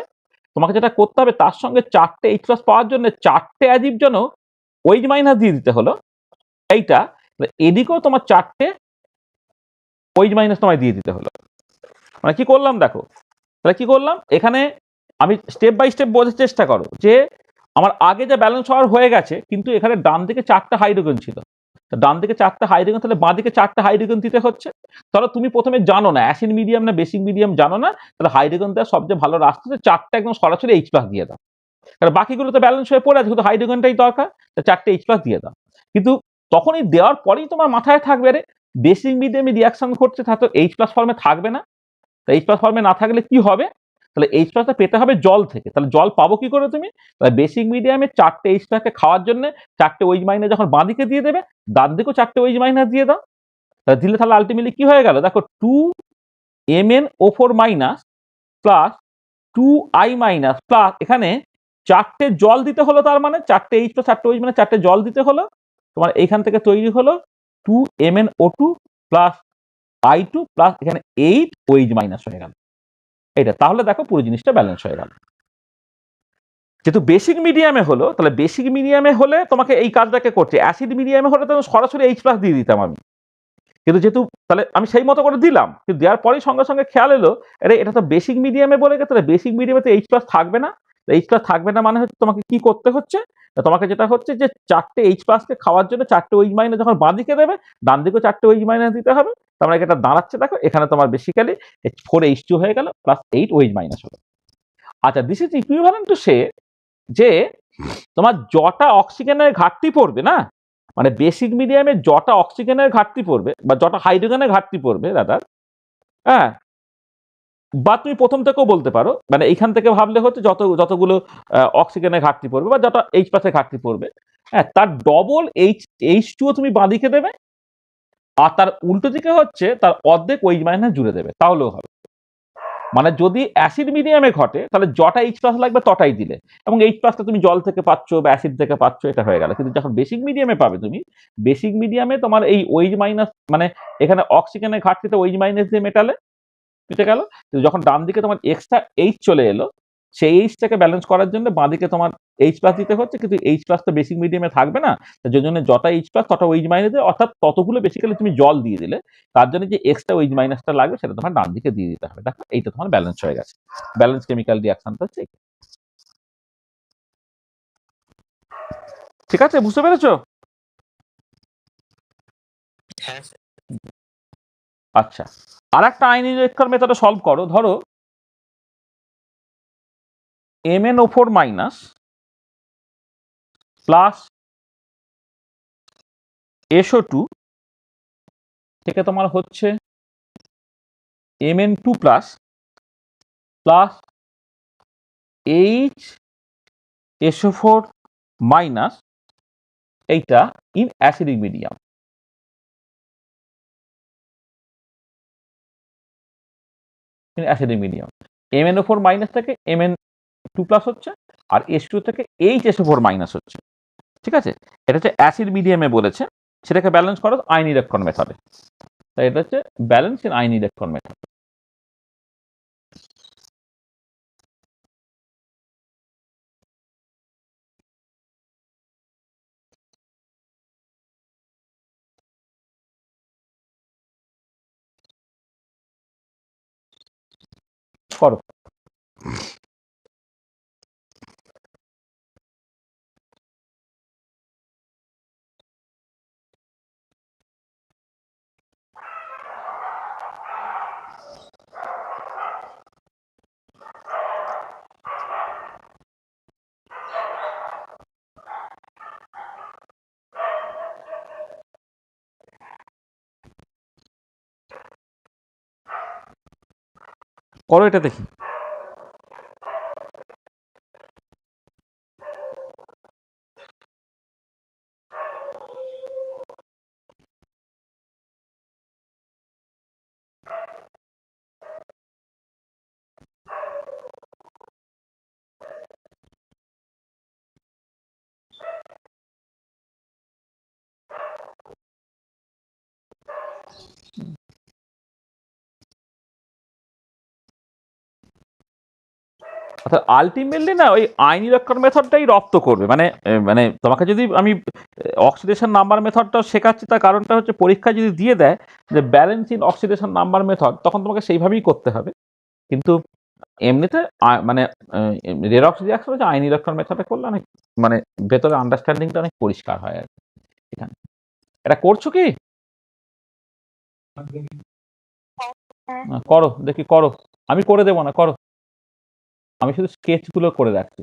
তোমাকে যেটা করতে হবে, তার সঙ্গে 4টে H+ পাওয়ার জন্য 4টে অ্যাজিভ যেন OH- দিয়ে দিতে হলো এইটা। এদিকেও তোমার 4টে OH- তোমায় দিয়ে দিতে হলো। মানে কি করলাম দেখো, তাহলে কি করলাম এখানে, আমি স্টেপ বাই স্টেপ বোঝার চেষ্টা করো যে আমার আগে যে ব্যালেন্স হওয়ার হয়ে গেছে, কিন্তু এখানে ডান দিকে 4টে হাইড্রোজেন ছিল। তো ডান দিকে 4টে হাইড্রোজেন, তাহলে বাঁ দিকে 4টে হাইড্রোজেন দিতে হচ্ছে। তাহলে তুমি প্রথমে জানো না অ্যাসিড মিডিয়াম না বেসিক মিডিয়াম জানো না, তাহলে হাইড্রোজেন দেওয়ার সবচেয়ে ভালো রাস্তা হচ্ছে 4টে একদম সরাসরি H+ দিয়ে দাও। কারণ বাকিগুলো তো ব্যালেন্স হয়ে পড়ে আছে, শুধু হাইড্রোজেনটাই দরকার, তো 4টে H+ দিয়ে দাও। কিন্তু তখনই দেওয়ার পরেই তোমার মাথায় থাকবে, রে বেসিক মিডিয়ামে রিয়াকশন ঘটছে, তা তো H+ ফর্মে থাকবে না। তো H+ ফর্মে না থাকলে কি হবে? তাহলে H+টা পেতে হবে জল থেকে। তাহলে জল পাবো কি করে তুমি? তাহলে বেসিক মিডিয়ামে 4টে H+কে খাওয়ার জন্য 4টে OH- যখন বাঁ দিকে দিয়ে দেবে, ডান দিকেও 4টে OH- দিয়ে দাও। তাহলে দিলে তাহলে আলটিমেটলি কি হয়ে গেল দেখো, 2MnO4- প্লাস 2I- প্লাস এখানে 4টে জল দিতে হলো, তার মানে 4টে H+ 4টে OH মানে 4টে জল দিতে হলো। তোমার এইখান থেকে তৈরি হলো 2MnO2 প্লাস I2 প্লাস এখানে 8 OH- হয়ে গেল এটা। তাহলে দেখো পুরো জিনিসটা ব্যালেন্স হয়ে গেল। যেহেতু বেসিক মিডিয়ামে হলো, তাহলে বেসিক মিডিয়ামে হলে তোমাকে এই কাজটাকে করছে, অ্যাসিড মিডিয়ামে হলে তো সরাসরি H+ দিয়ে দিতাম আমি। কিন্তু যেহেতু তাহলে আমি সেই মতো করে দিলাম, কিন্তু দেওয়ার পরেই সঙ্গে সঙ্গে খেয়াল এলো, আরে এটা তো বেসিক মিডিয়ামে বলে গেছে, তাহলে বেসিক মিডিয়ামে তো H+ থাকবে না। H+ থাকবে না মানে হচ্ছে তোমাকে কি করতে হচ্ছে, তোমাকে যেটা হচ্ছে যে 4টে H+ কে খাওয়ার জন্য 4টে OH- যখন বাঁ দিকে দেবে, ডান দিকেও 4টে OH- দিতে হবে। তার মানে এটা দাঁড়াচ্ছে দেখো, এখানে তোমার বেসিক্যালি 4H2 হয়ে গেল প্লাস 8 OH- হলো। আচ্ছা, this is equivalent to say যে তোমার যটা অক্সিজেনের ঘাটতি পড়বে না, মানে বেসিক মিডিয়ামে যটা অক্সিজেনের ঘাটতি পড়বে বা যটা হাইড্রোজেনের ঘাটতি পড়বে রাদার, হ্যাঁ, বা তুমি প্রথম থেকেও বলতে পারো, মানে এইখান থেকে ভাবলে হচ্ছে যতগুলো অক্সিজেনের ঘাটতি পড়বে বা যত H+ ঘাটতি পড়বে, হ্যাঁ, তার ডবল H2O তুমি বাঁদিকে দেবে, আর তার উল্টো দিকে হচ্ছে তার অর্ধেক OH- জুড়ে দেবে, তাহলেও হবে। মানে যদি অ্যাসিড মিডিয়ামে ঘটে, তাহলে যটা H+ লাগবে তটাই দিলে, এবং H+টা তুমি জল থেকে পাচ্ছ বা অ্যাসিড থেকে পাচ্ছ, এটা হয়ে গেল। কিন্তু যখন বেসিক মিডিয়ামে পাবে তুমি, বেসিক মিডিয়ামে তোমার এই OH- মানে এখানে অক্সিজেনের ঘাটতিতে OH- দিয়ে মিটে গেল। কিন্তু যখন ডান দিকে তোমার এক্সট্রা H চলে এলো, সেই Hটাকে ব্যালেন্স করার জন্য বাঁ দিকে তোমার H+ দিতে হচ্ছে, কিন্তু H+ তো বেসিক মিডিয়ামে থাকবে না, তার জন্য যটা H+ তত OH- দেবে, অর্থাৎ ততগুলো বেসিক্যালি তুমি জল দিয়ে দিলে, তার জন্য যে এক্সট্রা OH- লাগবে সেটা তোমার ডান দিকে দিয়ে দিতে হবে। দেখো এইটা তোমার ব্যালেন্স হয়ে গেছে। ব্যালেন্স কেমিক্যাল রিঅ্যাকশনটা হচ্ছে এইটা। ঠিক আছে, বুঝতে পেরেছো? হ্যাঁ স্যার। আচ্ছা, আর একটা আইনিলেকট্রন মেথডে সলভ করো। ধরো MnO4- প্লাস SO2 থেকে তোমার হচ্ছে Mn2 প্লাস প্লাস HSO4- এইটা in acidic medium. In acidic medium MnO4- থেকে Mn2 প্লাস হচ্ছে, আর S2 থেকে HSO4- হচ্ছে। ঠিক আছে, এটা হচ্ছে অ্যাসিড মিডিয়ামে বলেছে, সেটাকে ব্যালেন্স করো আয়ন ইলেকট্রন মেথডে। তাই এটা হচ্ছে balance in ion electron method. করো। করো এটা দেখি। অর্থাৎ আলটিমেটলি না ওই আইন ইলেকট্রন মেথডটাই রপ্ত করবে, মানে তোমাকে যদি আমি অক্সিডেশন নাম্বার মেথডটাও শেখাচ্ছি, তার কারণটা হচ্ছে পরীক্ষা যদি দিয়ে দেয় যে balance in oxidation number method, তখন তোমাকে সেইভাবেই করতে হবে। কিন্তু এমনিতে মানে রেডক্স রিঅ্যাকশন হচ্ছে আইন ইলেকট্রন মেথডে করলে অনেক মানে ভেতরে আন্ডারস্ট্যান্ডিংটা অনেক পরিষ্কার হয় আর কি। এখানে এটা করছো কি? করো দেখি, করো। আমি করে দেবো না, করো। আমি শুধু স্কেচগুলো করে রাখছি।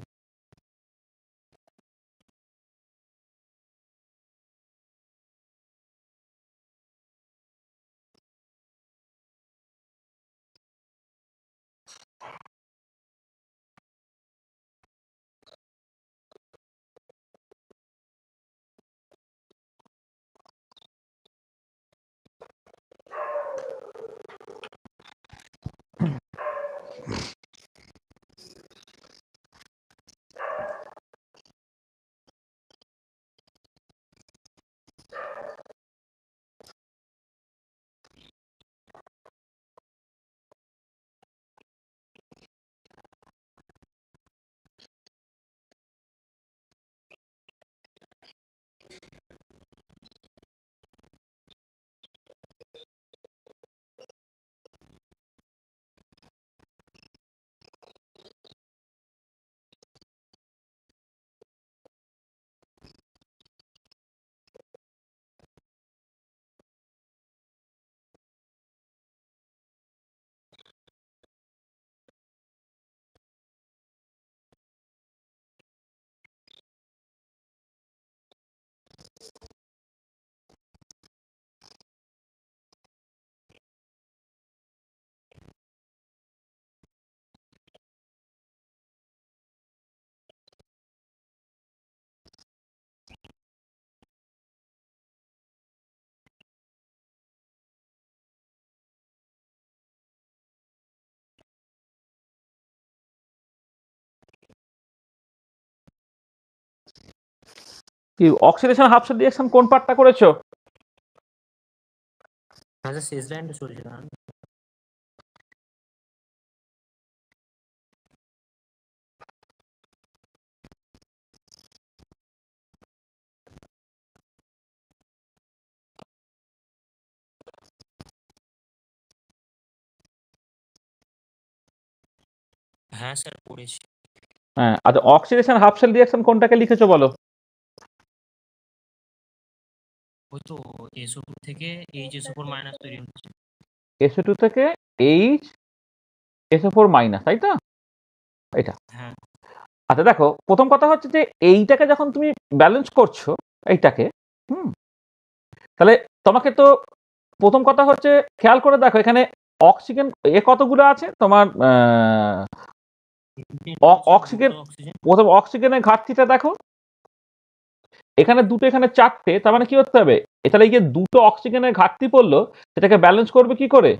কি অক্সিডেশন হাফ সেল রিঅ্যাকশন কোন পার্টটা করেছো? হ্যাঁ স্যার, শেষ লাইনটা চলছিল না? হ্যাঁ স্যার, পড়েছি। হ্যাঁ, আচ্ছা, অক্সিডেশন হাফ সেল রিঅ্যাকশন কোনটাকে লিখেছো বলো? ওই তো SO2 থেকে HSO4 মাইনাস তৈরি হচ্ছে। SO2 থেকে HSO4 মাইনাস, তাই তো? এটা। হ্যাঁ আচ্ছা দেখো, প্রথম কথা হচ্ছে যে এইটাকে যখন তুমি ব্যালেন্স করছো, এইটাকে, তাহলে তোমাকে তো প্রথম কথা হচ্ছে খেয়াল করে দেখো এখানে অক্সিজেন কতগুলো আছে তোমার। অক্সিজেন, প্রথম অক্সিজেনের ঘাটতিটা দেখো, এখানে দুটো, এখানে চারটে, তার মানে কি করতে হবে? তাহলে এই যে দুটো অক্সিজেনের ঘাটতি পড়লো, সেটাকে ব্যালেন্স করবে কি করে?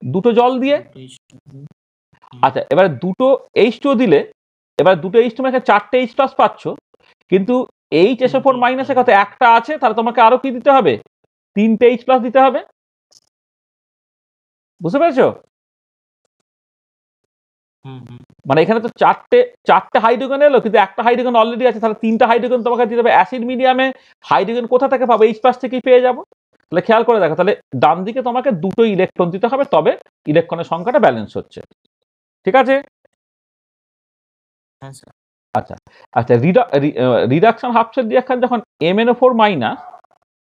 দুটো জল দিয়ে। আচ্ছা, এবার দুটো H2 দিলে, এবার দুটো H2 মানে চারটে H+ পাচ্ছ, কিন্তু HSO4 মাইনাসে কত একটা আছে, তাহলে তোমাকে আরো কি দিতে হবে? তিনটে H+ দিতে হবে। বুঝতে পেরেছো? মানে এখানে তো চারটে হাইড্রোজেন এলো, কিন্তু একটা হাইড্রোজেন অলরেডি আছে, তাহলে তিনটা হাইড্রোজেন তোমাকে দিতে হবে। অ্যাসিড মিডিয়ামে হাইড্রোজেন কোথা থেকে পাবো? H+ থেকেই পেয়ে যাবো। তাহলে খেয়াল করে দেখো, তাহলে ডান দিকে তোমাকে দুটো ইলেকট্রন দিতে হবে, তবে ইলেকট্রনের সংখ্যাটা ব্যালেন্স হচ্ছে। ঠিক আছে? আচ্ছা আচ্ছা, রিডাকশন হাফ সেল রিঅ্যাকশন যখন MnO4 মাইনাস,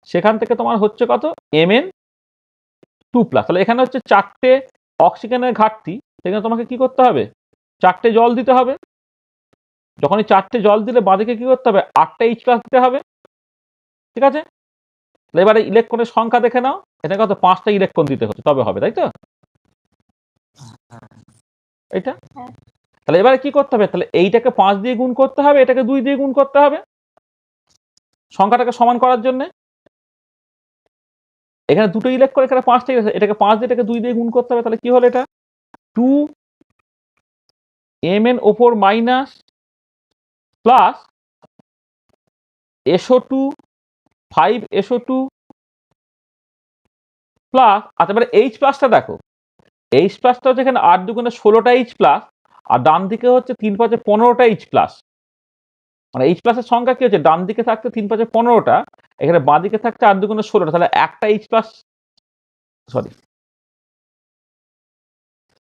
সেখান থেকে তোমার হচ্ছে কত? Mn2 plus. তাহলে এখানে হচ্ছে চারটে অক্সিজেনের ঘাটতি, সেখানে তোমাকে কি করতে হবে? চারটে জল দিতে হবে। যখন এই চারটে জল দিলে বাঁদিকে কি করতে হবে? 8টা H+ দিতে হবে। ঠিক আছে? এবারে ইলেকট্রনের সংখ্যা দেখে নাও, এটা কত? 5টা ইলেকট্রন দিতে হচ্ছে, তবে হবে, তাই তো? এটা তাহলে এবারে কি করতে হবে? তাহলে এইটাকে 5 দিয়ে গুণ করতে হবে, এটাকে 2 দিয়ে গুণ করতে হবে, সংখ্যাটাকে সমান করার জন্য। এখানে দুটো ইলেকট্রন, এখানে 5টা, এটাকে 5 দিয়ে এটাকে 2 দিয়ে গুণ করতে হবে, তাহলে কি হলো? এটা 2 MnO4 minus plus SO2 5SO2 plus. আচ্ছা, এবারে H+টা দেখো, H+টা হচ্ছে এখানে 8 দুগুণে 16টা H+, আর ডান দিকে হচ্ছে 3×5 = 15টা এইচ প্লাস। মানে এইচ প্লাসের সংখ্যা কি হচ্ছে, ডান দিকে থাকতে 3×5 = 15টা, এখানে বাঁ দিকে থাকছে 8×2 = 16টা, তাহলে একটা এইচ প্লাস, সরি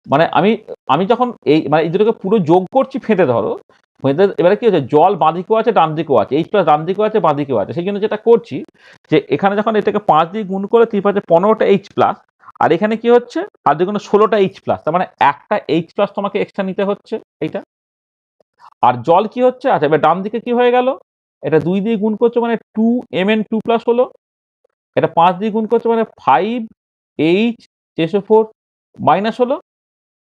মানে আমি আমি যখন এই মানে এই দুটোকে পুরো যোগ করছি ফেঁদে ধরো, ফেঁদে এবারে কি হচ্ছে, জল বাঁ দিকেও আছে ডান দিকেও আছে, এইচ প্লাস ডান দিকেও আছে বাঁ দিকেও আছে, সেই জন্য যেটা করছি যে এখানে যখন এটাকে 5 দিয়ে গুণ করে 3×5 = 15টা এইচ প্লাস, আর এখানে কি হচ্ছে 8×2 = 16টা এইচ প্লাস, তার মানে একটা এইচ প্লাস তোমাকে এক্সট্রা নিতে হচ্ছে এইটা। আর জল কি হচ্ছে, আচ্ছা এবার ডান দিকে কি হয়ে গেল, এটা 2 দিয়ে গুণ করছো মানে 2Mn2+ হলো, এটা 5 দিয়ে গুণ করছো মানে 5H2SO4 মাইনাস হলো।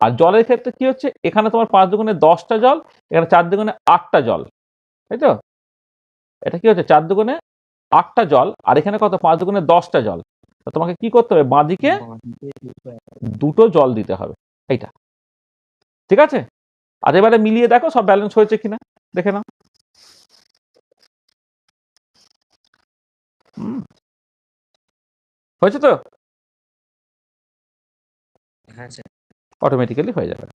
আর জলের ক্ষেত্রে কি হচ্ছে, এখানে তোমার 5×2 = 10টা জল, এখানে 4×2 = 8টা জল, তাই তো? এটা কি হচ্ছে 4×2 = 8টা জল, আর এখানে কত 5×2 = 10টা জল। তো তোমাকে কি করতে হবে, বাঁদিকে দুটো জল দিতে হবে, এইটা ঠিক আছে। আর এবারে মিলিয়ে দেখো সব ব্যালেন্স হয়েছে কিনা, দেখে নাও। হয়েছে তো, হ্যাঁ স্যার। অটোমেটিক্যালি হয়ে যাবে।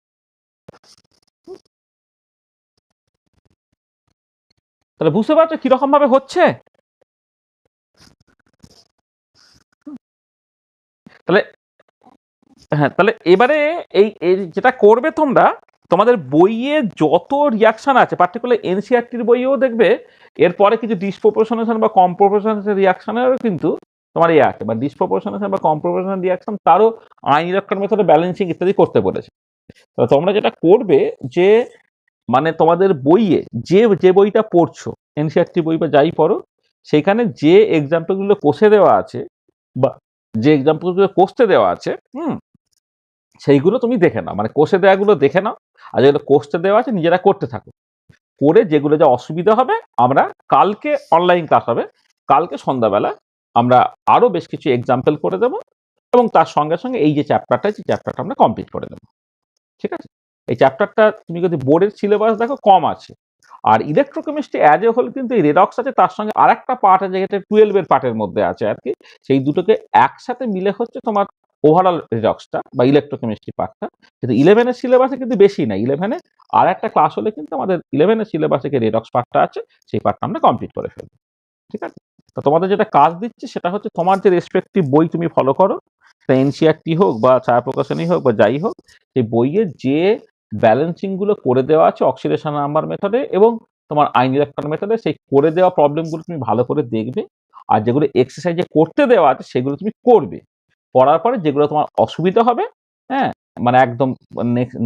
তাহলে বুঝতে পারছো কিরকম ভাবে হচ্ছে। তাহলে হ্যাঁ, তাহলে এবারে এই যেটা করবে তোমরা, তোমাদের বইয়ে যত রিয়াকশন আছে, পার্টিকুলার এনসিআরটির বইয়েও দেখবে এরপরে কিছু ডিসপ্রপোর্শনেশন বা কম্প্রপোর্শনেশন রিয়াকশনেরও কিন্তু তোমার ইয়ে আছে, বা ডিসপ্রপোর্শনেশন বা কম্প্রপোর্শনাল রিয়াকশন তারও আইন ইলেকট্রন মেথডে ব্যালেন্সিং ইত্যাদি করতে বলেছে। তো তোমরা যেটা করবে যে মানে তোমাদের বইয়ে যে যে বইটা পড়ছো, এনসিআরটি বই বা যাই পড়ো, সেখানে যে এক্সাম্পলগুলো কষে দেওয়া আছে বা যে এক্সাম্পলগুলো কষতে দেওয়া আছে, সেইগুলো তুমি দেখে নাও, মানে কোষে দেওয়াগুলো দেখে নাও, আর যেগুলো কোষতে দেওয়া আছে নিজেরা করতে থাকো। করে যেগুলো যা অসুবিধা হবে, আমরা কালকে অনলাইন ক্লাস হবে, কালকে সন্ধ্যাবেলা আমরা আরো বেশ কিছু এক্সাম্পল করে দেবো, এবং তার সঙ্গে সঙ্গে এই যে চ্যাপ্টারটা আছে চ্যাপ্টারটা আমরা কমপ্লিট করে দেবো, ঠিক আছে। এই চ্যাপ্টারটা তুমি যদি বোর্ডের সিলেবাস দেখো কম আছে, আর ইলেকট্রোকেমিস্ট্রি অ্যাজ এ হোল কিন্তু এই রেডক্স আছে, তার সঙ্গে আরেকটা পার্ট আছে যেটা 12 পার্টের মধ্যে আছে আর কি, সেই দুটোকে একসাথে মিলে হচ্ছে তোমার ওভারঅল রেডক্সটা বা ইলেকট্রোকেমিস্ট্রি পার্টটা। কিন্তু 11-এর সিলেবাসে কিন্তু বেশি না, 11-এ আর একটা ক্লাস হলে কিন্তু আমাদের 11-এর সিলেবাসে যে রেডক্স পার্টটা আছে সেই পার্টটা আমরা কমপ্লিট করে ফেলবো, ঠিক আছে। তো তোমাদের যেটা কাজ দিচ্ছে সেটা হচ্ছে তোমার যে রেসপেক্টিভ বই তুমি ফলো করো, এনসিআরটি হোক বা ছায়া প্রকাশনী হোক বা যাই হোক, সেই বইয়ের যে ব্যালেন্সিং গুলো করে দেওয়া আছে অক্সিডেশন নাম্বার মেথডে এবং তোমার আইন ইলেকট্রন মেথডে, সেই করে দেওয়া প্রবলেমগুলো তুমি ভালো করে দেখবে, আর যেগুলো এক্সারসাইজে করতে দেওয়া আছে সেগুলো তুমি করবে। করার পরে যেগুলো তোমার অসুবিধা হবে, হ্যাঁ, মানে একদম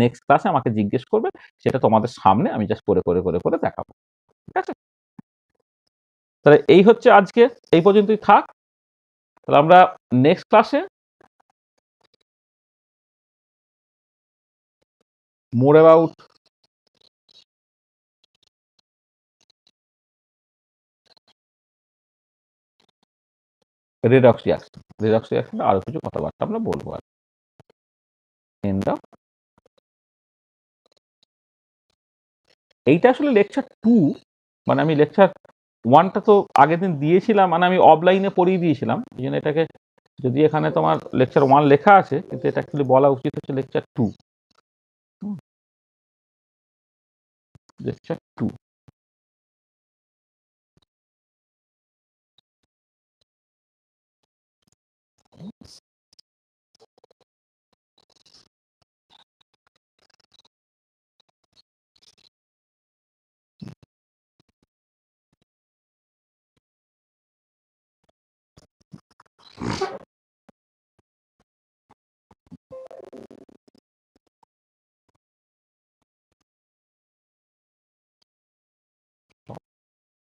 নেক্সট ক্লাসে আমাকে জিজ্ঞেস করবে, সেটা তোমাদের সামনে আমি জাস্ট করে করে করে করে দেখাবো, ঠিক আছে। তাহলে এই হচ্ছে আজকে, এই পর্যন্তই থাক। তাহলে আমরা নেক্সট ক্লাসে মোর অ্যাবাউট রেডক্স রিয়াকশন আরো কিছু কথাবার্তা আমরা বলবো আর এন্ড অফ। এইটা আসলে লেকচার 2, মানে আমি লেকচার 1টা তো আগের দিন দিয়েছিলাম, মানে আমি অফলাইনে পড়িয়ে দিয়েছিলাম, এই জন্য এটাকে, যদি এখানে তোমার লেকচার 1 লেখা আছে কিন্তু এটা অ্যাকচুয়ালি বলা উচিত হচ্ছে লেকচার 2, লেকচার 2।